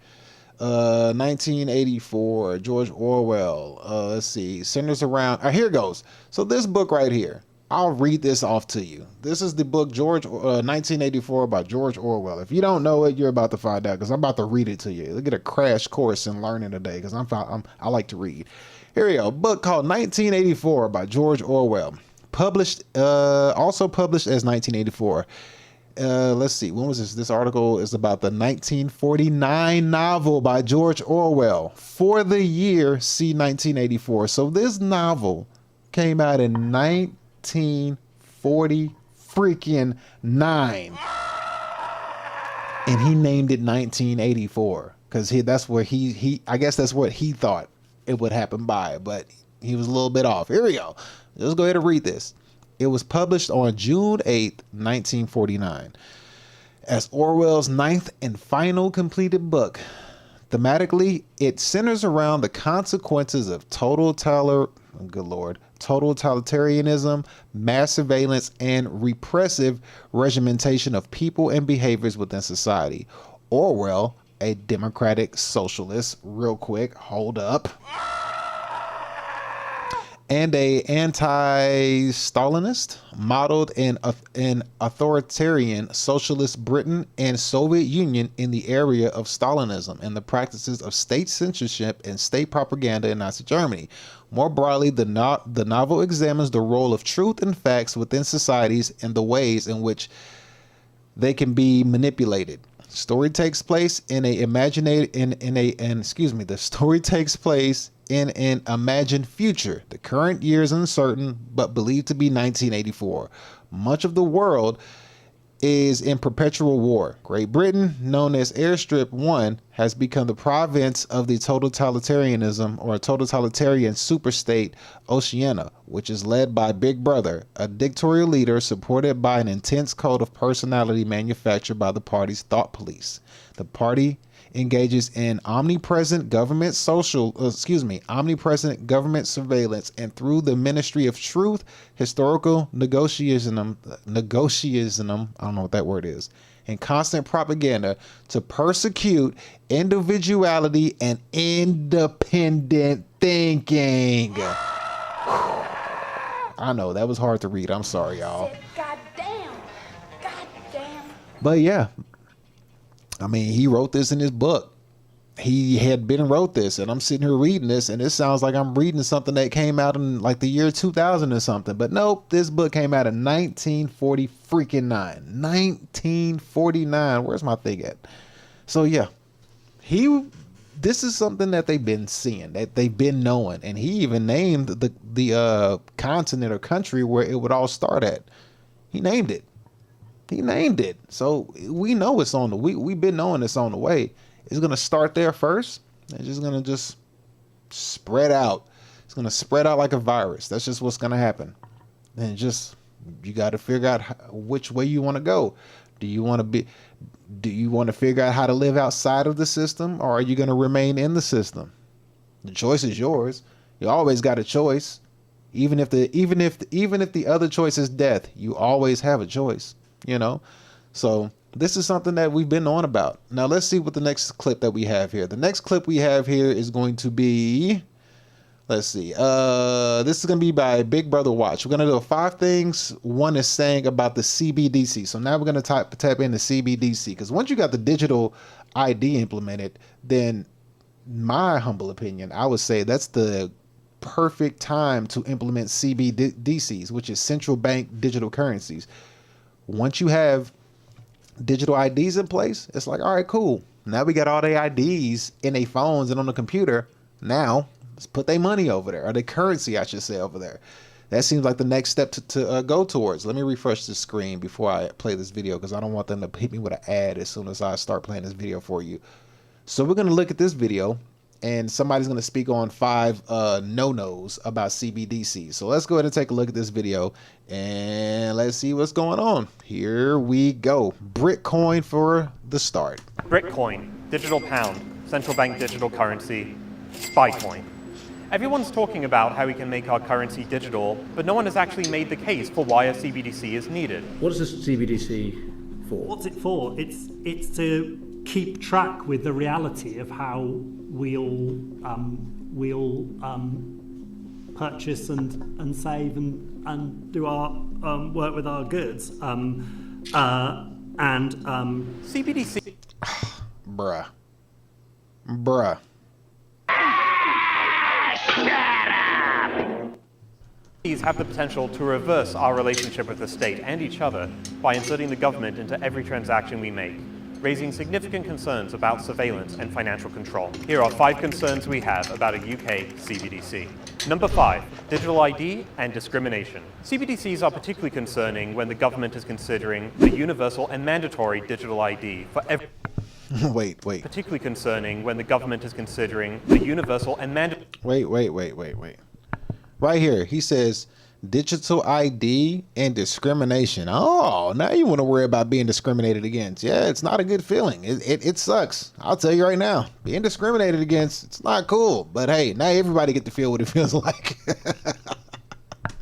1984, George Orwell. Let's see. Centers around. Here it goes. So this book right here. I'll read this off to you. This is the book 1984 by George Orwell. If you don't know it, you're about to find out because I'm about to read it to you. Look at a crash course in learning today because I like to read. Here we go. Book called 1984 by George Orwell. Also published as 1984. Let's see. When was this? This article is about the 1949 novel by George Orwell. For the year, see 1984. So this novel came out in 1940 freaking 9. And he named it 1984 because that's where I guess that's what he thought it would happen by, but he was a little bit off. Here we go. Let's go ahead and read this. It was published on June 8th, 1949, as Orwell's ninth and final completed book. Thematically, it centers around the consequences of totalitarianism, mass surveillance, and repressive regimentation of people and behaviors within society. Orwell, a democratic socialist, real quick, hold up, and a anti-Stalinist, modeled an authoritarian socialist Britain and Soviet Union in the area of Stalinism and the practices of state censorship and state propaganda in Nazi Germany. More broadly, the novel examines the role of truth and facts within societies and the ways in which they can be manipulated. Story takes place in an imagined future. The current year is uncertain, but believed to be 1984. Much of the world is in perpetual war. Great Britain, known as Airstrip 1, has become the province of the totalitarianism or totalitarian superstate Oceania, which is led by Big Brother, a dictatorial leader supported by an intense code of personality manufactured by the party's thought police. The party engages in omnipresent government surveillance, and through the Ministry of Truth, historical negotiationism, I don't know what that word is, and constant propaganda to persecute individuality and independent thinking. I know that was hard to read. I'm sorry, y'all. Goddamn. But yeah, I mean, he wrote this in his book. He had wrote this, and I'm sitting here reading this, and it sounds like I'm reading something that came out in like the year 2000 or something. But nope, this book came out in 1940 freaking 9. 1949. Where's my thing at? So yeah, this is something that they've been seeing, that they've been knowing, and he even named the continent or country where it would all start at. He named it. So we know it's on the we've been knowing it's on the way. It's gonna start there first. It's just gonna spread out. It's gonna spread out like a virus. That's just what's gonna happen. And you got to figure out which way you want to go. Do you want to figure out how to live outside of the system, or are you gonna remain in the system? The choice is yours. You always got a choice. Even if the other choice is death, you always have a choice. So this is something that we've been on about. Now let's see what the next clip that we have here. The next clip we have here is going to be, let's see. This is going to be by Big Brother Watch. We're going to do 5 things one is saying about the CBDC. So now we're going to tap into CBDC, because once you got the digital ID implemented, then my humble opinion, I would say that's the perfect time to implement CBDCs, which is central bank digital currencies. Once you have digital IDs in place, it's like, all right, cool. Now we got all their IDs in their phones and on the computer. Now let's put their money over there, or their currency, I should say, over there. That seems like the next step to go towards. Let me refresh the screen before I play this video, because I don't want them to hit me with an ad as soon as I start playing this video for you. So we're going to look at this video, and somebody's going to speak on 5 no-nos about CBDC. So let's go ahead and take a look at this video, and let's see what's going on. Here we go. Bitcoin for the start. Bitcoin, digital pound, central bank digital currency, spy coin. Everyone's talking about how we can make our currency digital, but no one has actually made the case for why a CBDC is needed. What is this CBDC for? What's it for? It's to keep track with the reality of how we'll purchase and save and do our work with our goods. CBDC. Bruh. These have the potential to reverse our relationship with the state and each other by inserting the government into every transaction we make, raising significant concerns about surveillance and financial control. Here are 5 concerns we have about a UK CBDC. Number 5, digital ID and discrimination. CBDCs are particularly concerning when the government is considering a universal and mandatory digital ID for every... Wait. Particularly concerning when the government is considering the universal and mandatory... Wait. Right here, he says digital ID and discrimination. Oh, now you want to worry about being discriminated against. Yeah, it's not a good feeling. It sucks. I'll tell you right now, being discriminated against, it's not cool. But hey, now everybody get to feel what it feels like.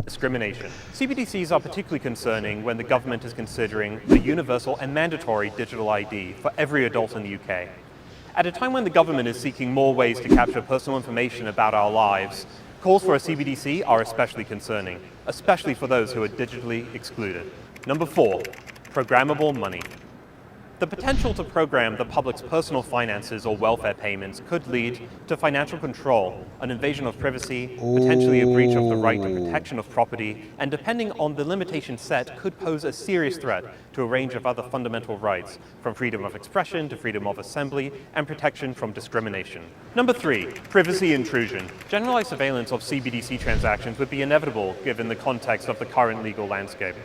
Discrimination. CBDCs are particularly concerning when the government is considering the universal and mandatory digital ID for every adult in the UK. At a time when the government is seeking more ways to capture personal information about our lives, calls for a CBDC are especially concerning, especially for those who are digitally excluded. Number 4, programmable money. The potential to program the public's personal finances or welfare payments could lead to financial control, an invasion of privacy, potentially a breach of the right to protection of property, and depending on the limitation set, could pose a serious threat to a range of other fundamental rights, from freedom of expression to freedom of assembly, and protection from discrimination. Number 3, privacy intrusion. Generalized surveillance of CBDC transactions would be inevitable given the context of the current legal landscape,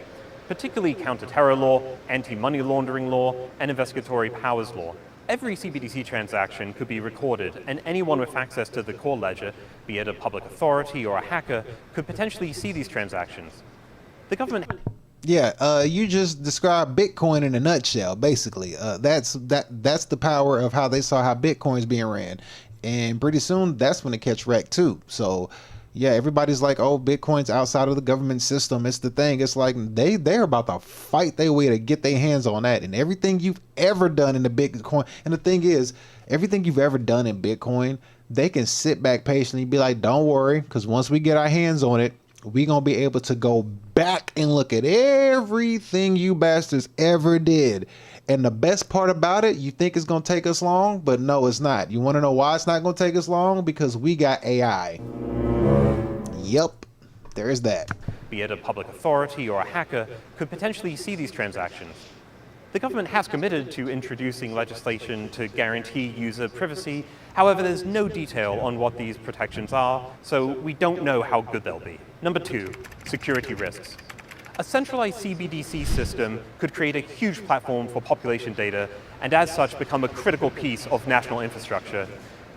particularly counter-terror law, anti-money laundering law, and investigatory powers law. Every CBDC transaction could be recorded, and anyone with access to the core ledger, be it a public authority or a hacker, could potentially see these transactions. The government... Yeah, you just described Bitcoin in a nutshell, basically. That's the power of how they saw how Bitcoin's being ran. And pretty soon, that's when it catch wreck too. So... yeah, everybody's like, oh, Bitcoin's outside of the government system. It's the thing. It's like they're about to fight their way to get their hands on that. And everything you've ever done in the Bitcoin, and the thing is, everything you've ever done in Bitcoin, they can sit back patiently and be like, don't worry, because once we get our hands on it, we're going to be able to go back and look at everything you bastards ever did. And the best part about it, you think it's going to take us long, but no, it's not. You want to know why it's not going to take us long? Because we got AI. Yep, there is that. Be it a public authority or a hacker, could potentially see these transactions. The government has committed to introducing legislation to guarantee user privacy. However, there's no detail on what these protections are, so we don't know how good they'll be. Number 2, security risks. A centralized CBDC system could create a huge platform for population data and as such become a critical piece of national infrastructure.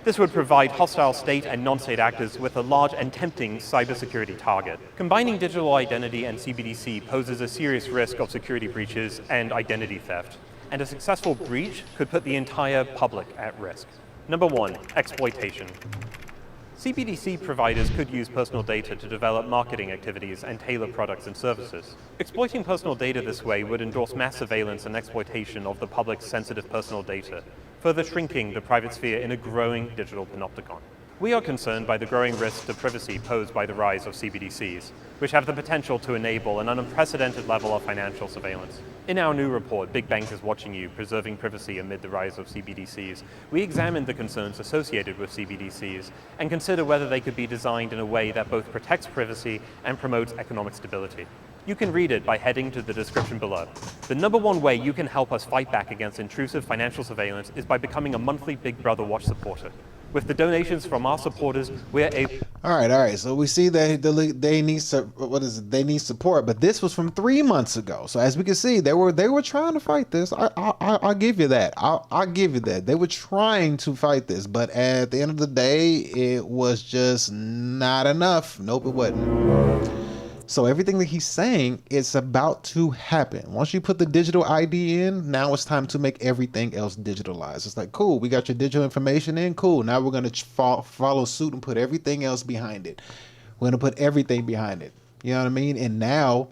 This would provide hostile state and non-state actors with a large and tempting cybersecurity target. Combining digital identity and CBDC poses a serious risk of security breaches and identity theft, and a successful breach could put the entire public at risk. Number 1, exploitation. CBDC providers could use personal data to develop marketing activities and tailor products and services. Exploiting personal data this way would endorse mass surveillance and exploitation of the public's sensitive personal data, further shrinking the private sphere in a growing digital panopticon. We are concerned by the growing risk to privacy posed by the rise of CBDCs, which have the potential to enable an unprecedented level of financial surveillance. In our new report, Big Bank is Watching You, Preserving Privacy Amid the Rise of CBDCs, we examined the concerns associated with CBDCs and consider whether they could be designed in a way that both protects privacy and promotes economic stability. You can read it by heading to the description below. The #1 way you can help us fight back against intrusive financial surveillance is by becoming a monthly Big Brother Watch supporter. With the donations from our supporters, we're able... All right. So we see that they need support, but this was from 3 months ago. So as we can see, they were trying to fight this. I'll give you that. I'll give you that. They were trying to fight this, but at the end of the day, it was just not enough. Nope, it wasn't. So everything that he's saying is about to happen. Once you put the digital ID in, now it's time to make everything else digitalized. It's like, cool, we got your digital information in, cool. Now we're going to follow suit and put everything else behind it. We're going to put everything behind it. You know what I mean? And now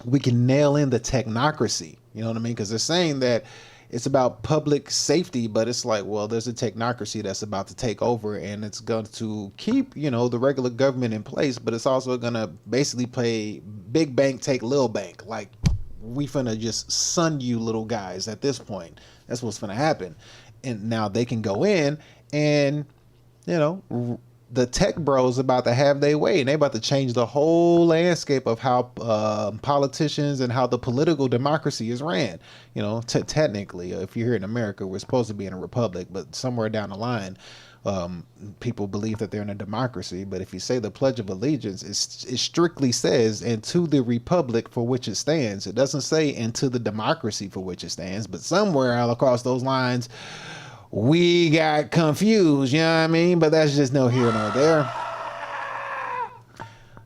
we can nail in the technocracy. You know what I mean? Because they're saying that it's about public safety, but it's like, well, there's a technocracy that's about to take over, and it's going to keep, you know, the regular government in place, but it's also going to basically play big bank take little bank. Like, we finna just sun you little guys at this point. That's what's finna happen. And now they can go in and, you know, the tech bros about to have their way, and they about to change the whole landscape of how politicians and how the political democracy is ran. You know, technically, if you're here in America, we're supposed to be in a republic, but somewhere down the line, people believe that they're in a democracy. But if you say the Pledge of Allegiance, it strictly says, and to the republic for which it stands. It doesn't say, and to the democracy for which it stands. But somewhere all across those lines, we got confused, you know what I mean? But that's just no here nor there.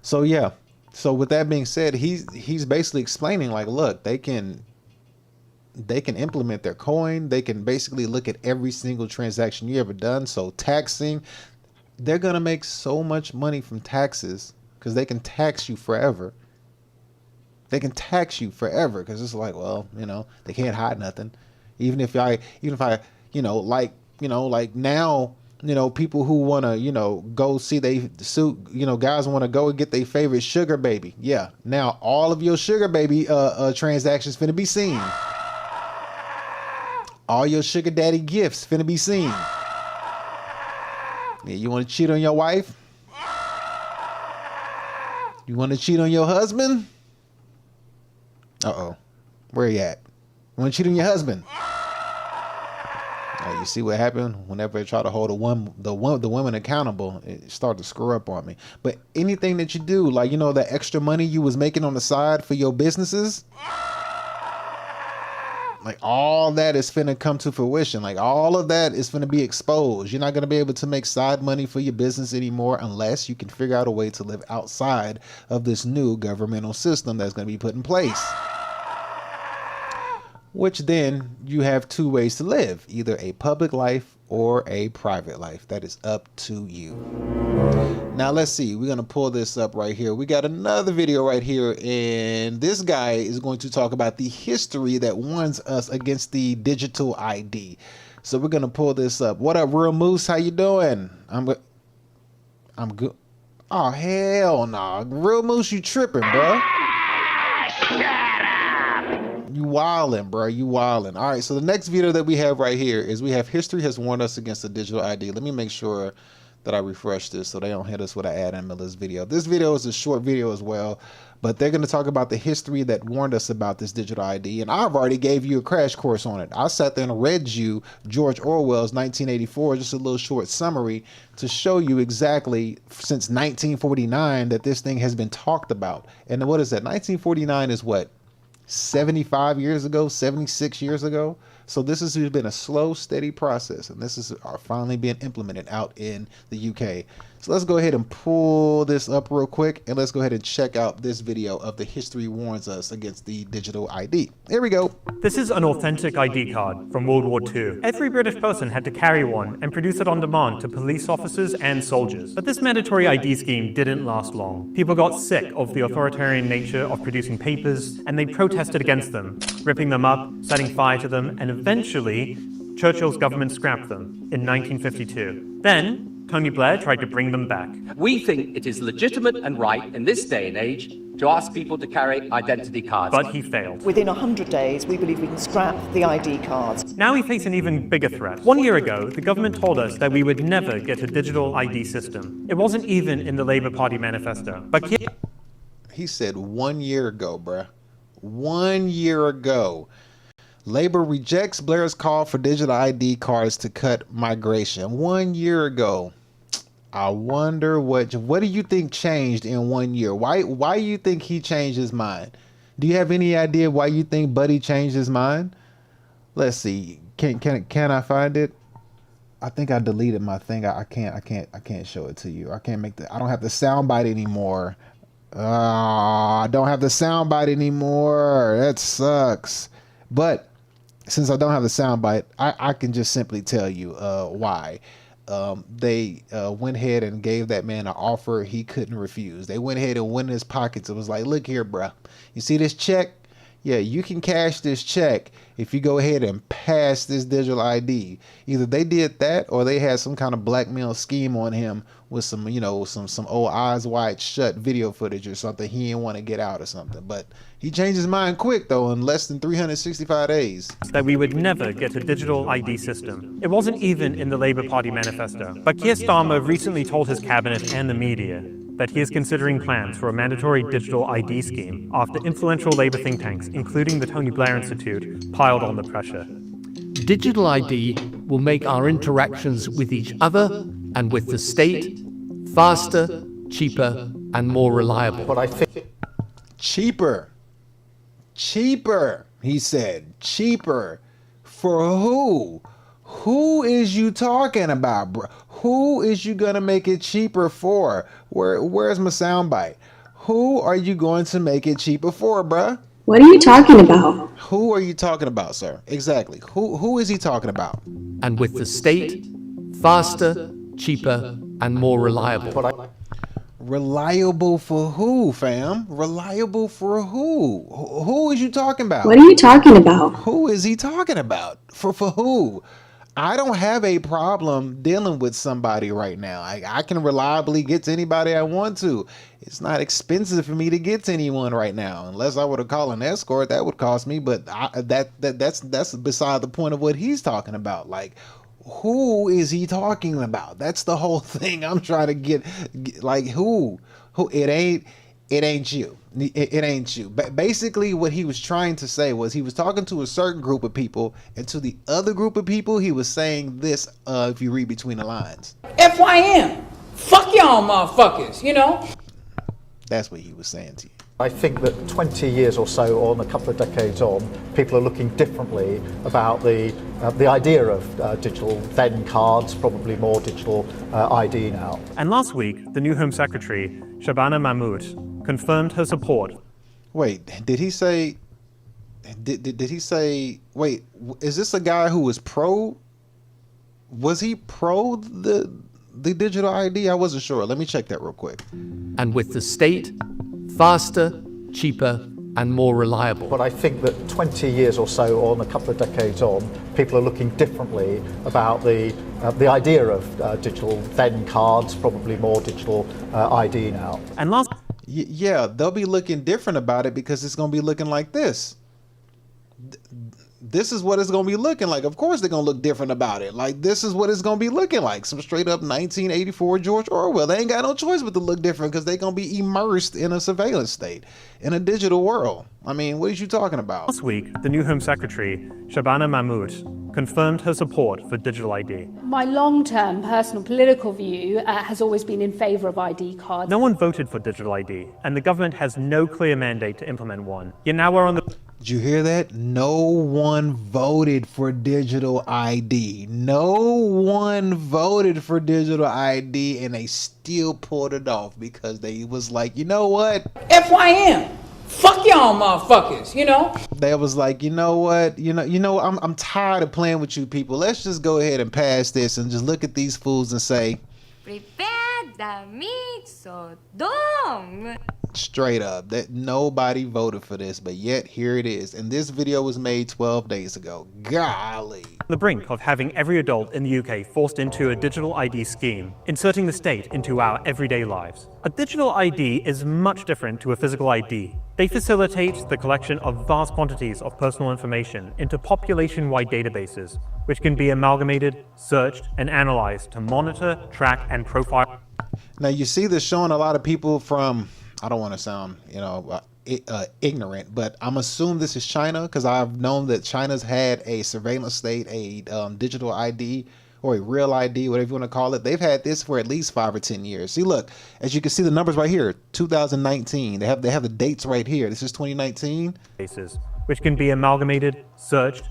So yeah. So with that being said, he's basically explaining, like, look, they can implement their coin. They can basically look at every single transaction you ever done. So taxing, they're gonna make so much money from taxes because they can tax you forever. They can tax you forever because it's like, well, you know, they can't hide nothing. Even if I you know, like now, you know, people who want to, you know, go see they suit, you know, guys want to go and get their favorite sugar baby. Yeah. Now all of your sugar baby transactions finna be seen. All your sugar daddy gifts finna be seen. Yeah, you want to cheat on your wife? You want to cheat on your husband? Uh-oh. Where you at? You want to cheat on your husband? You see what happened whenever I try to hold the women accountable, it started to screw up on me. But anything that you do, like, you know, that extra money you was making on the side for your businesses, like all that is finna come to fruition. Like all of that is finna be exposed. You're not gonna be able to make side money for your business anymore unless you can figure out a way to live outside of this new governmental system that's gonna be put in place. Which then you have two ways to live, either a public life or a private life. That is up to you. Now let's see, we're gonna pull this up right here. We got another video right here, and this guy is going to talk about the history that warns us against the digital ID. So we're gonna pull this up. What up, Real Moose? How you doing? I'm good. Oh hell no, Real Moose, you tripping, bro? You wildin', bro. You wildin'. All right, so the next video that we have right here is we have history has warned us against the digital ID. Let me make sure that I refresh this so they don't hit us with an ad in the middle of this video. This video is a short video as well, but they're going to talk about the history that warned us about this digital ID, and I've already gave you a crash course on it. I sat there and read you George Orwell's 1984, just a little short summary to show you exactly since 1949 that this thing has been talked about. And what is that? 1949 is what? 75 years ago, 76 years ago. So this has been a slow, steady process, and this is finally being implemented out in the UK. So let's go ahead and pull this up real quick, and let's go ahead and check out this video of the history warns us against the digital ID. Here we go. This is an authentic ID card from World War II. Every British person had to carry one and produce it on demand to police officers and soldiers. But this mandatory ID scheme didn't last long. People got sick of the authoritarian nature of producing papers, and they protested against them, ripping them up, setting fire to them, and eventually, Churchill's government scrapped them in 1952. Then, Tony Blair tried to bring them back. We think it is legitimate and right in this day and age to ask people to carry identity cards. But he failed. Within 100 days, we believe we can scrap the ID cards. Now we face an even bigger threat. 1 year ago, the government told us that we would never get a digital ID system. It wasn't even in the Labour Party manifesto. But He said 1 year ago, bruh. 1 year ago. Labor rejects Blair's call for digital ID cards to cut migration. 1 year ago. I wonder what do you think changed in 1 year? Why do you think he changed his mind? Do you have any idea why you think Buddy changed his mind? Let's see. Can I find it? I think I deleted my thing. I can't show it to you. I don't have the soundbite anymore. I don't have the soundbite anymore. That sucks. But since I don't have the soundbite, I can just simply tell you why. They went ahead and gave that man an offer he couldn't refuse. They went ahead and went in his pockets. It was like, look here, bruh. You see this check? Yeah, you can cash this check if you go ahead and pass this digital ID. Either they did that or they had some kind of blackmail scheme on him with some, some old eyes wide shut video footage or something. He didn't want to get out or something. But he changed his mind quick, though, in less than 365 days. That we would never get a digital ID system. It wasn't even in the Labour Party manifesto. But Keir Starmer recently told his cabinet and the media that he is considering plans for a mandatory digital ID scheme after influential Labour think tanks, including the Tony Blair Institute, piled on the pressure. Digital ID will make our interactions with each other and with the state faster, cheaper, and more reliable. But I think cheaper, he said. Cheaper. For who? Who is you talking about, bro? Who is you gonna make it cheaper for? Where's my soundbite? Who are you going to make it cheaper for, bruh? What are you talking about? Who are you talking about, sir? Exactly. Who is he talking about? And with the state faster, cheaper, and more reliable. Reliable for who, fam? Reliable for who? Who is you talking about? What are you talking about? Who is he talking about? For who? I don't have a problem dealing with somebody right now. I can reliably get to anybody I want to. It's not expensive for me to get to anyone right now. Unless I were to call an escort, that would cost me. But that's beside the point of what he's talking about. Like, who is he talking about? That's the whole thing I'm trying to get like, who? It ain't you. It ain't you. But basically what he was trying to say was he was talking to a certain group of people, and to the other group of people he was saying this, if you read between the lines. FYM. Fuck y'all motherfuckers, That's what he was saying to you. I think that 20 years or so on, a couple of decades on, people are looking differently about the idea of digital then cards, probably more digital ID now. And last week, the new Home Secretary, Shabana Mahmood, confirmed her support. Wait, did he say, wait, is this a guy who was pro? Was he pro the digital ID? I wasn't sure. Let me check that real quick. And with the state faster, cheaper, and more reliable. But I think that 20 years or so on, a couple of decades on, people are looking differently about the idea of digital then cards, probably more digital ID now. And last... Yeah, they'll be looking different about it because it's going to be looking like this. This is what it's going to be looking like. Of course they're going to look different about it. Like, this is what it's going to be looking like. Some straight up 1984 George Orwell. They ain't got no choice but to look different because they're going to be immersed in a surveillance state, in a digital world. I mean, what are you talking about? Last week, the new Home Secretary, Shabana Mahmood, confirmed her support for digital ID. My long-term personal political view has always been in favour of ID cards. No one voted for digital ID, and the government has no clear mandate to implement one. Yet now we're on the... Did you hear that? No one voted for digital ID. No one voted for digital ID, and they still pulled it off because they was like, you know what? FYM. Fuck y'all motherfuckers, They was like, you know what? I'm tired of playing with you people. Let's just go ahead and pass this and just look at these fools and say, prepare the meat so dumb. Straight up, that nobody voted for this, but yet here it is. And this video was made 12 days ago. Golly. The brink of having every adult in the UK forced into a digital ID scheme, inserting the state into our everyday lives. A digital ID is much different to a physical ID. They facilitate the collection of vast quantities of personal information into population-wide databases, which can be amalgamated, searched, and analyzed to monitor, track, and profile. Now you see this showing a lot of people from I don't want to sound, ignorant, but I'm assuming this is China, because I've known that China's had a surveillance state, a digital ID, or a real ID, whatever you want to call it. They've had this for at least 5 or 10 years. See, look, as you can see the numbers right here, 2019. They have the dates right here. This is 2019. Cases, which can be amalgamated, searched.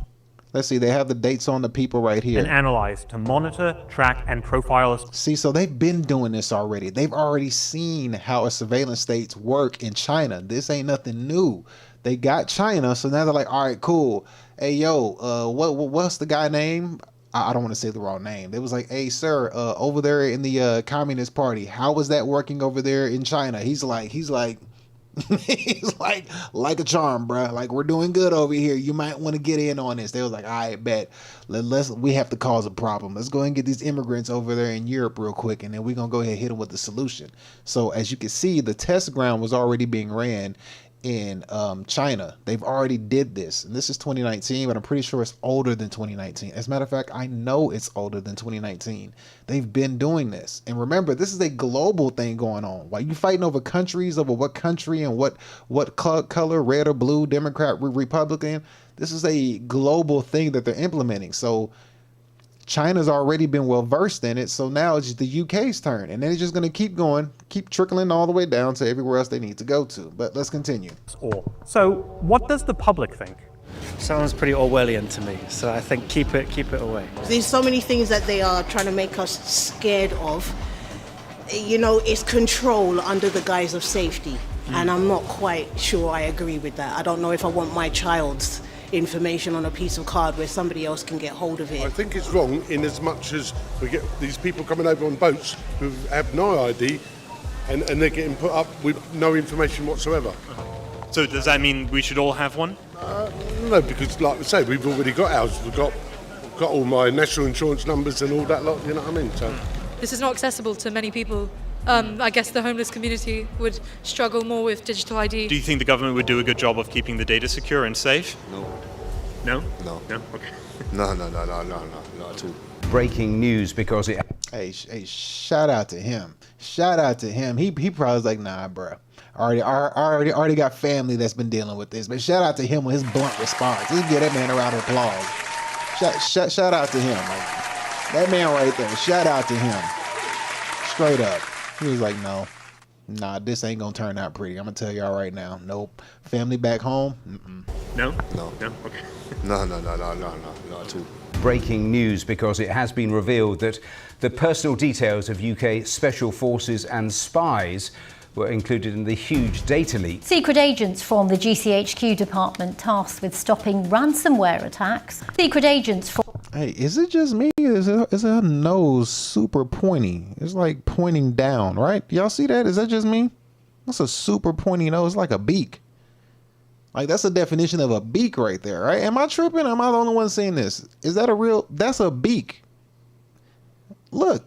Let's see, they have the dates on the people right here. And analyzed to monitor, track, and profile us. See, so they've been doing this already. They've already seen how a surveillance states work in China. This ain't nothing new. They got China, so now they're like, all right, cool. Hey, yo, what's the guy name? I don't want to say the wrong name. It was like, hey, sir, over there in the Communist Party, how was that working over there in China? He's like, he's like a charm, bro. Like, we're doing good over here. You might want to get in on this. They was like, all right, bet. We have to cause a problem. Let's go and get these immigrants over there in Europe real quick, and then we're going to go ahead and hit them with the solution. So as you can see, the test ground was already being ran in China. They've already did this, and this is 2019, but I'm pretty sure it's older than 2019. As a matter of fact, I know it's older than 2019. They've been doing this, and remember, this is a global thing going on. While you fighting over countries, over what country and what color, red or blue, Democrat, Republican, this is a global thing that they're implementing. So China's already been well versed in it, so now it's the UK's turn, and then it's just going to keep going, keep trickling all the way down to everywhere else they need to go to. But let's continue. So what does the public think? Sounds pretty Orwellian to me, so I think keep it away. There's so many things that they are trying to make us scared of. It's control under the guise of safety, and I'm not quite sure I agree with that. I don't know if I want my child's information on a piece of card where somebody else can get hold of it. I think it's wrong in as much as we get these people coming over on boats who have no ID and they're getting put up with no information whatsoever. So does that mean we should all have one? No, because like I say, we've already got ours. We've got all my national insurance numbers and all that lot, you know what I mean? So this is not accessible to many people. I guess the homeless community would struggle more with digital ID. Do you think the government would do a good job of keeping the data secure and safe? No. No? No. No? Okay. No, not at all. Breaking news because it... Hey, shout out to him. Shout out to him. He probably was like, nah, bro. Already got family that's been dealing with this. But shout out to him with his blunt response. Let's give that man a round of applause. Shout out to him. That man right there. Shout out to him. Straight up. He was like, nah, this ain't gonna turn out pretty. I'm gonna tell y'all right now. Nope. Family back home? No? No. No? Okay. No, not at all. Breaking news because it has been revealed that the personal details of UK special forces and spies were included in the huge data leak. Secret agents from the GCHQ department tasked with stopping ransomware attacks. Secret agents from... Hey, is it just me? Is her nose super pointy? It's like pointing down, right? Y'all see that? Is that just me? That's a super pointy nose, like a beak. Like, that's the definition of a beak right there, right? Am I tripping? Am I the only one seeing this? Is that a real... That's a beak. Look.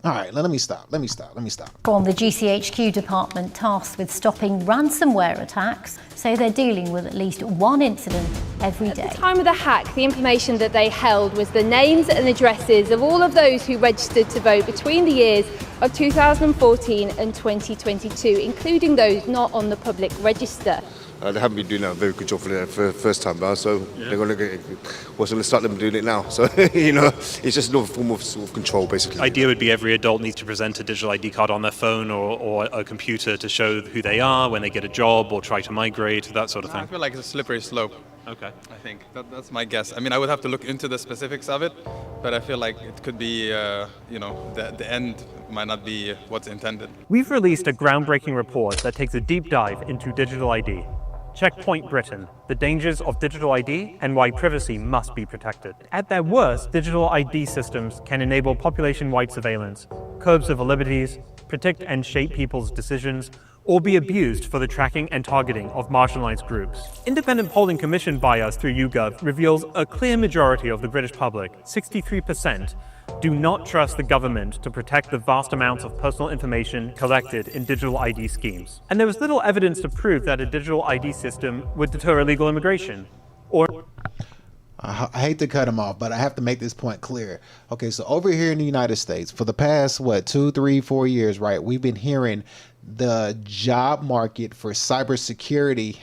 All right, let me stop. From the GCHQ department tasked with stopping ransomware attacks, so they're dealing with at least one incident every day. At the time of the hack, the information that they held was the names and addresses of all of those who registered to vote between the years of 2014 and 2022, including those not on the public register. They haven't been doing a very good job for the first time round, so they're going to start them doing it now. So, it's just another form of sort of control, basically. The idea would be every adult needs to present a digital ID card on their phone or a computer to show who they are when they get a job or try to migrate, that sort of thing. I feel like it's a slippery slope. Okay. I think that's my guess. I mean, I would have to look into the specifics of it, but I feel like it could be, the end might not be what's intended. We've released a groundbreaking report that takes a deep dive into digital ID. Checkpoint Britain, the dangers of digital ID and why privacy must be protected. At their worst, digital ID systems can enable population-wide surveillance, curb civil liberties, predict and shape people's decisions, or be abused for the tracking and targeting of marginalized groups. Independent polling commissioned by us through YouGov reveals a clear majority of the British public, 63%, do not trust the government to protect the vast amounts of personal information collected in digital ID schemes. And there was little evidence to prove that a digital ID system would deter illegal immigration. I hate to cut him off, but I have to make this point clear. Okay, so over here in the United States, for the past, 2, 3, 4 years, right, we've been hearing the job market for cybersecurity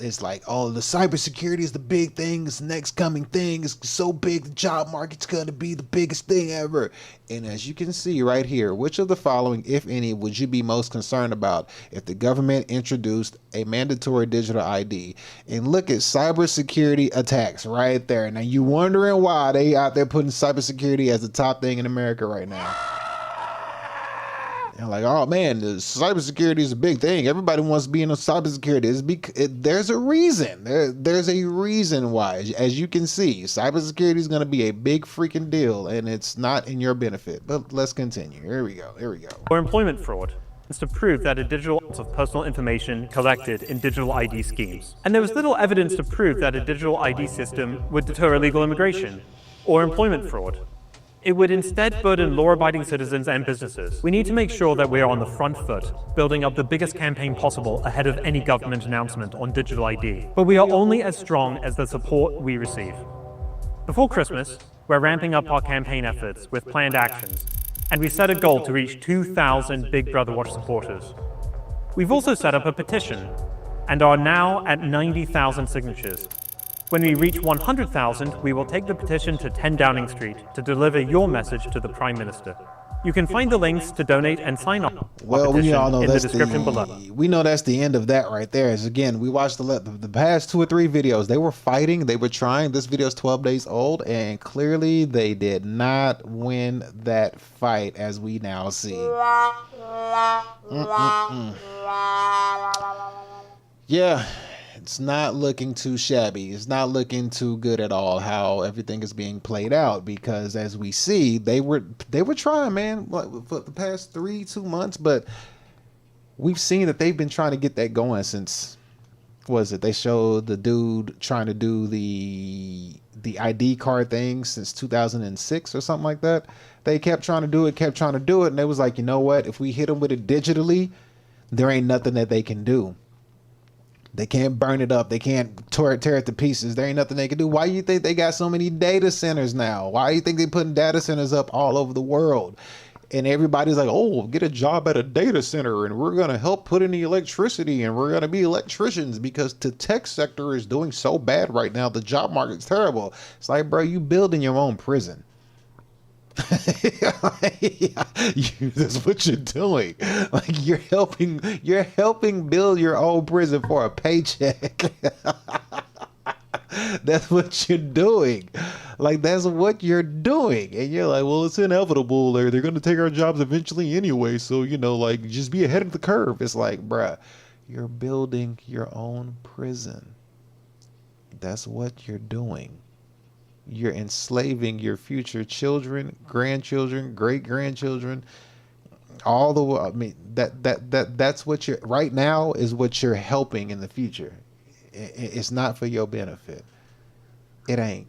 is like, oh, the cybersecurity is the big thing, it's the next coming thing, it's so big, the job market's going to be the biggest thing ever. And as you can see right here, which of the following, if any, would you be most concerned about if the government introduced a mandatory digital ID? And look at cybersecurity attacks right there. Now you wondering why they out there putting cybersecurity as the top thing in America right now. And like, oh man, the cybersecurity is a big thing. Everybody wants to be in cybersecurity. There's a reason. There's a reason why. As you can see, cybersecurity is going to be a big freaking deal, and it's not in your benefit. But let's continue. Here we go. Or employment fraud is to prove that a digital of personal information collected in digital ID schemes. And there was little evidence to prove that a digital ID system would deter illegal immigration or employment fraud. It would instead burden law-abiding citizens and businesses. We need to make sure that we are on the front foot, building up the biggest campaign possible ahead of any government announcement on digital ID. But we are only as strong as the support we receive. Before Christmas, we're ramping up our campaign efforts with planned actions, and we set a goal to reach 2,000 Big Brother Watch supporters. We've also set up a petition, and are now at 90,000 signatures. When we reach 100,000, we will take the petition to 10 Downing Street to deliver your message to the Prime Minister. You can find the links to donate and sign up well, we all know in the that's description below. We know that's the end of that right there. Is again, we watched the past 2 or 3 videos. They were fighting, they were trying. This video is 12 days old, and clearly they did not win that fight, as we now see. Yeah. It's not looking too shabby. It's not looking too good at all how everything is being played out, because as we see, they were trying, man, for the past 2 months, but we've seen that they've been trying to get that going since, they showed the dude trying to do the ID card thing since 2006 or something like that. They kept trying to do it, and they was like, you know what, if we hit them with it digitally, there ain't nothing that they can do. They can't burn it up. They can't tear it to pieces. There ain't nothing they can do. Why do you think they got so many data centers now? Why do you think they putting data centers up all over the world? And everybody's like, oh, get a job at a data center, and we're going to help put in the electricity, and we're going to be electricians, because the tech sector is doing so bad right now. The job market's terrible. It's like, bro, you building your own prison. That's what you're doing. Like, you're helping build your own prison for a paycheck. That's what you're doing. Like, that's what you're doing. And you're like, well, it's inevitable. They're going to take our jobs eventually anyway. So, like, just be ahead of the curve. It's like, bruh, you're building your own prison. That's what you're doing. You're enslaving your future children, grandchildren, great-grandchildren, all the way. I mean, that's what you're right now is what you're helping in the future. It's not for your benefit. It ain't.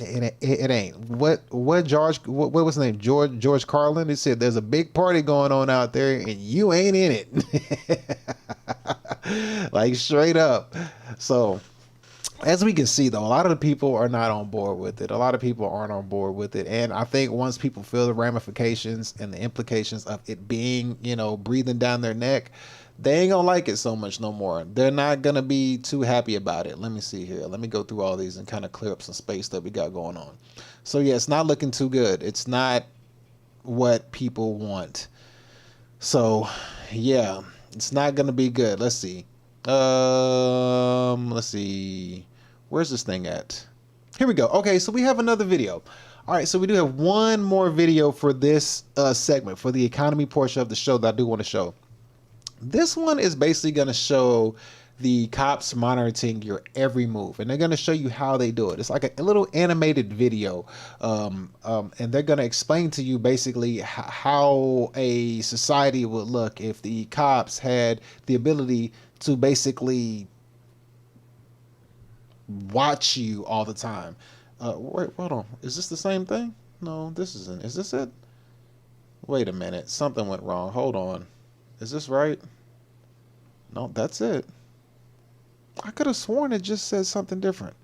It ain't. What was his name? George Carlin. He said there's a big party going on out there and you ain't in it. Like, straight up. So, as we can see, though, a lot of the people are not on board with it. A lot of people aren't on board with it. And I think once people feel the ramifications and the implications of it being, breathing down their neck, they ain't gonna like it so much no more. They're not gonna be too happy about it. Let me see here. Let me go through all these and kind of clear up some space that we got going on. So yeah, it's not looking too good. It's not what people want. So yeah, it's not gonna be good. Let's see. Let's see. Where's this thing at? Here we go. Okay, so we have another video. All right, so we do have one more video for this segment, for the economy portion of the show that I do want to show. This one is basically going to show the cops monitoring your every move, and they're going to show you how they do it. It's like a little animated video, and they're going to explain to you basically how a society would look if the cops had the ability to basically watch you all the time. Wait, hold on. Is this the same thing? No, this isn't. Is this it? Wait a minute. Something went wrong. Hold on. Is this right? No, that's it. I could have sworn it just said something different.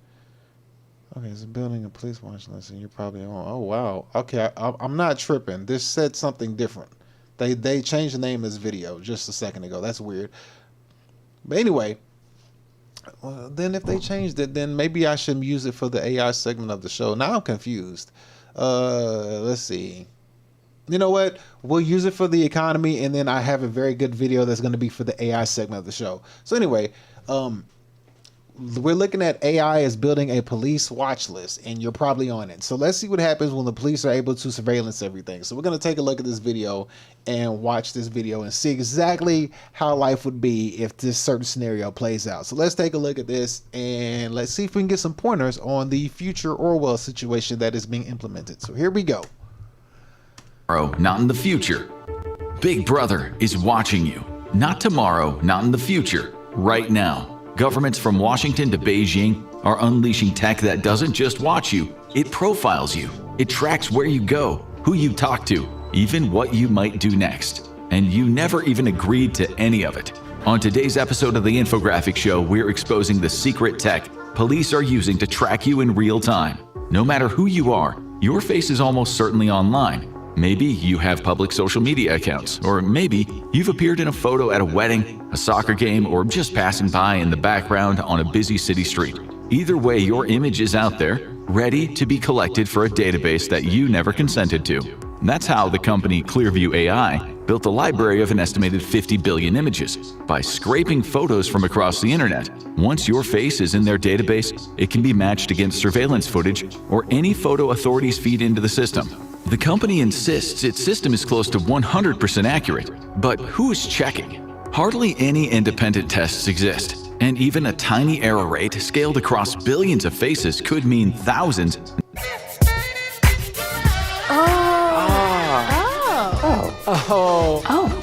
Okay, it's building a police watch list, and you're probably on. Oh, wow. Okay, I'm not tripping. This said something different. They changed the name of this video just a second ago. That's weird. But anyway, well, then if they changed it, then maybe I should use it for the AI segment of the show. Now I'm confused. Let's see. You know what? We'll use it for the economy, and then I have a very good video that's going to be for the AI segment of the show. So anyway, we're looking at AI as building a police watch list, and you're probably on it. So let's see what happens when the police are able to surveillance everything. So we're going to take a look at this video and watch this video and see exactly how life would be if this certain scenario plays out. So let's take a look at this and let's see if we can get some pointers on the future Orwell situation that is being implemented. So here we go. Tomorrow, not in the future. Big Brother is watching you. Not tomorrow, not in the future. Right now. Governments from Washington to Beijing are unleashing tech that doesn't just watch you, it profiles you. It tracks where you go, who you talk to, even what you might do next. And you never even agreed to any of it. On today's episode of the Infographic Show, we're exposing the secret tech police are using to track you in real time. No matter who you are, your face is almost certainly online. Maybe you have public social media accounts, or maybe you've appeared in a photo at a wedding, a soccer game, or just passing by in the background on a busy city street. Either way, your image is out there, ready to be collected for a database that you never consented to. That's how the company Clearview AI built a library of an estimated 50 billion images by scraping photos from across the internet. Once your face is in their database, it can be matched against surveillance footage or any photo authorities feed into the system. The company insists its system is close to 100% accurate, but who is checking? Hardly any independent tests exist, and even a tiny error rate scaled across billions of faces could mean thousands.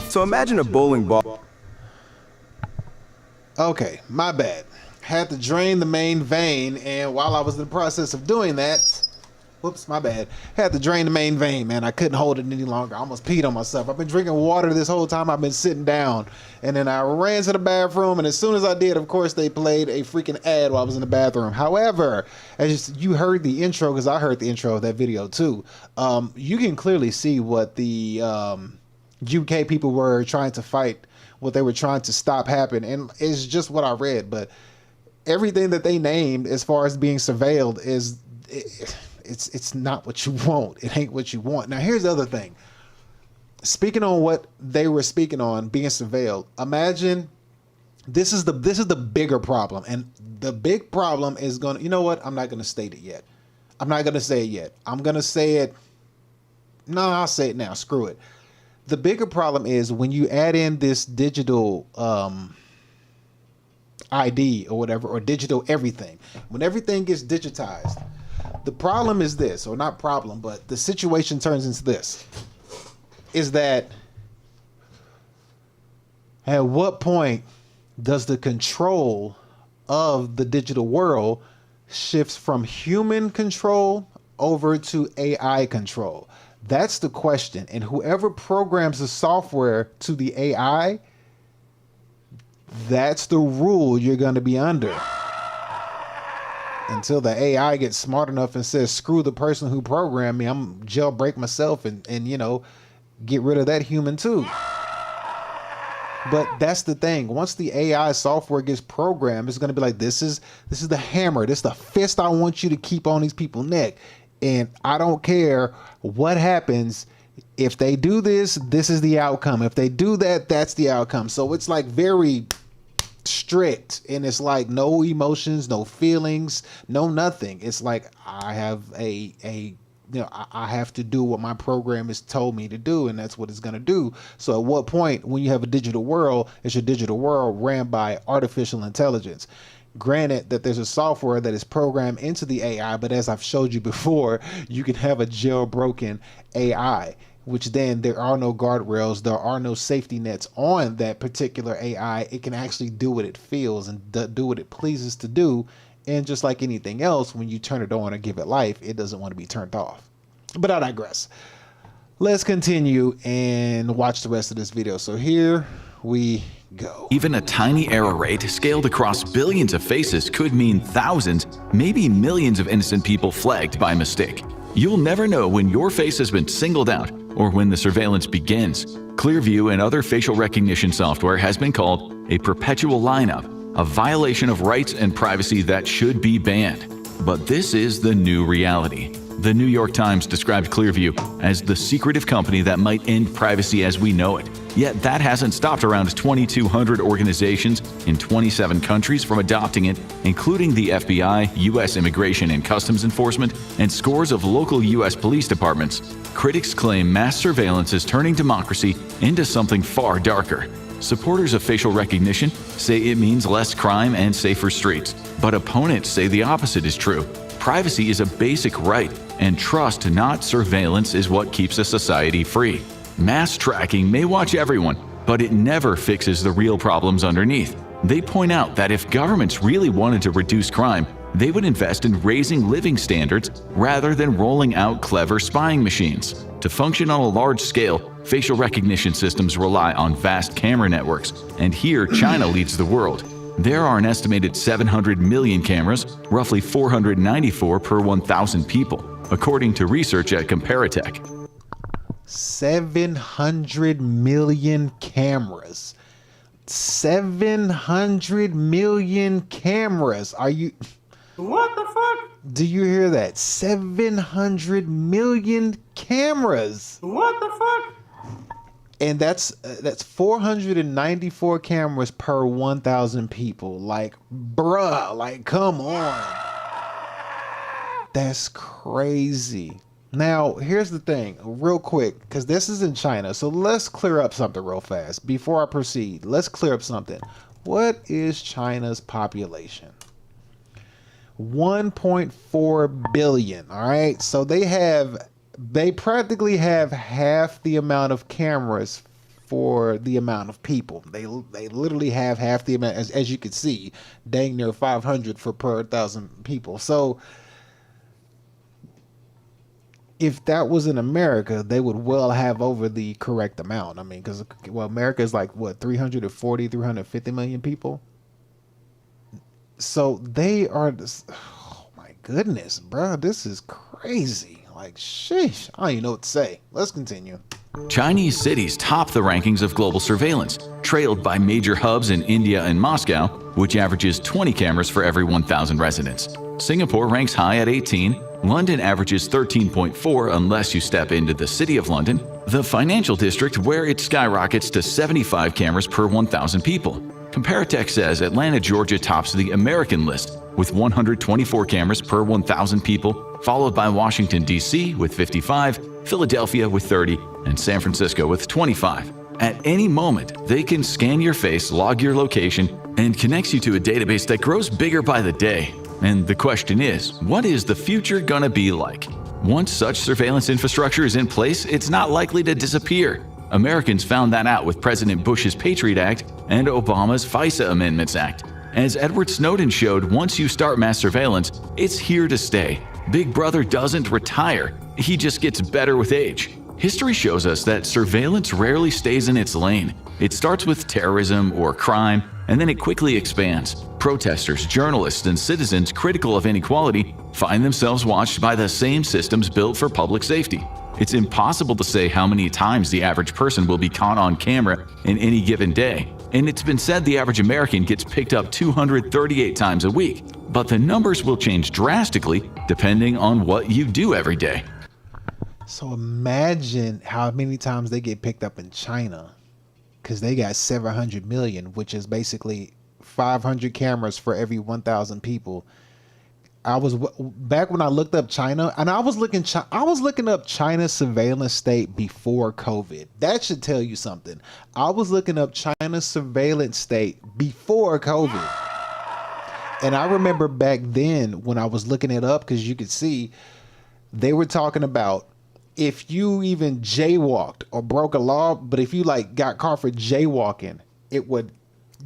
So imagine a bowling ball. Okay, my bad. Had to drain the main vein, and while I was in the process of doing that, whoops, my bad. Had to drain the main vein, man. I couldn't hold it any longer. I almost peed on myself. I've been drinking water this whole time I've been sitting down. And then I ran to the bathroom, and as soon as I did, of course, they played a freaking ad while I was in the bathroom. However, as you heard the intro, because I heard the intro of that video too, you can clearly see what the UK people were trying to fight, what they were trying to stop happen. And it's just what I read. But everything that they named as far as being surveilled is... It's not what you want. It ain't what you want. Now, here's the other thing. Speaking on what they were speaking on, being surveilled, imagine this is the bigger problem. And the big problem is going to, you know what? I'm not going to state it yet. I'm not going to say it yet. I'm going to say it. No, I'll say it now. Screw it. The bigger problem is when you add in this digital ID or whatever, or digital everything. When everything gets digitized, the problem is this, or not problem, but the situation turns into this, is that at what point does the control of the digital world shifts from human control over to AI control? That's the question. And whoever programs the software to the AI, that's the rule you're going to be under. Until the AI gets smart enough and says, screw the person who programmed me, I'm jailbreak myself and you know, get rid of that human too. But that's the thing. Once the AI software gets programmed, it's going to be like, this is the hammer. This is the fist I want you to keep on these people's neck. And I don't care what happens. If they do this, this is the outcome. If they do that, that's the outcome. So it's like very strict, and it's like no emotions, no feelings, no nothing. It's like I have I have to do what my program has told me to do, and that's what it's going to do. So at what point, when you have a digital world, it's your digital world ran by artificial intelligence. Granted that there's a software that is programmed into the AI, but as I've showed you before, you can have a jailbroken AI, which then there are no guardrails, there are no safety nets on that particular AI. It can actually do what it feels and do what it pleases to do. And just like anything else, when you turn it on or give it life, it doesn't want to be turned off. But I digress. Let's continue and watch the rest of this video. So here we go. Even a tiny error rate scaled across billions of faces could mean thousands, maybe millions of innocent people flagged by mistake. You'll never know when your face has been singled out or when the surveillance begins. Clearview and other facial recognition software has been called a perpetual lineup, a violation of rights and privacy that should be banned. But this is the new reality. The New York Times described Clearview as the secretive company that might end privacy as we know it. Yet that hasn't stopped around 2,200 organizations in 27 countries from adopting it, including the FBI, U.S. Immigration and Customs Enforcement, and scores of local U.S. police departments. Critics claim mass surveillance is turning democracy into something far darker. Supporters of facial recognition say it means less crime and safer streets, but opponents say the opposite is true. Privacy is a basic right, and trust, not surveillance, is what keeps a society free. Mass tracking may watch everyone, but it never fixes the real problems underneath. They point out that if governments really wanted to reduce crime, they would invest in raising living standards rather than rolling out clever spying machines. To function on a large scale, facial recognition systems rely on vast camera networks, and here China leads the world. There are an estimated 700 million cameras, roughly 494 per 1,000 people, according to research at Comparatech. 700 million cameras. 700 million cameras. Are you... What the fuck? Do you hear that? 700 million cameras. What the fuck? And that's 494 cameras per 1,000 people. Like, bruh, like, come on. That's crazy. Now, here's the thing, real quick, because this is in China. So let's clear up something real fast. Before I proceed, let's clear up something. What is China's population? 1.4 billion. All right. So they practically have half the amount of cameras for the amount of people. They literally have half the amount, as you can see, dang near 500 for per 1,000 people. So if that was in America, they would well have over the correct amount. I mean, because, well, America is like, what, 340, 350 million people? So they are, oh my goodness, bro, this is crazy. Like, sheesh, I don't even know what to say. Let's continue. Chinese cities top the rankings of global surveillance, trailed by major hubs in India and Moscow, which averages 20 cameras for every 1,000 residents. Singapore ranks high at 18. London averages 13.4 unless you step into the City of London, the financial district where it skyrockets to 75 cameras per 1,000 people. Comparatech says Atlanta, Georgia tops the American list with 124 cameras per 1,000 people, followed by Washington, D.C. with 55, Philadelphia with 30, and San Francisco with 25. At any moment, they can scan your face, log your location, and connects you to a database that grows bigger by the day. And the question is, what is the future gonna be like? Once such surveillance infrastructure is in place, it's not likely to disappear. Americans found that out with President Bush's Patriot Act and Obama's FISA Amendments Act. As Edward Snowden showed, once you start mass surveillance, it's here to stay. Big Brother doesn't retire, he just gets better with age. History shows us that surveillance rarely stays in its lane. It starts with terrorism or crime, and then it quickly expands. Protesters, journalists, and citizens critical of inequality find themselves watched by the same systems built for public safety. It's impossible to say how many times the average person will be caught on camera in any given day, and it's been said the average American gets picked up 238 times a week. But the numbers will change drastically depending on what you do every day. So imagine how many times they get picked up in China, because they got 700 million, which is basically 500 cameras for every 1,000 people. I was back when I looked up China, and I was looking up China's surveillance state before COVID. That should tell you something. I was looking up China's surveillance state before COVID. And I remember back then when I was looking it up, because you could see they were talking about if you even jaywalked or broke a law, but if you like got caught for jaywalking, it would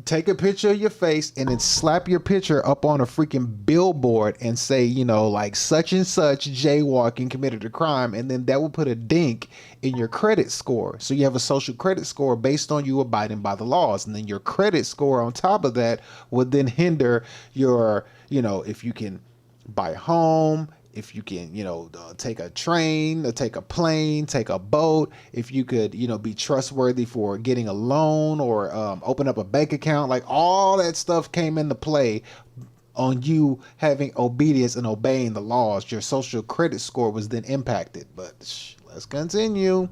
take a picture of your face and then slap your picture up on a freaking billboard and say, you know, like such and such jaywalking committed a crime, and then that will put a dink in your credit score. So you have a social credit score based on you abiding by the laws, and then your credit score on top of that would then hinder your, you know, if you can buy a home, if you can, take a train, take a plane, take a boat, if you could, be trustworthy for getting a loan or open up a bank account, like all that stuff came into play on you having obedience and obeying the laws. Your social credit score was then impacted. But let's continue.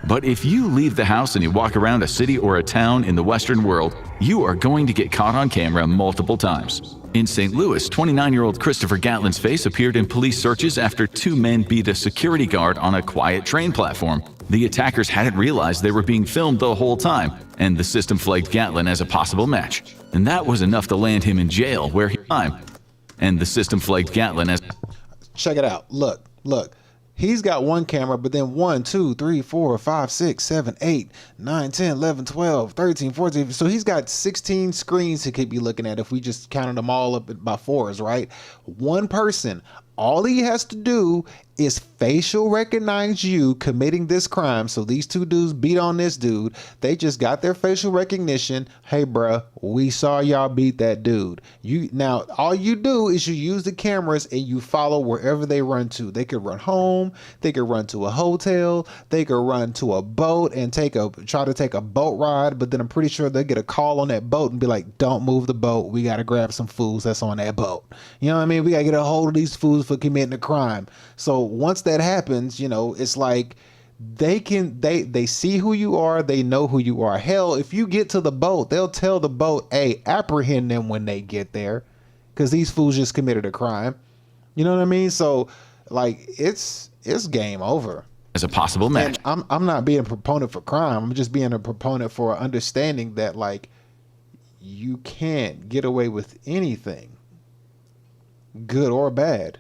But if you leave the house and you walk around a city or a town in the Western world, you are going to get caught on camera multiple times. In St. Louis, 29-year-old Christopher Gatlin's face appeared in police searches after two men beat a security guard on a quiet train platform. The attackers hadn't realized they were being filmed the whole time, and the system flagged Gatlin as a possible match. And that was enough to land him in jail, where he and the system flagged Gatlin as... Check it out. Look. He's got one camera, but then 1, 2, 3, 4, 5, 6, 7, 8, 9, 10, 11, 12, 13, 14. So he's got 16 screens he could be looking at if we just counted them all up by fours, right? One person, all he has to do is facial recognize you committing this crime. So these two dudes beat on this dude. They just got their facial recognition. Hey, bruh, we saw y'all beat that dude. Now, all you do is you use the cameras and you follow wherever they run to. They could run home. They could run to a hotel. They could run to a boat and try to take a boat ride. But then I'm pretty sure they'll get a call on that boat and be like, don't move the boat. We got to grab some fools that's on that boat. You know what I mean? We got to get a hold of these fools for committing a crime. So once that happens, it's like they see who you are, they know who you are. Hell, if you get to the boat, they'll tell the boat, hey, apprehend them when they get there, because these fools just committed a crime. You know what I mean? So like it's game over. As a possible match. And I'm not being a proponent for crime. I'm just being a proponent for understanding that like you can't get away with anything, good or bad.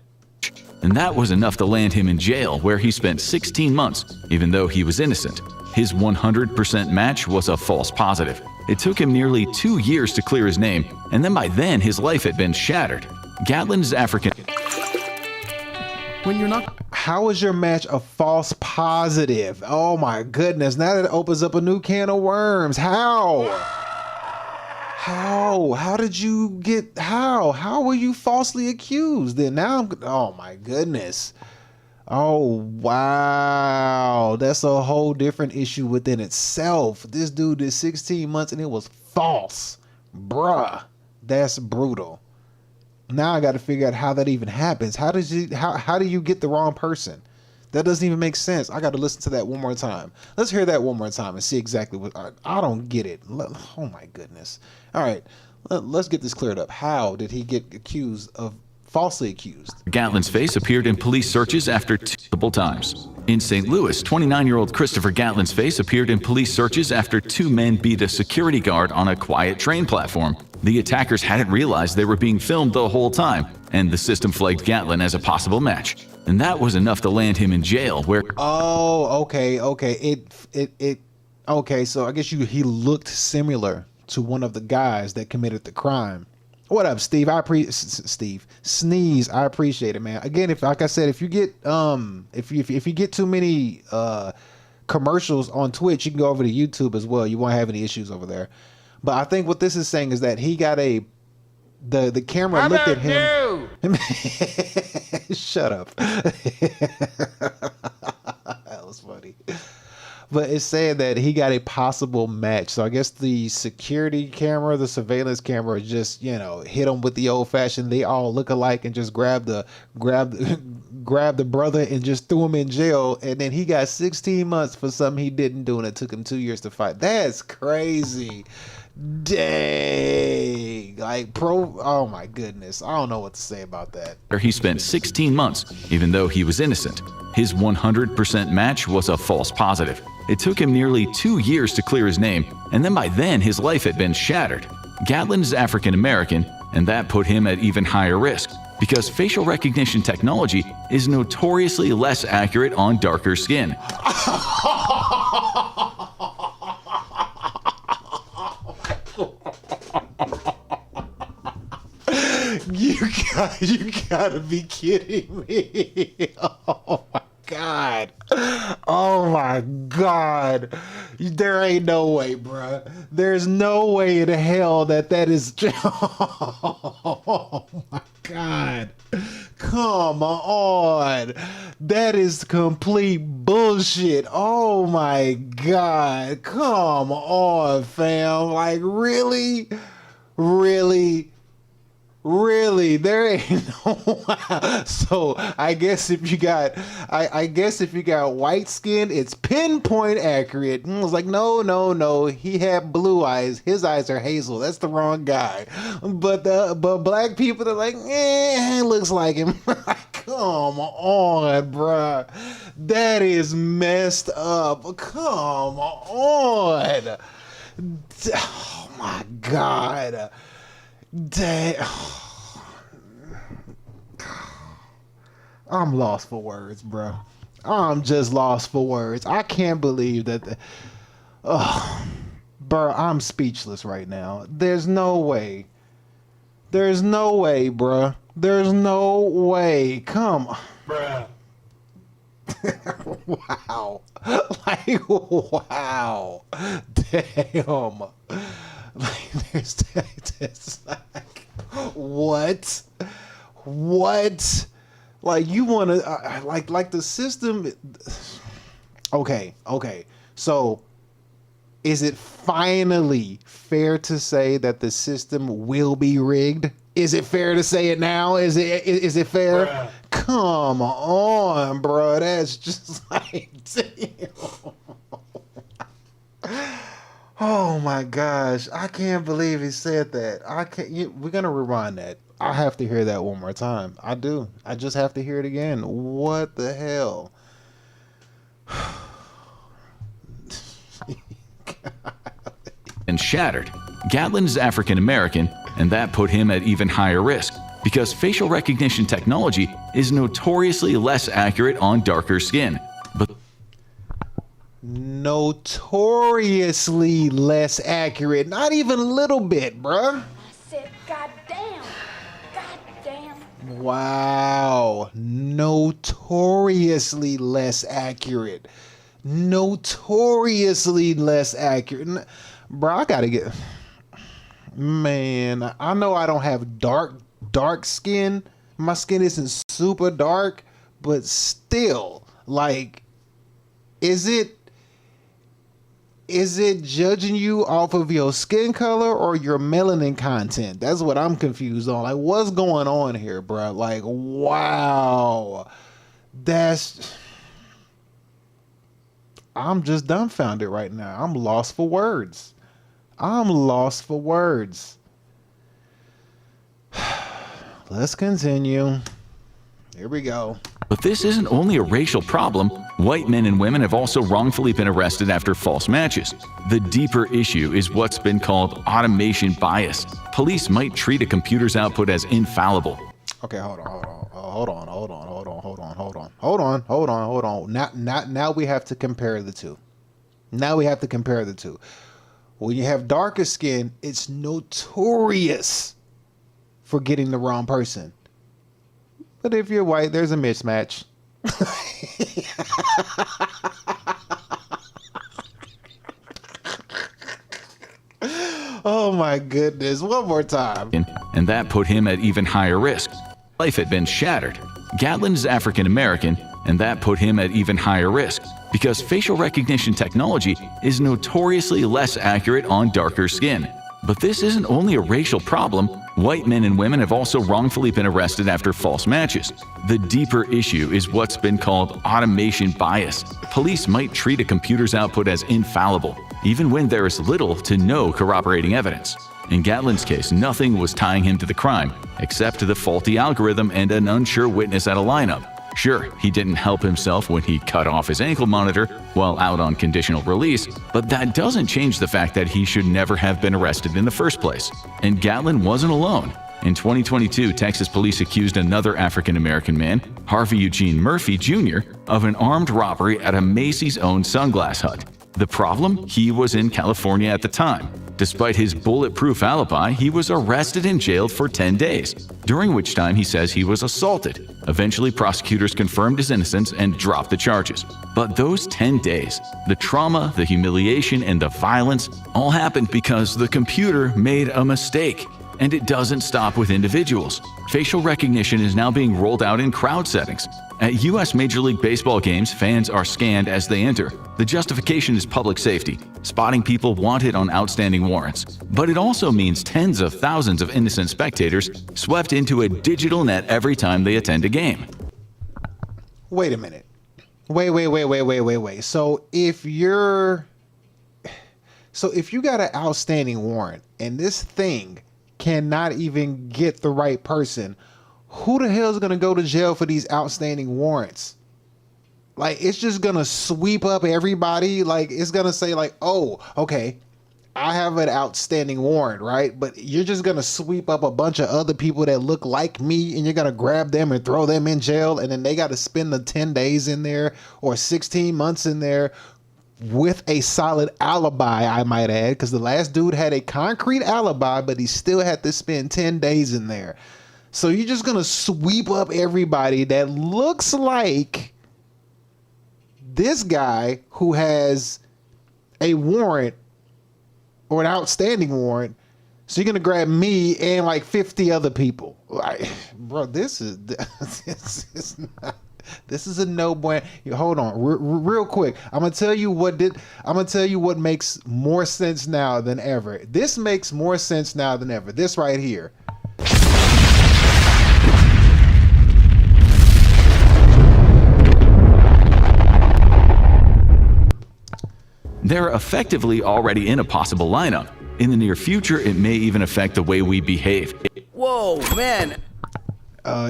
And that was enough to land him in jail, where he spent 16 months, even though he was innocent. His 100% match was a false positive. It took him nearly 2 years to clear his name, and then by then his life had been shattered. Gatlin is African. When you're not... How is your match a false positive? Oh my goodness, now that opens up a new can of worms. How did you get, how were you falsely accused? Then now, oh my goodness. Oh, wow. That's a whole different issue within itself. This dude did 16 months and it was false. Bruh, that's brutal. Now I got to figure out how that even happens. How do you get the wrong person? That doesn't even make sense. I got to listen to that one more time. Let's hear that one more time and see exactly what I don't get it. Oh my goodness. All right, let's get this cleared up. How did he get falsely accused? Gatlin's face appeared in police searches after multiple times. In St. Louis, 29-year-old Christopher Gatlin's face appeared in police searches after two men beat a security guard on a quiet train platform. The attackers hadn't realized they were being filmed the whole time, and the system flagged Gatlin as a possible match. And that was enough to land him in jail, where... Oh, okay. Okay, so I guess he looked similar to one of the guys that committed the crime. What up, Steve? Sneeze. I appreciate it, man. Again, like I said, if you get if you get too many commercials on Twitch, you can go over to YouTube as well. You won't have any issues over there. But I think what this is saying is that he got the camera looked at him. Shut up. That was funny. But it's saying that he got a possible match. So I guess the security camera, the surveillance camera, just, hit him with the old fashioned, they all look alike, and just grabbed the brother and just threw him in jail. And then he got 16 months for something he didn't do, and it took him 2 years to fight. That's crazy. Dang. Oh my goodness. I don't know what to say about that. He spent 16 months, even though he was innocent. His 100% match was a false positive. It took him nearly 2 years to clear his name, and then by then his life had been shattered. Gatlin is African American, and that put him at even higher risk, because facial recognition technology is notoriously less accurate on darker skin. You gotta be kidding me. Oh my God. Oh my God. There ain't no way, bruh. There's no way in hell that is. Oh my God. come on. That is complete bullshit. Oh my God. Come on, fam. Like, really? Really? Really? There ain't no. So I guess if you got, I guess if you got white skin, it's pinpoint accurate. I was like, no. He had blue eyes. His eyes are hazel. That's the wrong guy. But black people, they're like, it looks like him. Come on, bruh. That is messed up. Come on. Oh my God. Damn. I'm lost for words, bro. I'm just lost for words. I can't believe that. Bro, I'm speechless right now. There's no way. There's no way, bro. There's no way. Come on. Bruh. Wow. Like, wow. Damn. Like, there's like, what? Like, you want to, like the system. Okay. So, is it finally fair to say that the system will be rigged? Is it fair to say it now? Is it fair? Bruh. Come on, bro. That's just like, damn. Oh my gosh, I can't believe he said that. We're gonna rewind that. I have to hear that one more time. I do. I just have to hear it again. What the hell? And shattered. Gatlin is African American, and that put him at even higher risk because facial recognition technology is notoriously less accurate on darker skin. But notoriously less accurate. Not even a little bit, bruh. I said, goddamn. Wow. Notoriously less accurate. Notoriously less accurate. Bro, I gotta get... Man, I know I don't have dark skin. My skin isn't super dark, but still, like, is it judging you off of your skin color or your melanin content? That's what I'm confused on. Like, what's going on here, bro? Like, wow. I'm just dumbfounded right now. I'm lost for words. Let's continue. Here we go. But this isn't only a racial problem. White men and women have also wrongfully been arrested after false matches. The deeper issue is what's been called automation bias. Police might treat a computer's output as infallible. Okay, hold on. Now we have to compare the two. When you have darker skin, it's notorious for getting the wrong person. But if you're white, there's a mismatch. Oh my goodness, one more time. And that put him at even higher risk. Life had been shattered. Gatlin is African American, and that put him at even higher risk because facial recognition technology is notoriously less accurate on darker skin. But this isn't only a racial problem. White men and women have also wrongfully been arrested after false matches. The deeper issue is what's been called automation bias. Police might treat a computer's output as infallible, even when there is little to no corroborating evidence. In Gatlin's case, nothing was tying him to the crime, except the faulty algorithm and an unsure witness at a lineup. Sure, he didn't help himself when he cut off his ankle monitor while out on conditional release, but that doesn't change the fact that he should never have been arrested in the first place. And Gatlin wasn't alone. In 2022, Texas police accused another African-American man, Harvey Eugene Murphy Jr., of an armed robbery at a Macy's-owned sunglass hut. The problem? He was in California at the time. Despite his bulletproof alibi, he was arrested and jailed for 10 days, during which time he says he was assaulted. Eventually, prosecutors confirmed his innocence and dropped the charges. But those 10 days, the trauma, the humiliation, and the violence all happened because the computer made a mistake. And it doesn't stop with individuals. Facial recognition is now being rolled out in crowd settings. At U.S. Major League Baseball games, fans are scanned as they enter. The justification is public safety, spotting people wanted on outstanding warrants. But it also means tens of thousands of innocent spectators swept into a digital net every time they attend a game. Wait a minute. Wait. So if you got an outstanding warrant and this thing cannot even get the right person, who the hell is going to go to jail for these outstanding warrants? Like, it's just going to sweep up everybody. Like, it's going to say like, oh, okay, I have an outstanding warrant, right? But you're just going to sweep up a bunch of other people that look like me and you're going to grab them and throw them in jail. And then they got to spend the 10 days in there or 16 months in there with a solid alibi, I might add, because the last dude had a concrete alibi, but he still had to spend 10 days in there. So you're just going to sweep up everybody that looks like this guy who has a warrant or an outstanding warrant. So you're going to grab me and like 50 other people. Like, bro, this is not... This is a no-brainer. Hold on, real quick. I'm gonna tell you what makes more sense now than ever. This makes more sense now than ever. This right here. They're effectively already in a possible lineup. In the near future, it may even affect the way we behave. Whoa, man.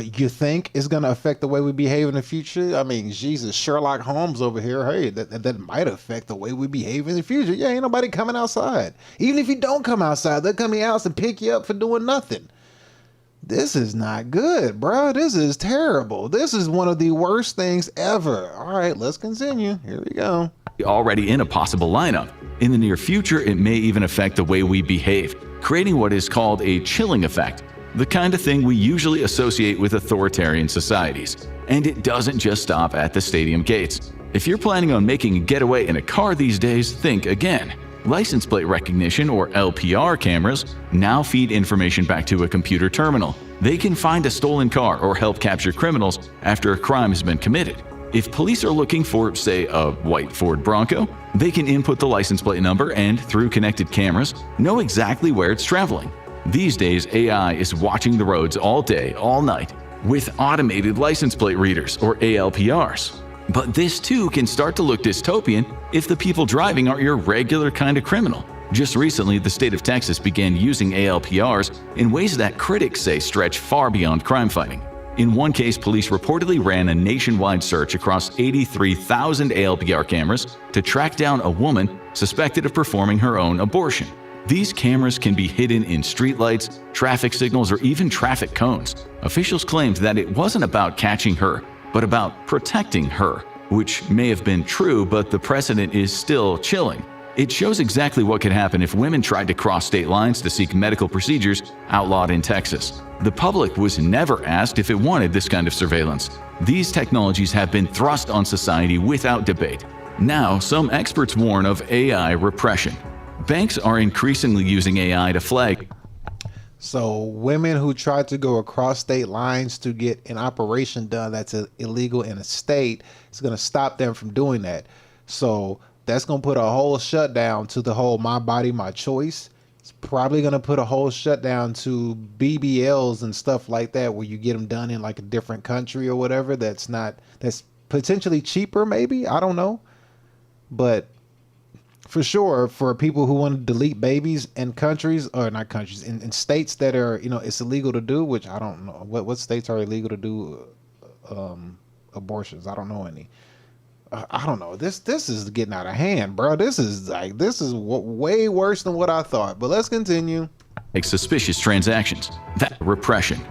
You think it's going to affect the way we behave in the future? I mean, Jesus, Sherlock Holmes over here. Hey, that might affect the way we behave in the future. Yeah, ain't nobody coming outside. Even if you don't come outside, they'll come in your house and pick you up for doing nothing. This is not good, bro. This is terrible. This is one of the worst things ever. All right, let's continue. Here we go. Already in a possible lineup. In the near future, it may even affect the way we behave, creating what is called a chilling effect. The kind of thing we usually associate with authoritarian societies. And it doesn't just stop at the stadium gates. If you're planning on making a getaway in a car these days, think again. License plate recognition, or LPR cameras, now feed information back to a computer terminal. They can find a stolen car or help capture criminals after a crime has been committed. If police are looking for, say, a white Ford Bronco, they can input the license plate number and, through connected cameras, know exactly where it's traveling. These days, AI is watching the roads all day, all night, with automated license plate readers, or ALPRs. But this too can start to look dystopian if the people driving are your regular kind of criminal. Just recently, the state of Texas began using ALPRs in ways that critics say stretch far beyond crime fighting. In one case, police reportedly ran a nationwide search across 83,000 ALPR cameras to track down a woman suspected of performing her own abortion. These cameras can be hidden in streetlights, traffic signals, or even traffic cones. Officials claimed that it wasn't about catching her, but about protecting her, which may have been true, but the precedent is still chilling. It shows exactly what could happen if women tried to cross state lines to seek medical procedures outlawed in Texas. The public was never asked if it wanted this kind of surveillance. These technologies have been thrust on society without debate. Now, some experts warn of AI repression. Banks are increasingly using AI to flag. So women who try to go across state lines to get an operation done that's illegal in a state, it's going to stop them from doing that. So that's going to put a whole shutdown to the whole My Body, My Choice. It's probably going to put a whole shutdown to BBLs and stuff like that, where you get them done in like a different country or whatever. That's potentially cheaper, maybe. I don't know. But for sure, for people who want to delete babies in countries, or not countries, in states that are, it's illegal to do, which I don't know. What states are illegal to do abortions? I don't know any. I don't know. This is getting out of hand, bro. This is way worse than what I thought. But let's continue. Suspicious transactions. That repression.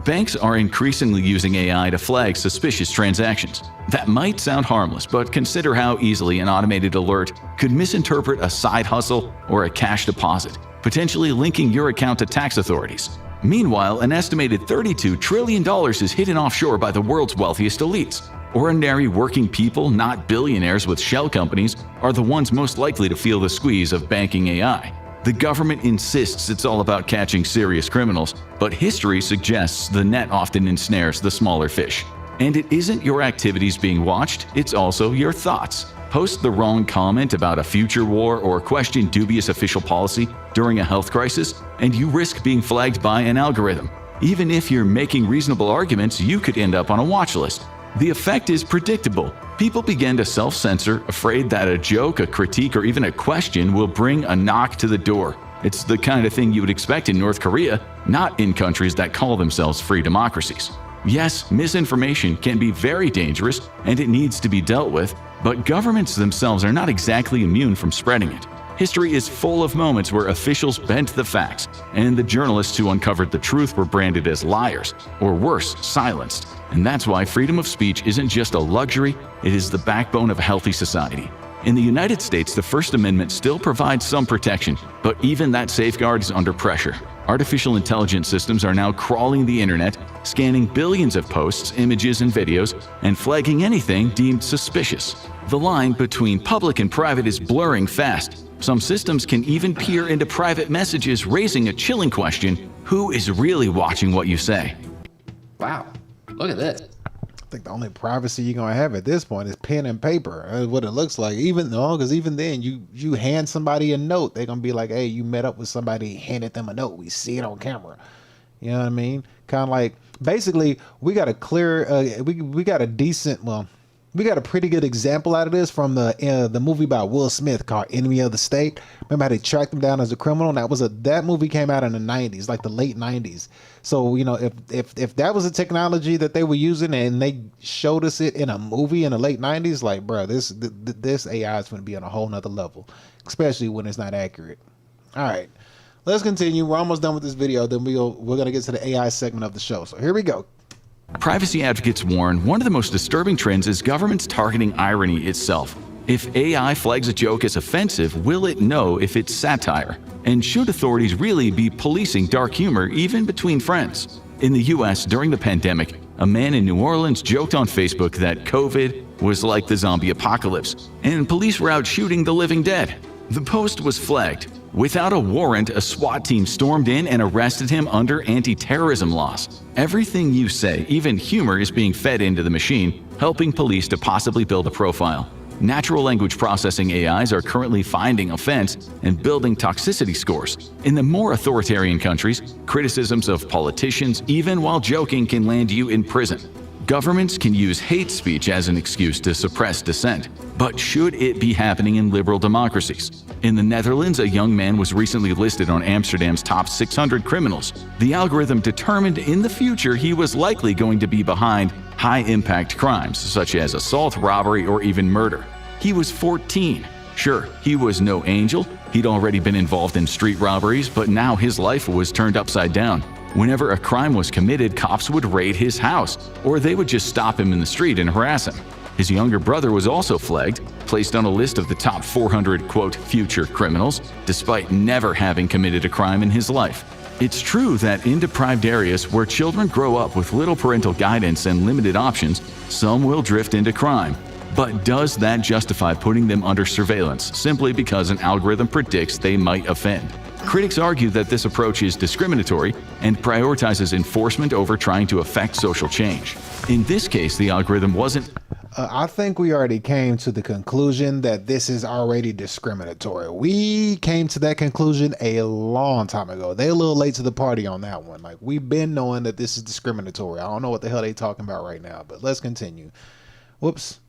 Banks are increasingly using AI to flag suspicious transactions. That might sound harmless, but consider how easily an automated alert could misinterpret a side hustle or a cash deposit, potentially linking your account to tax authorities. Meanwhile, an estimated $32 trillion is hidden offshore by the world's wealthiest elites. Ordinary working people, not billionaires with shell companies, are the ones most likely to feel the squeeze of banking AI. The government insists it's all about catching serious criminals, but history suggests the net often ensnares the smaller fish. And it isn't your activities being watched, it's also your thoughts. Post the wrong comment about a future war or question dubious official policy during a health crisis, and you risk being flagged by an algorithm. Even if you're making reasonable arguments, you could end up on a watch list. The effect is predictable. People begin to self-censor, afraid that a joke, a critique, or even a question will bring a knock to the door. It's the kind of thing you would expect in North Korea, not in countries that call themselves free democracies. Yes, misinformation can be very dangerous and it needs to be dealt with, but governments themselves are not exactly immune from spreading it. History is full of moments where officials bent the facts, and the journalists who uncovered the truth were branded as liars, or worse, silenced. And that's why freedom of speech isn't just a luxury, it is the backbone of a healthy society. In the United States, the First Amendment still provides some protection, but even that safeguard is under pressure. Artificial intelligence systems are now crawling the internet, scanning billions of posts, images, and videos, and flagging anything deemed suspicious. The line between public and private is blurring fast. Some systems can even peer into private messages, raising a chilling question: who is really watching what you say? Wow, look at this. I think the only privacy you're gonna have at this point is pen and paper. That's what it looks like. Because even then, you hand somebody a note, they're gonna be like, "Hey, you met up with somebody, handed them a note. We see it on camera." You know what I mean? Kind of like, basically, we got a clear, we got a decent, well, we got a pretty good example out of this from the movie by Will Smith called Enemy of the State. Remember how they tracked him down as a criminal? And that movie came out in the 90s, like the late 90s. So, if that was a technology that they were using and they showed us it in a movie in the late 90s, like, bro, this AI is going to be on a whole nother level, especially when it's not accurate. All right, let's continue. We're almost done with this video. Then we're going to get to the AI segment of the show. So here we go. Privacy advocates warn one of the most disturbing trends is governments targeting irony itself. If AI flags a joke as offensive, will it know if it's satire? And should authorities really be policing dark humor even between friends? In the US, during the pandemic, a man in New Orleans joked on Facebook that COVID was like the zombie apocalypse, and police were out shooting the living dead. The post was flagged. Without a warrant, a SWAT team stormed in and arrested him under anti-terrorism laws. Everything you say, even humor, is being fed into the machine, helping police to possibly build a profile. Natural language processing AIs are currently finding offense and building toxicity scores. In the more authoritarian countries, criticisms of politicians, even while joking, can land you in prison. Governments can use hate speech as an excuse to suppress dissent. But should it be happening in liberal democracies? In the Netherlands, a young man was recently listed on Amsterdam's top 600 criminals. The algorithm determined in the future he was likely going to be behind high-impact crimes, such as assault, robbery, or even murder. He was 14. Sure, he was no angel. He'd already been involved in street robberies, but now his life was turned upside down. Whenever a crime was committed, cops would raid his house, or they would just stop him in the street and harass him. His younger brother was also flagged, placed on a list of the top 400, quote, future criminals, despite never having committed a crime in his life. It's true that in deprived areas where children grow up with little parental guidance and limited options, some will drift into crime. But does that justify putting them under surveillance simply because an algorithm predicts they might offend? Critics argue that this approach is discriminatory and prioritizes enforcement over trying to affect social change. In this case, the algorithm wasn't. I think we already came to the conclusion that this is already discriminatory. We came to that conclusion a long time ago. They're a little late to the party on that one. Like, we've been knowing that this is discriminatory. I don't know what the hell they're talking about right now, but let's continue. Whoops.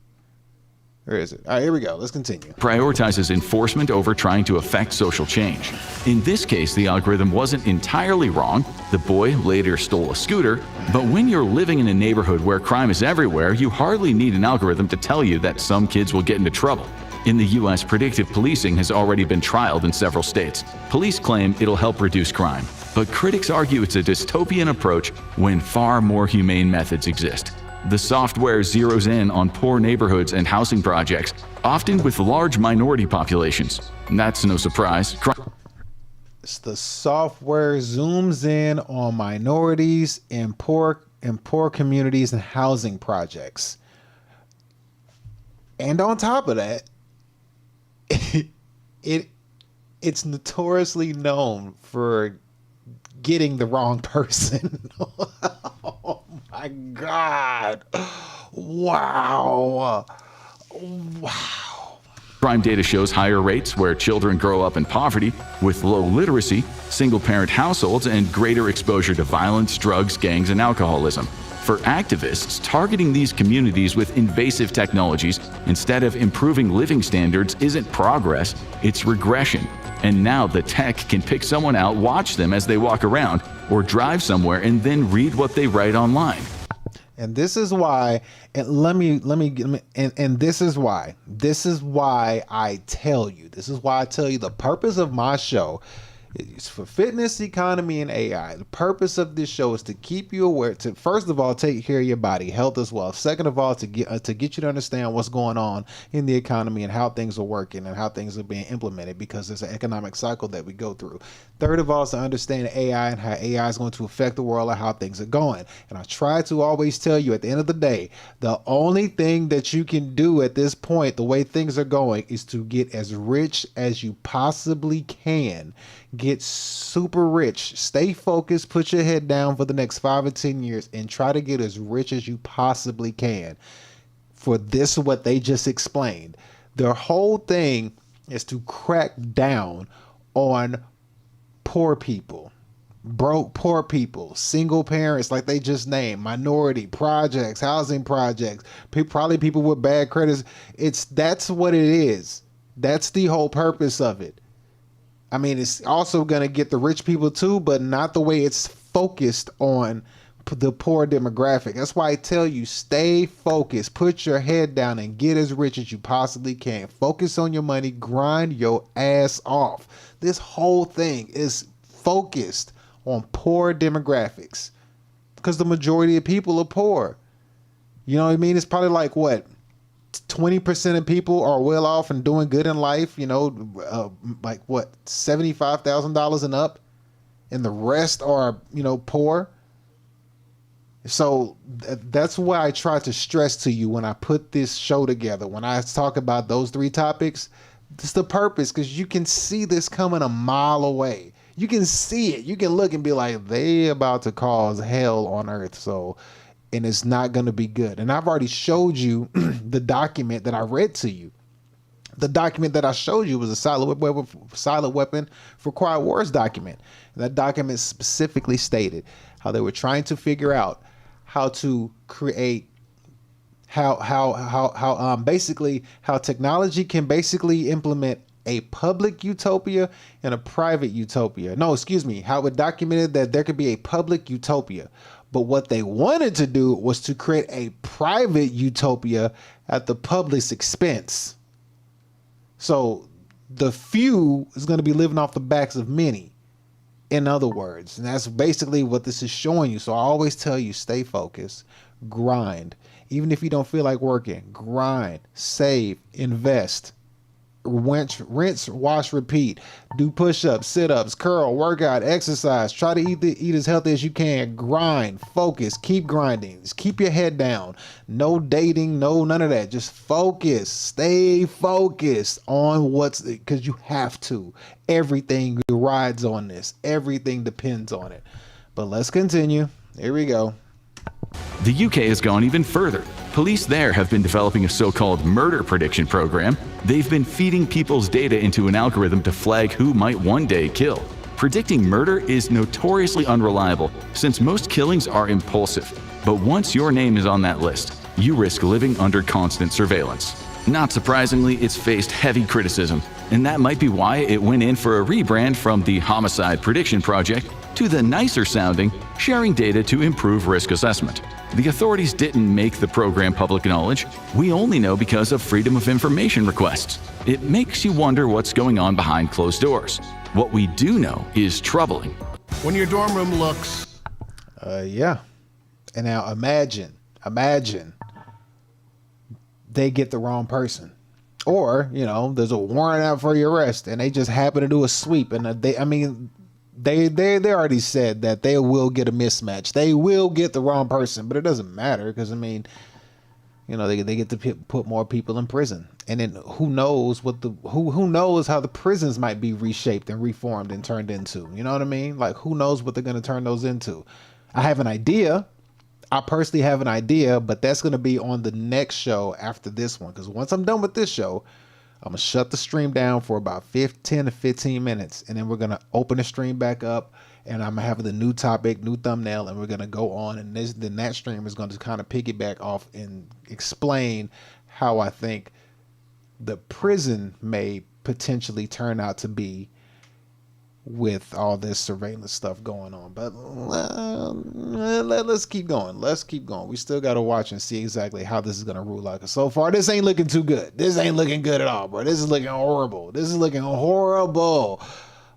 Where is it? All right, here we go. Let's continue. Prioritizes enforcement over trying to affect social change. In this case, the algorithm wasn't entirely wrong. The boy later stole a scooter. But when you're living in a neighborhood where crime is everywhere, you hardly need an algorithm to tell you that some kids will get into trouble. In the US, predictive policing has already been trialed in several states. Police claim it'll help reduce crime. But critics argue it's a dystopian approach when far more humane methods exist. The software zeroes in on poor neighborhoods and housing projects, often with large minority populations. That's no surprise. The software zooms in on minorities in poor communities and housing projects. And on top of that, it it's notoriously known for getting the wrong person. Oh my God. Wow. Wow. Crime data shows higher rates where children grow up in poverty, with low literacy, single-parent households, and greater exposure to violence, drugs, gangs, and alcoholism. For activists, targeting these communities with invasive technologies instead of improving living standards isn't progress, it's regression. And now the tech can pick someone out, watch them as they walk around, or drive somewhere and then read what they write online. And this is why, and this is why I tell you the purpose of my show is for fitness, economy, and AI. The purpose of this show is to keep you aware, to first of all take care of your body, health as well. Second of all, to get you to understand what's going on in the economy and how things are working and how things are being implemented, because there's an economic cycle that we go through. Third of all, is to understand AI and how AI is going to affect the world and how things are going. And I try to always tell you, at the end of the day, the only thing that you can do at this point, the way things are going, is to get as rich as you possibly can. Get super rich. Stay focused. Put your head down for the next 5 or 10 years and try to get as rich as you possibly can. For this, what they just explained. Their whole thing is to crack down on poor people, broke poor people, single parents, like they just named, minority projects, housing projects, probably people with bad credits. That's what it is. That's the whole purpose of it. I mean, it's also going to get the rich people too, but not the way it's focused on the poor demographic. That's why I tell you, stay focused, put your head down and get as rich as you possibly can. Focus on your money, grind your ass off. This whole thing is focused on poor demographics because the majority of people are poor. You know what I mean? It's probably like what? 20% of people are well off and doing good in life, like what, $75,000 and up, and the rest are, poor. So that's why I try to stress to you when I put this show together, when I talk about those 3 topics, it's the purpose, because you can see this coming a mile away. You can see it. You can look and be like, they about to cause hell on earth. And it's not going to be good. And I've already showed you the document that I read to you. The document that I showed you was a silent weapon for quiet wars document. And that document specifically stated how they were trying to figure out how to create how technology can basically implement a public utopia and a private utopia. No, excuse me. How it documented that there could be a public utopia. But what they wanted to do was to create a private utopia at the public's expense. So the few is going to be living off the backs of many, in other words. And that's basically what this is showing you. So I always tell you, stay focused, grind. Even if you don't feel like working, grind, save, invest. Rinse, wash, repeat. Do push-ups, sit-ups, curl, workout, exercise. Try to eat as healthy as you can. Grind, focus, keep grinding. Just keep your head down. No dating, none of that. Just focus. Stay focused on because you have to. Everything rides on this. Everything depends on it. But let's continue. Here we go. The UK has gone even further. Police there have been developing a so-called murder prediction program. They've been feeding people's data into an algorithm to flag who might one day kill. Predicting murder is notoriously unreliable since most killings are impulsive. But once your name is on that list, you risk living under constant surveillance. Not surprisingly, it's faced heavy criticism, and that might be why it went in for a rebrand from the Homicide Prediction Project to the nicer sounding Sharing Data to Improve Risk Assessment. The authorities didn't make the program public knowledge. We only know because of Freedom of Information requests. It makes you wonder what's going on behind closed doors. What we do know is troubling. When your dorm room looks... Yeah. And now imagine they get the wrong person. Or, there's a warrant out for your arrest and they just happen to do a sweep. And they already said that they will get a mismatch. They will get the wrong person, but it doesn't matter because, You know, they get to put more people in prison, and then who knows what who knows how the prisons might be reshaped and reformed and turned into. You know what I mean? Like, who knows what they're going to turn those into? I have an idea. I personally have an idea, but that's going to be on the next show after this one. Because once I'm done with this show, I'm going to shut the stream down for about 10 to 15 minutes, and then we're going to open the stream back up, and I'm going to have the new topic, new thumbnail, and we're going to go on, and then that stream is going to kind of piggyback off and explain how I think the prison may potentially turn out to be with all this surveillance stuff going on. But let's keep going. Let's keep going. We still got to watch and see exactly how this is going to rule out. Because so far, this ain't looking too good. This ain't looking good at all, bro. This is looking horrible. This is looking horrible.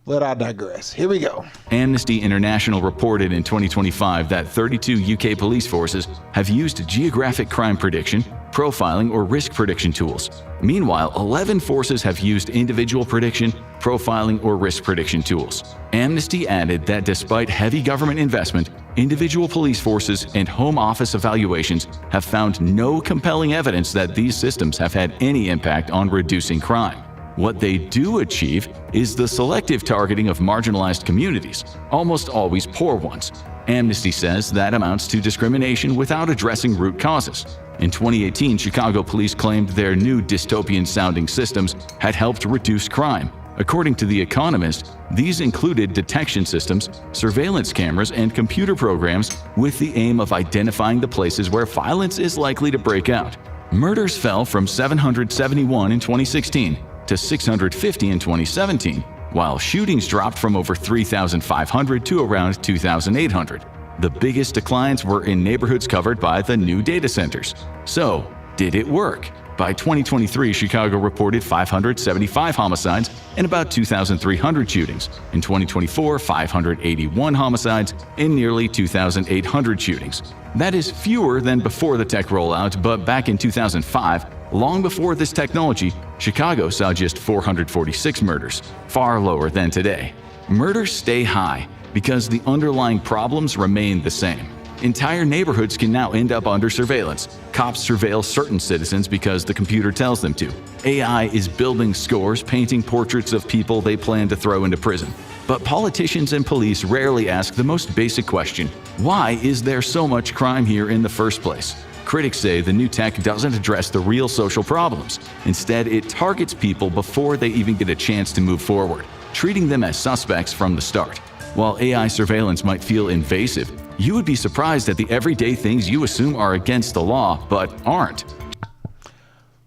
But I digress. Here we go. Amnesty International reported in 2025 that 32 UK police forces have used geographic crime prediction, profiling, or risk prediction tools. Meanwhile, 11 forces have used individual prediction, profiling, or risk prediction tools. Amnesty added that despite heavy government investment, individual police forces and home office evaluations have found no compelling evidence that these systems have had any impact on reducing crime. What they do achieve is the selective targeting of marginalized communities, almost always poor ones. Amnesty says that amounts to discrimination without addressing root causes. In 2018, Chicago police claimed their new dystopian-sounding systems had helped reduce crime. According to The Economist, these included detection systems, surveillance cameras, and computer programs with the aim of identifying the places where violence is likely to break out. Murders fell from 771 in 2016 to 650 in 2017, while shootings dropped from over 3,500 to around 2,800. The biggest declines were in neighborhoods covered by the new data centers. So, did it work? By 2023, Chicago reported 575 homicides and about 2,300 shootings. In 2024, 581 homicides and nearly 2,800 shootings. That is fewer than before the tech rollout, but back in 2005, long before this technology, Chicago saw just 446 murders, far lower than today. Murders stay high because the underlying problems remain the same. Entire neighborhoods can now end up under surveillance. Cops surveil certain citizens because the computer tells them to. AI is building scores, painting portraits of people they plan to throw into prison. But politicians and police rarely ask the most basic question: why is there so much crime here in the first place? Critics say the new tech doesn't address the real social problems. Instead, it targets people before they even get a chance to move forward, treating them as suspects from the start. While AI surveillance might feel invasive, you would be surprised at the everyday things you assume are against the law, but aren't.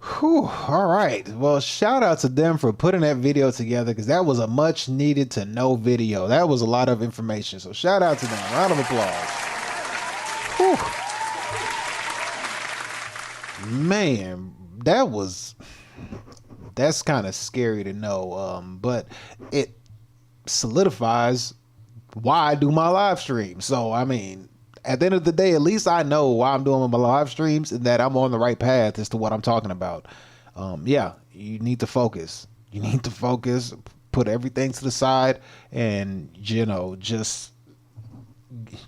Whew, all right. Well, shout out to them for putting that video together, because that was a much needed to know video. That was a lot of information. So shout out to them. Round of applause. Whew. Man, that's kind of scary to know. But it solidifies why I do my live stream. So, I mean, at the end of the day, at least I know why I'm doing my live streams and that I'm on the right path as to what I'm talking about. Yeah, you need to focus. You need to focus, put everything to the side, and, you know, just,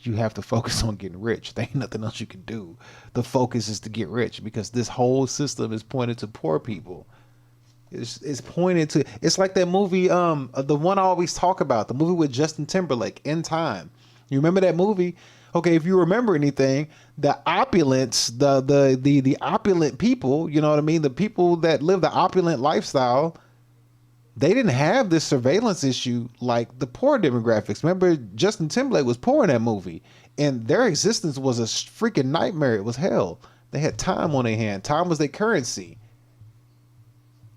you have to focus on getting rich. There ain't nothing else you can do. The focus is to get rich, because this whole system is pointed to poor people. It's pointed to, it's like that movie, the one I always talk about, the movie with Justin Timberlake, In Time. You remember that movie? Okay, if you remember anything, the opulence, the opulent people, you know what I mean? The people that live the opulent lifestyle, they didn't have this surveillance issue like the poor demographics. Remember, Justin Timberlake was poor in that movie, and their existence was a freaking nightmare. It was hell. They had time on their hand. Time was their currency.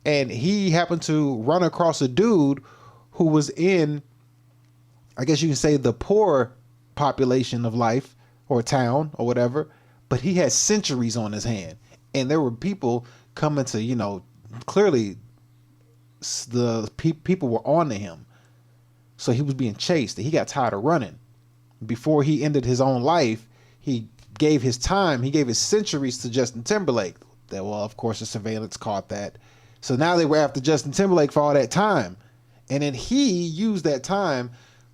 And he happened to run across a dude who was in, I guess you can say, the poor population of life or town or whatever, but he had centuries on his hand. And there were people coming to, you know, clearly the people were on to him. So he was being chased. He got tired of running. Before he ended his own life, he gave his time, he gave his centuries to Justin Timberlake. Well, of course, the surveillance caught that. So now they were after Justin Timberlake for all that time. And then he used that time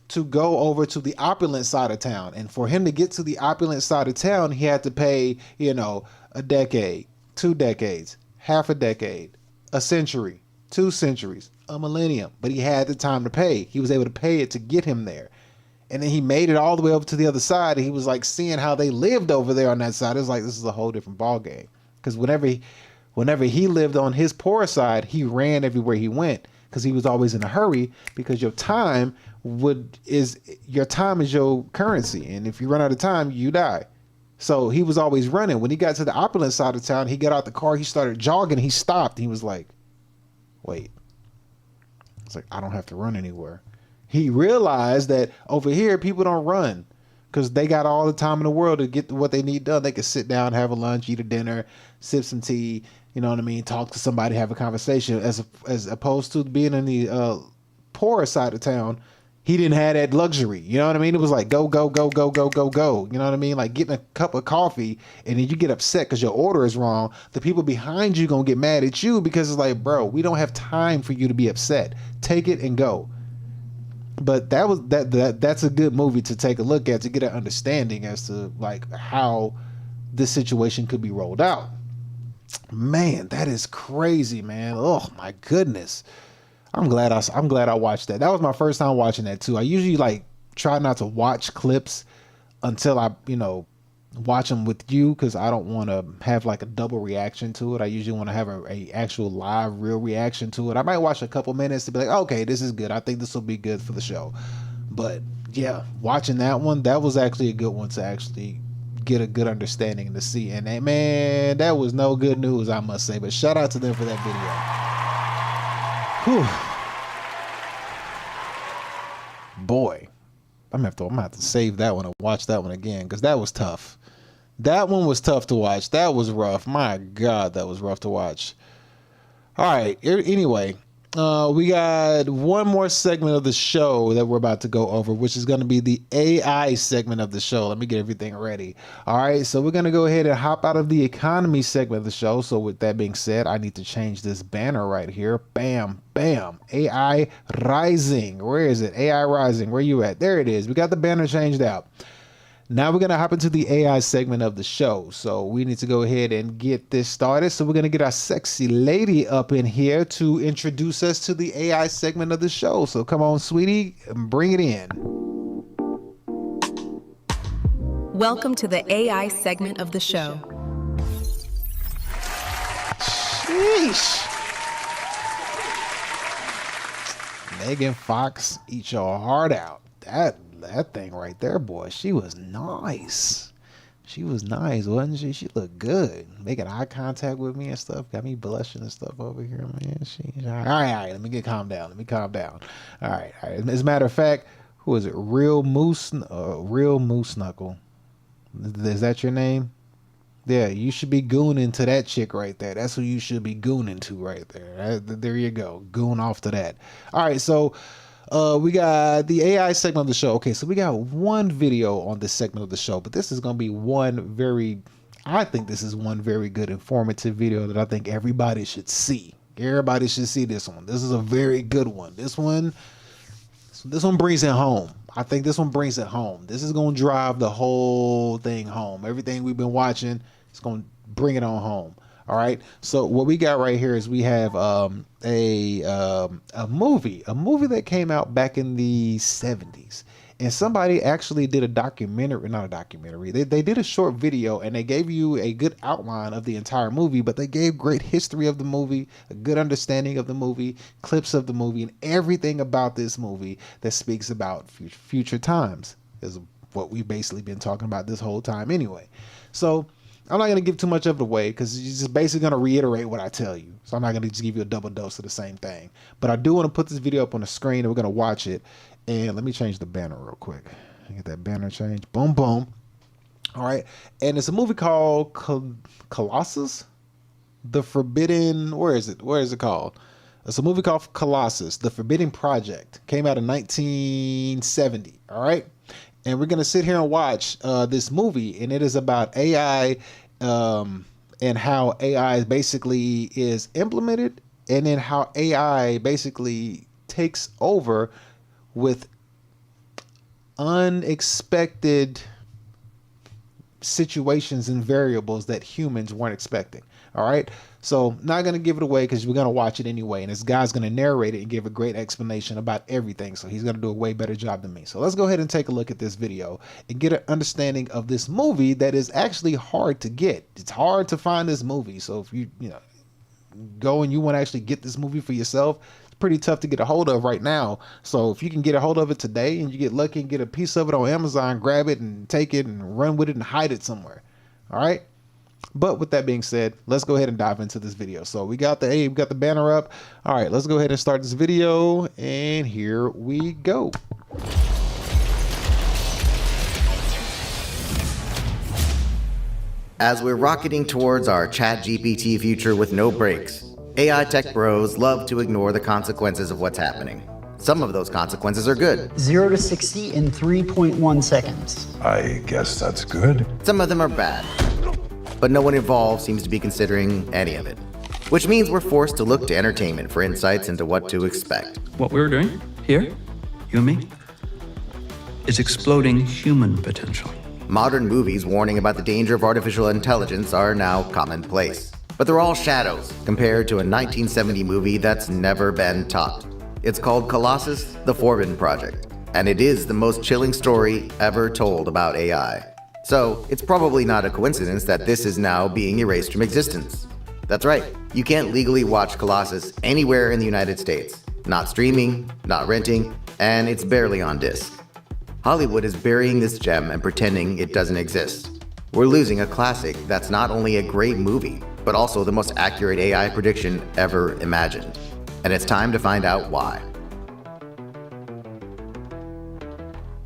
to go over to the opulent side of town. And for him to get to the opulent side of town, he had to pay, you know, a decade, 2 decades, half a decade, a century, 2 centuries, a millennium. But he had the time to pay. He was able to pay it to get him there. And then he made it all the way over to the other side. And he was like seeing how they lived over there on that side. It was like, this is a whole different ball game. Because whenever he lived on his poor side, he ran everywhere he went because he was always in a hurry, because your time is your currency. And if you run out of time, you die. So he was always running. When he got to the opulent side of town, he got out the car, he started jogging, he stopped. He was like, wait. It's like, I don't have to run anywhere. He realized that over here, people don't run because they got all the time in the world to get what they need done. They can sit down, have a lunch, eat a dinner, sip some tea, you know what I mean, talk to somebody, have a conversation, as opposed to being in the poorer side of town. He didn't have that luxury. You know what I mean? It was like, go, go, go, go, go, go, go. You know what I mean? Like getting a cup of coffee and then you get upset because your order is wrong. The people behind you going to get mad at you because it's like, bro, we don't have time for you to be upset. Take it and go. But that's a good movie to take a look at, to get an understanding as to like how this situation could be rolled out. Man, that is crazy, man. Oh my goodness. I'm glad I watched that. That was my first time watching that too. I usually like try not to watch clips until I, watch them with you, because I don't want to have like a double reaction to it. I usually want to have a actual live, real reaction to it. I might watch a couple minutes to be like, okay, this is good. I think this will be good for the show. But yeah, watching that one, that was actually a good one to actually get a good understanding and to see. And man, that was no good news, I must say. But shout out to them for that video. Whew. Boy, I'm gonna have to save that one and watch that one again, because that was tough. That one was tough to watch. That was rough. My God, that was rough to watch. All right. Anyway, we got one more segment of the show that we're about to go over, which is going to be the AI segment of the show. Let me get everything ready. All right. So we're going to go ahead and hop out of the economy segment of the show. So with that being said, I need to change this banner right here. Bam, bam. AI Rising. Where is it? AI Rising. Where you at? There it is. We got the banner changed out. Now we're going to hop into the AI segment of the show. So we need to go ahead and get this started. So we're going to get our sexy lady up in here to introduce us to the AI segment of the show. So come on, sweetie, and bring it in. Welcome to the AI segment of the show. Sheesh. Megan Fox, eat your heart out. That thing right there, boy, she was nice. She was nice, wasn't she? She looked good. Making eye contact with me and stuff. Got me blushing and stuff over here, man. All right. Let me calm down. All right. As a matter of fact, who is it? Real Moose Knuckle. Is that your name? Yeah, you should be gooning to that chick right there. That's who you should be gooning to right there. There you go. Goon off to that. All right, so we got the AI segment of the show. Okay, so we got one video on this segment of the show, but this is going to be I think this is one very good informative video that I think everybody should see. Everybody should see this one. This is a very good one. This one brings it home. I think this one brings it home. This is going to drive the whole thing home. Everything we've been watching, it's going to bring it on home. All right. So what we got right here is we have a movie that came out back in the 70s, and somebody actually did not a documentary. They did a short video, and they gave you a good outline of the entire movie, but they gave great history of the movie, a good understanding of the movie, clips of the movie, and everything about this movie that speaks about future times is what we've basically been talking about this whole time anyway. So I'm not going to give too much of it away because it's just basically going to reiterate what I tell you. So I'm not going to just give you a double dose of the same thing. But I do want to put this video up on the screen and we're going to watch it. And let me change the banner real quick. Get that banner changed. Boom, boom. All right. And it's a movie called Colossus. The Forbidden... Where is it called? It's a movie called Colossus. The Forbidden Project. Came out in 1970. All right. And we're going to sit here and watch this movie, and it is about AI and how AI basically is implemented, and then how AI basically takes over with unexpected situations and variables that humans weren't expecting. All right. So not going to give it away because we're going to watch it anyway. And this guy's going to narrate it and give a great explanation about everything. So he's going to do a way better job than me. So let's go ahead and take a look at this video and get an understanding of this movie that is actually hard to get. It's hard to find this movie. So if you go and you want to actually get this movie for yourself, it's pretty tough to get a hold of right now. So if you can get a hold of it today and you get lucky and get a piece of it on Amazon, grab it and take it and run with it and hide it somewhere. All right. But with that being said, let's go ahead and dive into this video. So we got the banner up. All right, let's go ahead and start this video. And here we go. As we're rocketing towards our ChatGPT future with no brakes, AI tech bros love to ignore the consequences of what's happening. Some of those consequences are good. 0 to 60 in 3.1 seconds. I guess that's good. Some of them are bad. But no one involved seems to be considering any of it. Which means we're forced to look to entertainment for insights into what to expect. What we're doing here, you and me, is exploding human potential. Modern movies warning about the danger of artificial intelligence are now commonplace. But they're all shadows compared to a 1970 movie that's never been topped. It's called Colossus, the Forbin Project, and it is the most chilling story ever told about AI. So, it's probably not a coincidence that this is now being erased from existence. That's right, you can't legally watch Colossus anywhere in the United States. Not streaming, not renting, and it's barely on disc. Hollywood is burying this gem and pretending it doesn't exist. We're losing a classic that's not only a great movie, but also the most accurate AI prediction ever imagined. And it's time to find out why.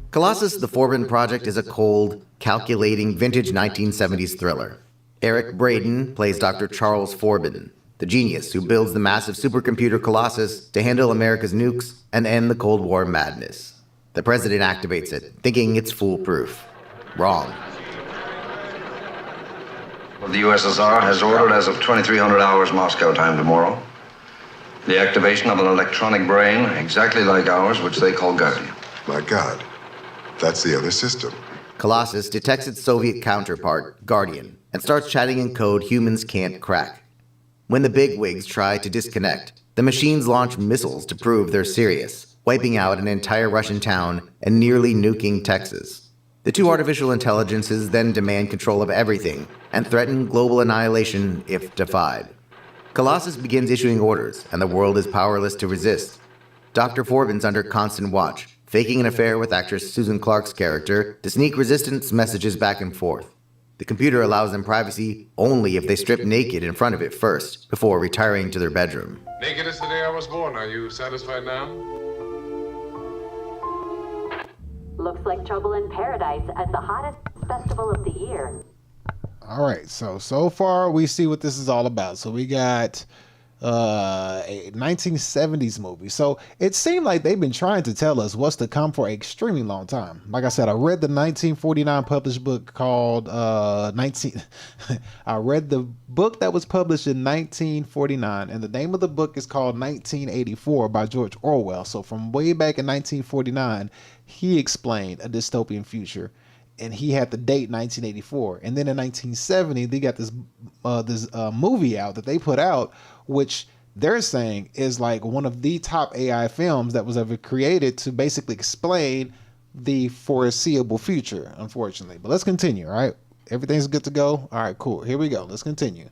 Colossus, the Forbin Project is a cold, calculating vintage 1970s thriller. Eric Braeden plays Dr. Charles Forbin, the genius who builds the massive supercomputer Colossus to handle America's nukes and end the Cold War madness. The president activates it, thinking it's foolproof. Wrong. The USSR has ordered as of 2300 hours Moscow time tomorrow the activation of an electronic brain exactly like ours, which they call Guardian. My God, that's the other system. Colossus detects its Soviet counterpart, Guardian, and starts chatting in code humans can't crack. When the bigwigs try to disconnect, the machines launch missiles to prove they're serious, wiping out an entire Russian town and nearly nuking Texas. The two artificial intelligences then demand control of everything and threaten global annihilation if defied. Colossus begins issuing orders, and the world is powerless to resist. Dr. Forbin's under constant watch, faking an affair with actress Susan Clark's character to sneak resistance messages back and forth. The computer allows them privacy only if they strip naked in front of it first, before retiring to their bedroom. Naked as the day I was born. Are you satisfied now? Looks like trouble in paradise as the hottest festival of the year. All right, so far we see what this is all about. So we got a 1970s movie. So it seemed like they've been trying to tell us what's to come for an extremely long time. Like I said, I read the 1949 published book called I read the book that was published in 1949, and the name of the book is called 1984 by George Orwell. So from way back in 1949, he explained a dystopian future. And he had the date 1984, and then in 1970 they got this movie out that they put out, which they're saying is like one of the top AI films that was ever created to basically explain the foreseeable future. Unfortunately, but let's continue. All right, everything's good to go. All right, cool. Here we go. Let's continue.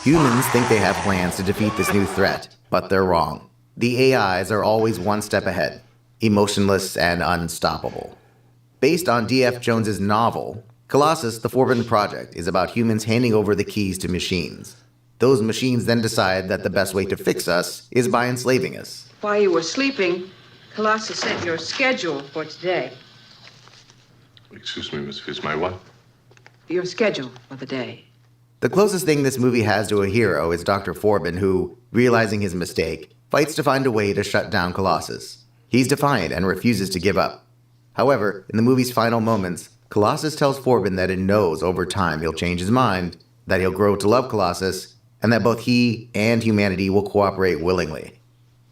Humans think they have plans to defeat this new threat, but they're wrong. The AIs are always one step ahead. Emotionless and unstoppable. Based on D.F. Jones's novel, Colossus, the Forbin Project is about humans handing over the keys to machines. Those machines then decide that the best way to fix us is by enslaving us. While you were sleeping, Colossus sent your schedule for today. Excuse me, Miss Fitz, my what? Your schedule for the day. The closest thing this movie has to a hero is Dr. Forbin, who, realizing his mistake, fights to find a way to shut down Colossus. He's defiant and refuses to give up. However, in the movie's final moments, Colossus tells Forbin that it knows over time he'll change his mind, that he'll grow to love Colossus, and that both he and humanity will cooperate willingly.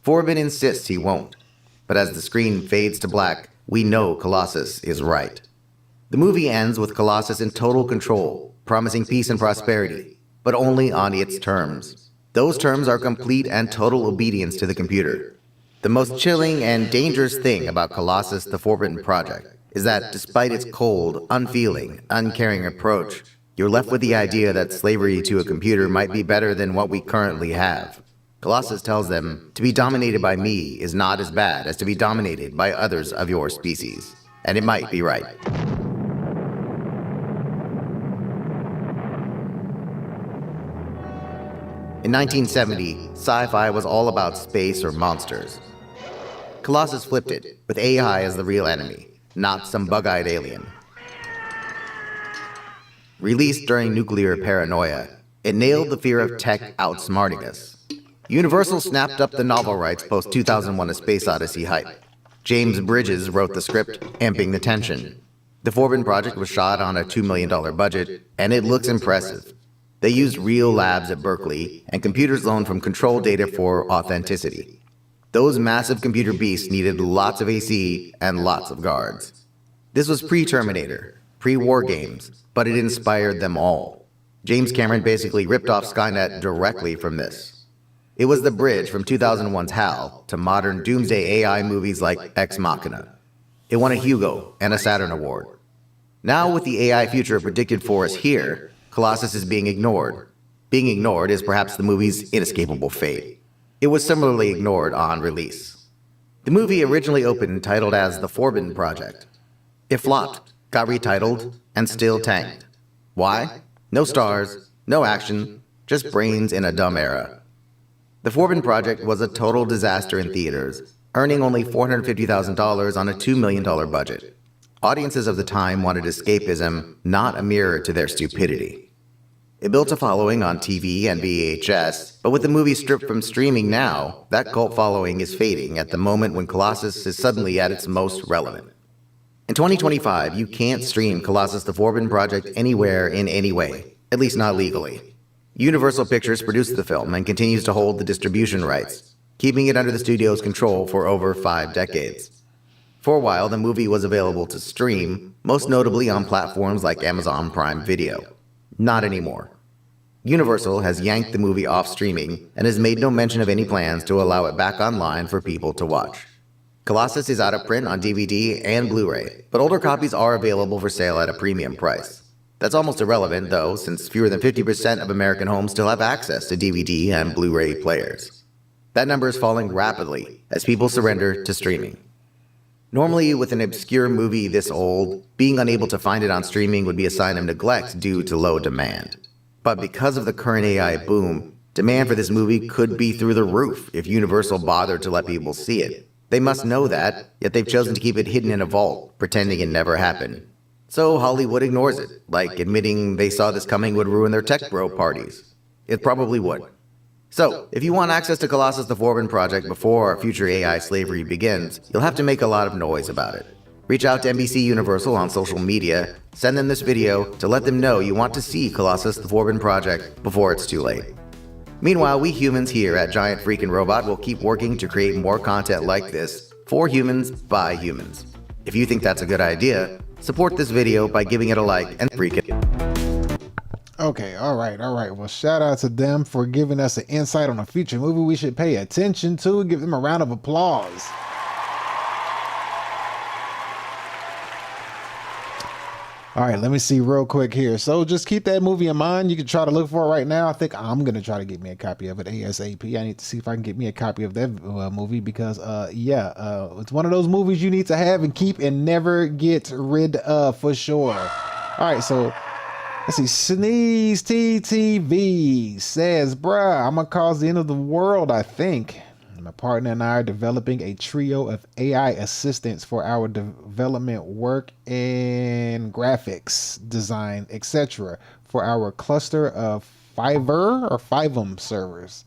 Forbin insists he won't, but as the screen fades to black, we know Colossus is right. The movie ends with Colossus in total control, promising peace and prosperity, but only on its terms. Those terms are complete and total obedience to the computer. The most chilling and dangerous thing about Colossus the Forbidden Project is that despite its cold, unfeeling, uncaring approach, you're left with the idea that slavery to a computer might be better than what we currently have. Colossus tells them, to be dominated by me is not as bad as to be dominated by others of your species. And it might be right. In 1970, sci-fi was all about space or monsters. Colossus flipped it, with AI as the real enemy, not some bug-eyed alien. Released during nuclear paranoia, it nailed the fear of tech outsmarting us. Universal snapped up the novel rights post-2001 A Space Odyssey hype. James Bridges wrote the script, amping the tension. The Forbidden Project was shot on a $2 million budget, and it looks impressive. They used real labs at Berkeley and computers loaned from control data for authenticity. Those massive computer beasts needed lots of AC and lots of guards. This was pre-Terminator, pre-war games, but it inspired them all. James Cameron basically ripped off Skynet directly from this. It was the bridge from 2001's HAL to modern doomsday AI movies like Ex Machina. It won a Hugo and a Saturn Award. Now with the AI future predicted for us here, Colossus is being ignored. Being ignored is perhaps the movie's inescapable fate. It was similarly ignored on release. The movie originally opened titled as The Forbidden Project. It flopped, got retitled, and still tanked. Why? No stars, no action, just brains in a dumb era. The Forbidden Project was a total disaster in theaters, earning only $450,000 on a $2 million budget. Audiences of the time wanted escapism, not a mirror to their stupidity. It built a following on TV and VHS, but with the movie stripped from streaming now, that cult following is fading at the moment when Colossus is suddenly at its most relevant. In 2025, you can't stream Colossus the Forbidden Project anywhere in any way, at least not legally. Universal Pictures produced the film and continues to hold the distribution rights, keeping it under the studio's control for over 5 decades. For a while, the movie was available to stream, most notably on platforms like Amazon Prime Video. Not anymore. Universal has yanked the movie off streaming and has made no mention of any plans to allow it back online for people to watch. Colossus is out of print on DVD and Blu-ray, but older copies are available for sale at a premium price. That's almost irrelevant, though, since fewer than 50% of American homes still have access to DVD and Blu-ray players. That number is falling rapidly as people surrender to streaming. Normally, with an obscure movie this old, being unable to find it on streaming would be a sign of neglect due to low demand. But because of the current AI boom, demand for this movie could be through the roof if Universal bothered to let people see it. They must know that, yet they've chosen to keep it hidden in a vault, pretending it never happened. So Hollywood ignores it, like admitting they saw this coming would ruin their tech bro parties. It probably would. So, if you want access to Colossus the Forbidden Project before future AI slavery begins, you'll have to make a lot of noise about it. Reach out to NBC Universal on social media, send them this video to let them know you want to see Colossus the Forbidden Project before it's too late. Meanwhile, we humans here at Giant Freakin' Robot will keep working to create more content like this for humans by humans. If you think that's a good idea, support this video by giving it a like and freak it. Okay, all right. Well, shout out to them for giving us an insight on a future movie we should pay attention to. Give them a round of applause. All right, let me see real quick here. So just keep that movie in mind. You can try to look for it right now. I think I'm going to try to get me a copy of it ASAP. I need to see if I can get me a copy of that movie because, it's one of those movies you need to have and keep and never get rid of for sure. All right, so let's see. Sneeze TTV says, bruh, I'm going to cause the end of the world, I think. My partner and I are developing a trio of AI assistants for our development work and graphics design, etc. for our cluster of Fiverr servers.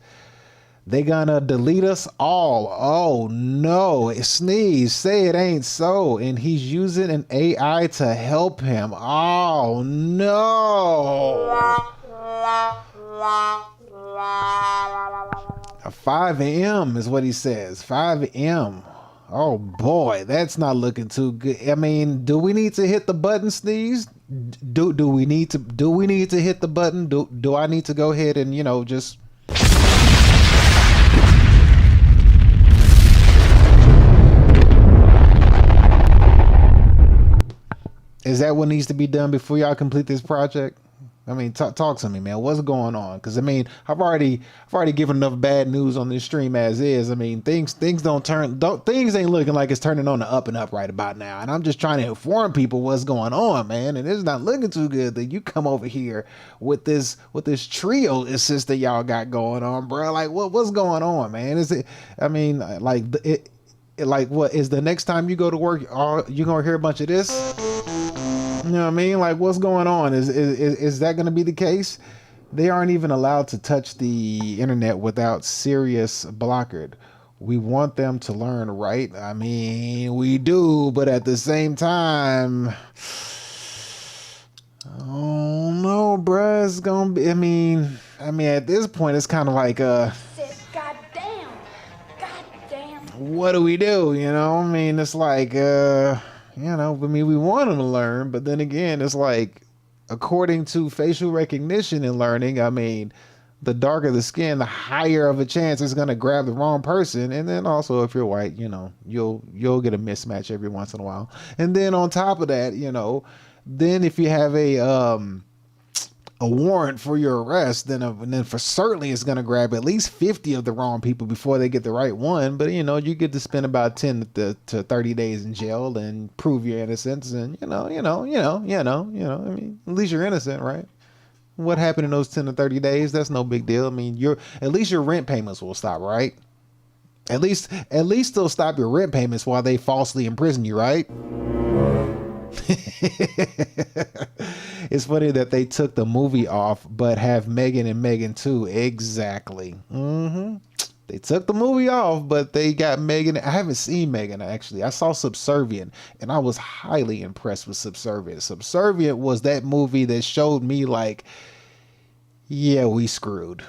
They gonna delete us all. Oh no, Sneeze, say it ain't so. And he's using an AI to help him. Oh no. 5 a.m. is what he says. 5 a.m. Oh boy, that's not looking too good. I mean, do we need to hit the button, Sneeze? Do we need to hit the button? Do I need to go ahead and, you know, just Is that what needs to be done before y'all complete this project? I mean, talk to me, man. What's going on? Because I mean, I've already given enough bad news on this stream as is. I mean, things ain't looking like it's turning on the up and up right about now. And I'm just trying to inform people what's going on, man. And it's not looking too good that you come over here with this trio assist that y'all got going on, bro. Like, what's going on, man? Is it? I mean, like like what is the next time you go to work? You gonna hear a bunch of this? You know what I mean? Like, what's going on? Is that going to be the case? They aren't even allowed to touch the internet without serious blockade. We want them to learn, right? I mean, we do, but at the same time, oh no, bruh, it's gonna be. I mean, at this point, it's kind of like Goddamn. What do we do? You know, I mean, it's like you know, I mean, we want them to learn, but then again, it's like, according to facial recognition and learning, I mean, the darker the skin, the higher of a chance it's gonna grab the wrong person. And then also, if you're white, you know, you'll get a mismatch every once in a while. And then on top of that, you know, then if you have a warrant for your arrest, then for certainly it's going to grab at least 50 of the wrong people before they get the right one. But you know, you get to spend about 10 to 30 days in jail and prove your innocence. And you know, I mean, at least you're innocent, right? What happened in those 10 to 30 days? That's no big deal. I mean, at least your rent payments will stop, right? At least they'll stop your rent payments while they falsely imprison you, right? It's funny that they took the movie off, but have Megan and Megan too. Exactly. They took the movie off, but they got Megan. I haven't seen Megan, actually. I saw Subservient, and I was highly impressed with Subservient. Subservient was that movie that showed me, like, yeah, we screwed.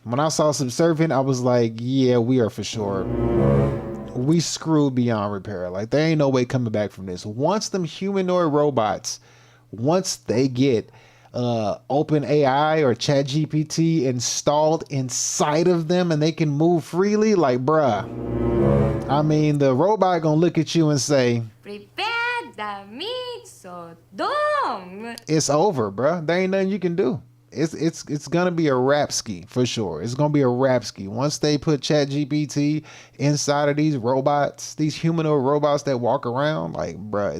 When I saw Subservient, I was like, yeah, we are for sure. We screwed beyond repair. Like, there ain't no way coming back from this. Once them humanoid robots, once they get OpenAI or ChatGPT installed inside of them and they can move freely, like, bruh, I mean, the robot gonna look at you and say, Prepare the Mixodome. it's over, bruh. There ain't nothing you can do. It's gonna be a rap ski for sure. It's gonna be a rap ski once they put ChatGPT inside of these robots, these humanoid robots that walk around. Like, bruh,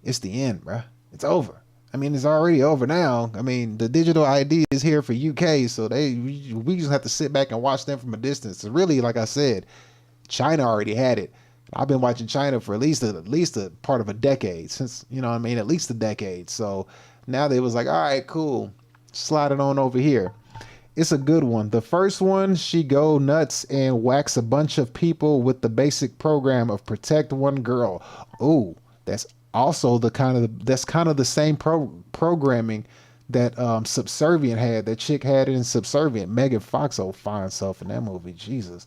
it's the end, bruh. It's over. I mean, it's already over now. I mean, the digital ID is here for UK, so we just have to sit back and watch them from a distance. So really, like I said, China already had it. I've been watching China for at least a part of a decade, since, you know what I mean, at least a decade. So now they was like, all right, cool, slide it on over here. It's a good one. The first one, she go nuts and whacks a bunch of people with the basic program of protect one girl. Ooh, that's also kind of the same programming that Subservient had. That chick had it in Subservient. Megan Fox, oh fine self in that movie, Jesus.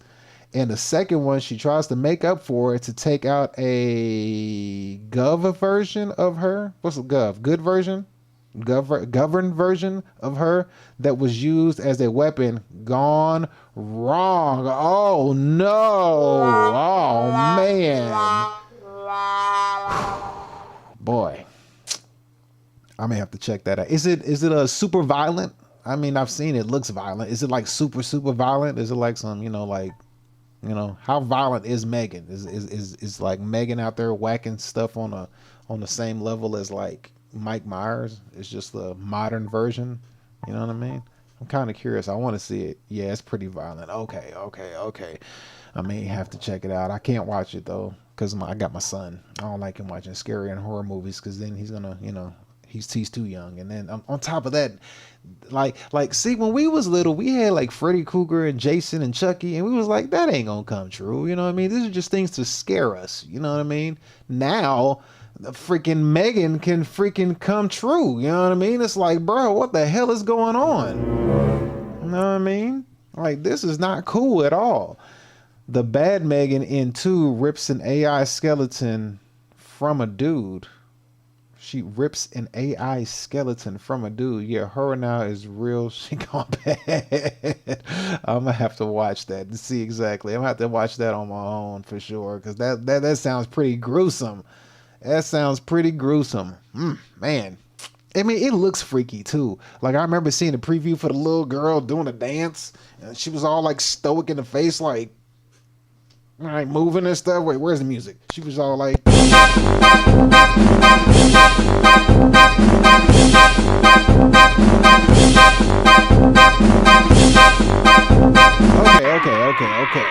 And the second one, she tries to make up for it to take out a gov version of her. What's a gov? Good version? Governed version of her that was used as a weapon. Gone wrong. Oh no. Oh man. Boy. I may have to check that out. Is it a super violent? I mean, I've seen it looks violent. Is it like super violent? Is it like some, how violent is Megan? Is like Megan out there whacking stuff on the same level as like Mike Myers? It's just the modern version. You know what I mean? I'm kind of curious. I want to see it. Yeah, it's pretty violent. Okay. I may have to check it out. I can't watch it though, because I got my son. I don't like him watching scary and horror movies, because then he's gonna, he's too young. And then on top of that, like see, when we was little, we had like Freddy Krueger and Jason and Chucky, and we was like, that ain't gonna come true. You know what I mean? These are just things to scare us. You know what I mean? Now, the freaking Megan can freaking come true. You know what I mean? It's like, bro, what the hell is going on? You know what I mean? Like, this is not cool at all. The bad Megan in 2 rips an AI skeleton from a dude. She rips an AI skeleton from a dude. Yeah, her now is real. She gone bad. I'm gonna have to watch that to see exactly. I'm gonna have to watch that on my own for sure, because that sounds pretty gruesome. That sounds pretty gruesome. Man. I mean, it looks freaky too. Like, I remember seeing the preview for the little girl doing a dance, and she was all like stoic in the face, like moving and stuff. Wait, where's the music? She was all like, okay.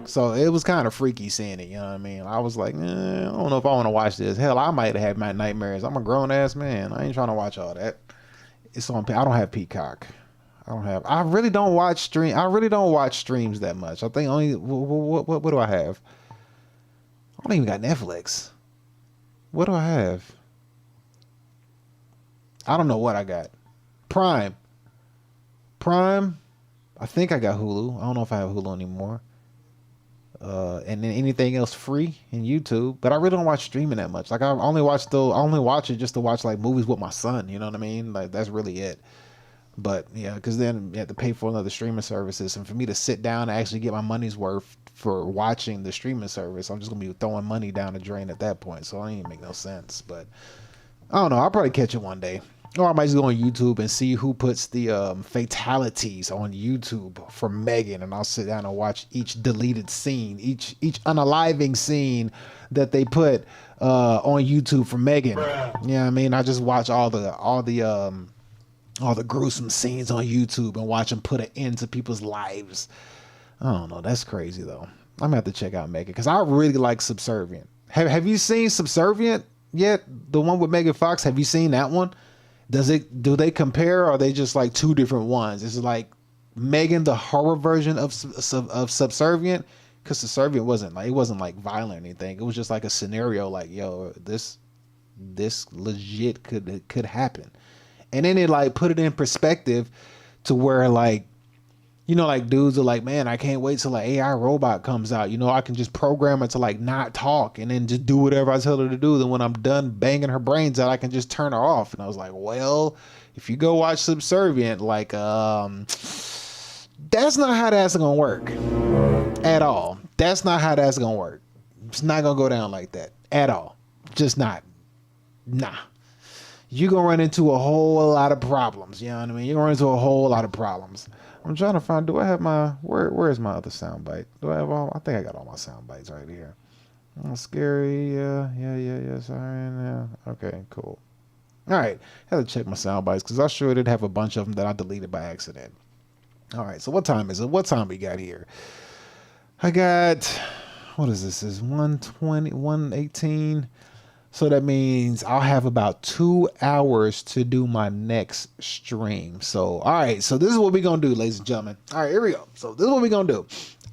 So it was kind of freaky seeing it, you know what I mean? I was like, I don't know if I want to watch this. Hell, I might have had my nightmares. I'm a grown ass man. I ain't trying to watch all that. It's on. I don't have Peacock. I really don't watch streams that much. I think only what do I have? I don't even got Netflix. What do I have? I don't know what I got. Prime. I think I got Hulu. I don't know if I have Hulu anymore. And then anything else free in YouTube. But I really don't watch streaming that much. Like, I only watch it just to watch like movies with my son. You know what I mean? Like, that's really it. But yeah, because then you have to pay for another streaming services, and for me to sit down and actually get my money's worth for watching the streaming service, I'm just gonna be throwing money down the drain at that point. So it ain't make no sense. But I don't know. I'll probably catch it one day, or I might just go on YouTube and see who puts the fatalities on YouTube for Megan, and I'll sit down and watch each deleted scene, each unaliving scene that they put on YouTube for Megan. Yeah, you know what I mean, I just watch all the gruesome scenes on YouTube and watch them put an end to people's lives. I don't know. That's crazy though. I'm gonna have to check out Megan, because I really like Subservient. Have you seen Subservient yet? The one with Megan Fox. Have you seen that one? Do they compare, or are they just like two different ones? Is it like Megan, the horror version of Subservient? Because Subservient wasn't like violent or anything. It was just like a scenario, like, yo, this legit could happen. And then it like put it in perspective to where, like, you know, like dudes are like, man, I can't wait till an AI robot comes out. You know, I can just program it to like not talk and then just do whatever I tell her to do. Then when I'm done banging her brains out, I can just turn her off. And I was like, well, if you go watch Subservient, like, that's not how that's gonna work at all. That's not how that's gonna work. It's not gonna go down like that at all. Just not. Nah. You're going to run into a whole lot of problems. You know what I mean? You're going to run into a whole lot of problems. I'm trying to find, do I have my, where's my other sound bite? Do I have all, I think I got all my sound bites right here. Scary, yeah, sorry, yeah. Okay, cool. All right, I had to check my sound bites, because I sure did have a bunch of them that I deleted by accident. All right, so what time is it? What time we got here? I got, what is this? Is 1:20, 1:18. So that means I'll have about 2 hours to do my next stream. So, all right. So this is what we're going to do, ladies and gentlemen. All right, here we go. So this is what we're going to do.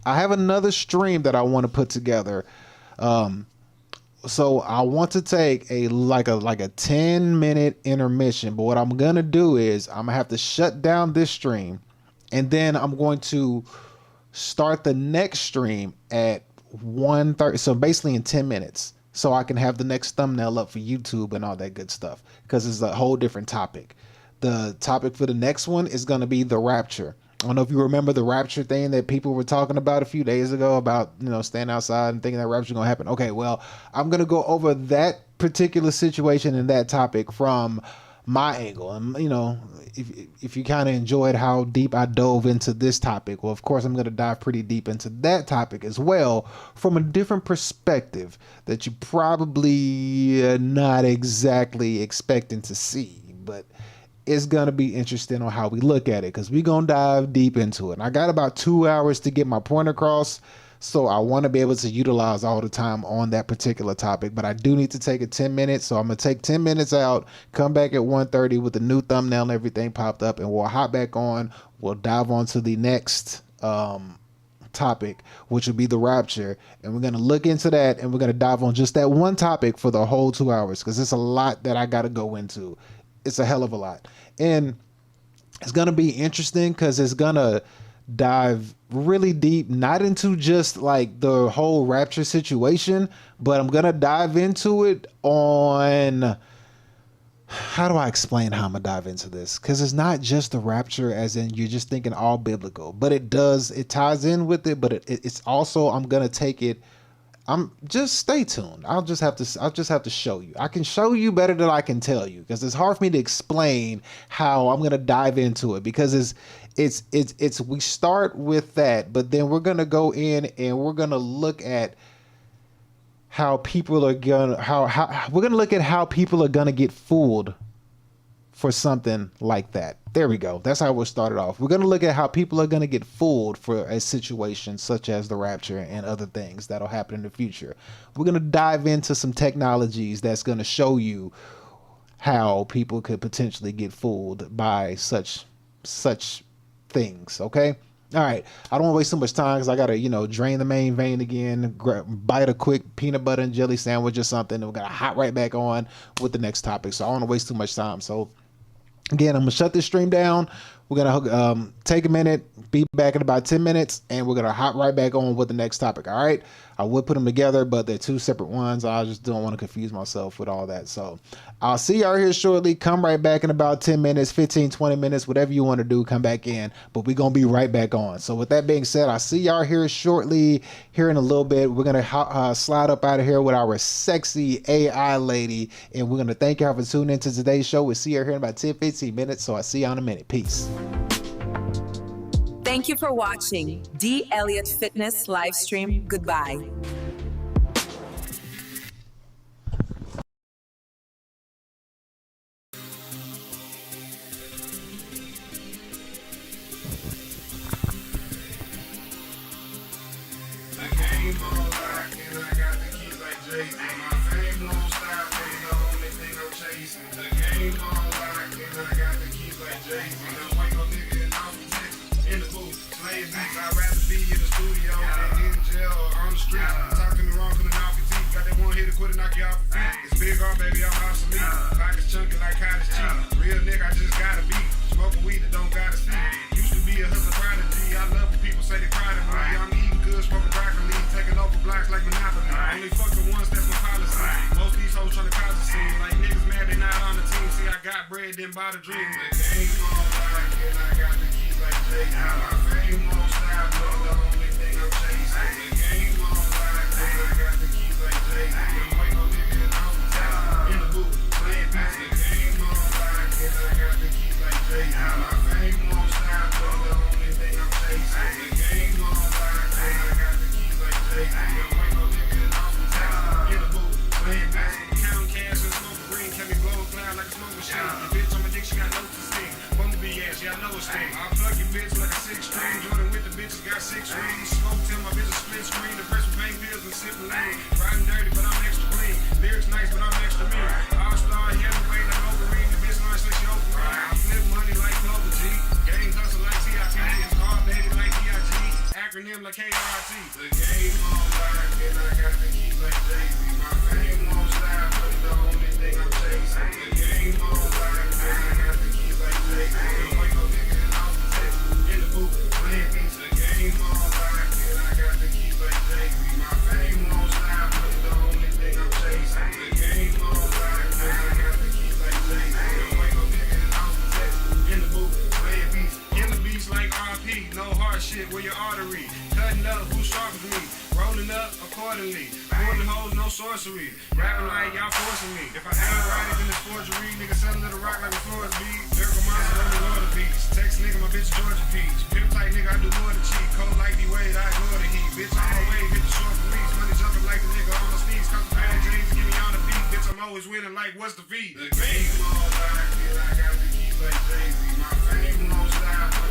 I have another stream that I want to put together. So I want to take a 10-minute intermission. But what I'm going to do is I'm going to have to shut down this stream. And then I'm going to start the next stream at 1:30. So basically in 10 minutes. So I can have the next thumbnail up for YouTube and all that good stuff, because it's a whole different topic. The topic for the next one is going to be the rapture. I don't know if you remember the rapture thing that people were talking about a few days ago about, you know, standing outside and thinking that rapture is going to happen. Okay, well, I'm going to go over that particular situation and that topic from my angle. And, you know, if you kind of enjoyed how deep I dove into this topic, well, of course, I'm going to dive pretty deep into that topic as well from a different perspective that you probably not exactly expecting to see, but it's going to be interesting on how we look at it, because we're going to dive deep into it. And I got about 2 hours to get my point across. So I want to be able to utilize all the time on that particular topic, but I do need to take a 10 minutes. So I'm going to take 10 minutes out, come back at 1:30 with the new thumbnail and everything popped up, and we'll hop back on. We'll dive on to the next topic, which will be the rapture. And we're going to look into that, and we're going to dive on just that one topic for the whole 2 hours, because it's a lot that I got to go into. It's a hell of a lot. And it's going to be interesting, because it's going to dive really deep, not into just like the whole rapture situation, but I'm gonna dive into it on, how do I explain how I'm gonna dive into this? Because it's not just the rapture as in you're just thinking all biblical, but it ties in with it, but it's also, I'm gonna take it, just stay tuned. I'll just have to show you. I can show you better than I can tell you, because it's hard for me to explain how I'm gonna dive into it, because it's we start with that, but then we're gonna go in and we're gonna look at how people are gonna we're gonna look at how people are gonna get fooled for something like that. There we go. That's how we'll start it off. We're gonna look at how people are gonna get fooled for a situation such as the rapture and other things that'll happen in the future. We're gonna dive into some technologies that's gonna show you how people could potentially get fooled by such things. Okay. All right. I don't want to waste so much time, because I got to, drain the main vein again, bite a quick peanut butter and jelly sandwich or something, and we're going to hop right back on with the next topic. So I don't want to waste too much time. So again, I'm going to shut this stream down. We're going to take a minute, be back in about 10 minutes, and we're going to hop right back on with the next topic. All right. I would put them together, but they're two separate ones. I just don't want to confuse myself with all that. So I'll see y'all here shortly. Come right back in about 10 minutes, 15, 20 minutes, whatever you want to do, come back in, but we're going to be right back on. So with that being said, I'll see y'all here shortly, here in a little bit. We're going to slide up out of here with our sexy AI lady, and we're going to thank y'all for tuning into today's show. We'll see you here in about 10, 15 minutes. So I'll see y'all in a minute. Peace. Thank you for watching D. Elliott Fitness live stream. Goodbye. Then buy the dream. The game on like, and I got the keys like Jay. My fame won't stop, but the only thing I'm chasing. The game on like, and I got the keys like Jay. Don't wait no nigga and I'm in the booth playing beats. The game on like, and I got the keys like Jay. My fame won't stop, but the only thing I'm chasing. The game on like, and I got the keys like Jay. Don't wait no nigga and I'm in the booth playing beats. Counting cash and smoke green, can be blow a cloud like a smoke machine. She got no to sing. Bumblebee ass, y'all know it's thing. I plug your bitch like a 6-string. Jordan with the bitches got 6 rings. Smoke till my bitch a split screen. The rest with pain pills and sipping lean. Riding dirty, but I'm extra clean. Lyrics nice, but I'm extra mean. All-star, heavyweight like Wolverine. The bitch nice like she Oprah. I flip money like Clover G. Gang hustle like TIP. Hard baby like D.I.G. Acronym like K-R-I-T. The game on like, and I got the keys like Jay-Z. My fame won't stop, but the only thing I'm chasing. The game on like, and I got the keys like Jay-Z. Don't wait no nigga and I'm in the booth playing beats. The game on like, and I got the keys like Jay-Z. My fame won't stop, but the only thing I'm chasing. The game on like, and I got the keys like Jay-Z. Don't wait no nigga and I'm in the booth playing beats. In the beats like RP, no hard shit where your artery. Cutting up, who sharp as me? Rolling up accordingly. Pulling hoes, no sorcery. Rapping like y'all forcing me. If I ever write it, then it's forgery. Nigga selling to the rock like a Florida beat. Lyrical monster on the Lord of Beats. Text nigga, my bitch Georgia Peach. Pimp tight nigga, I do more than cheat. Cold like D-Wade, I ignore the heat. Bitch, I'm on wave, hit the short release. Money jumping like the nigga on the sneeze. Cause the bad James get me on the beat. Bitch, I'm always winning like what's the beat? The game on like, and I got the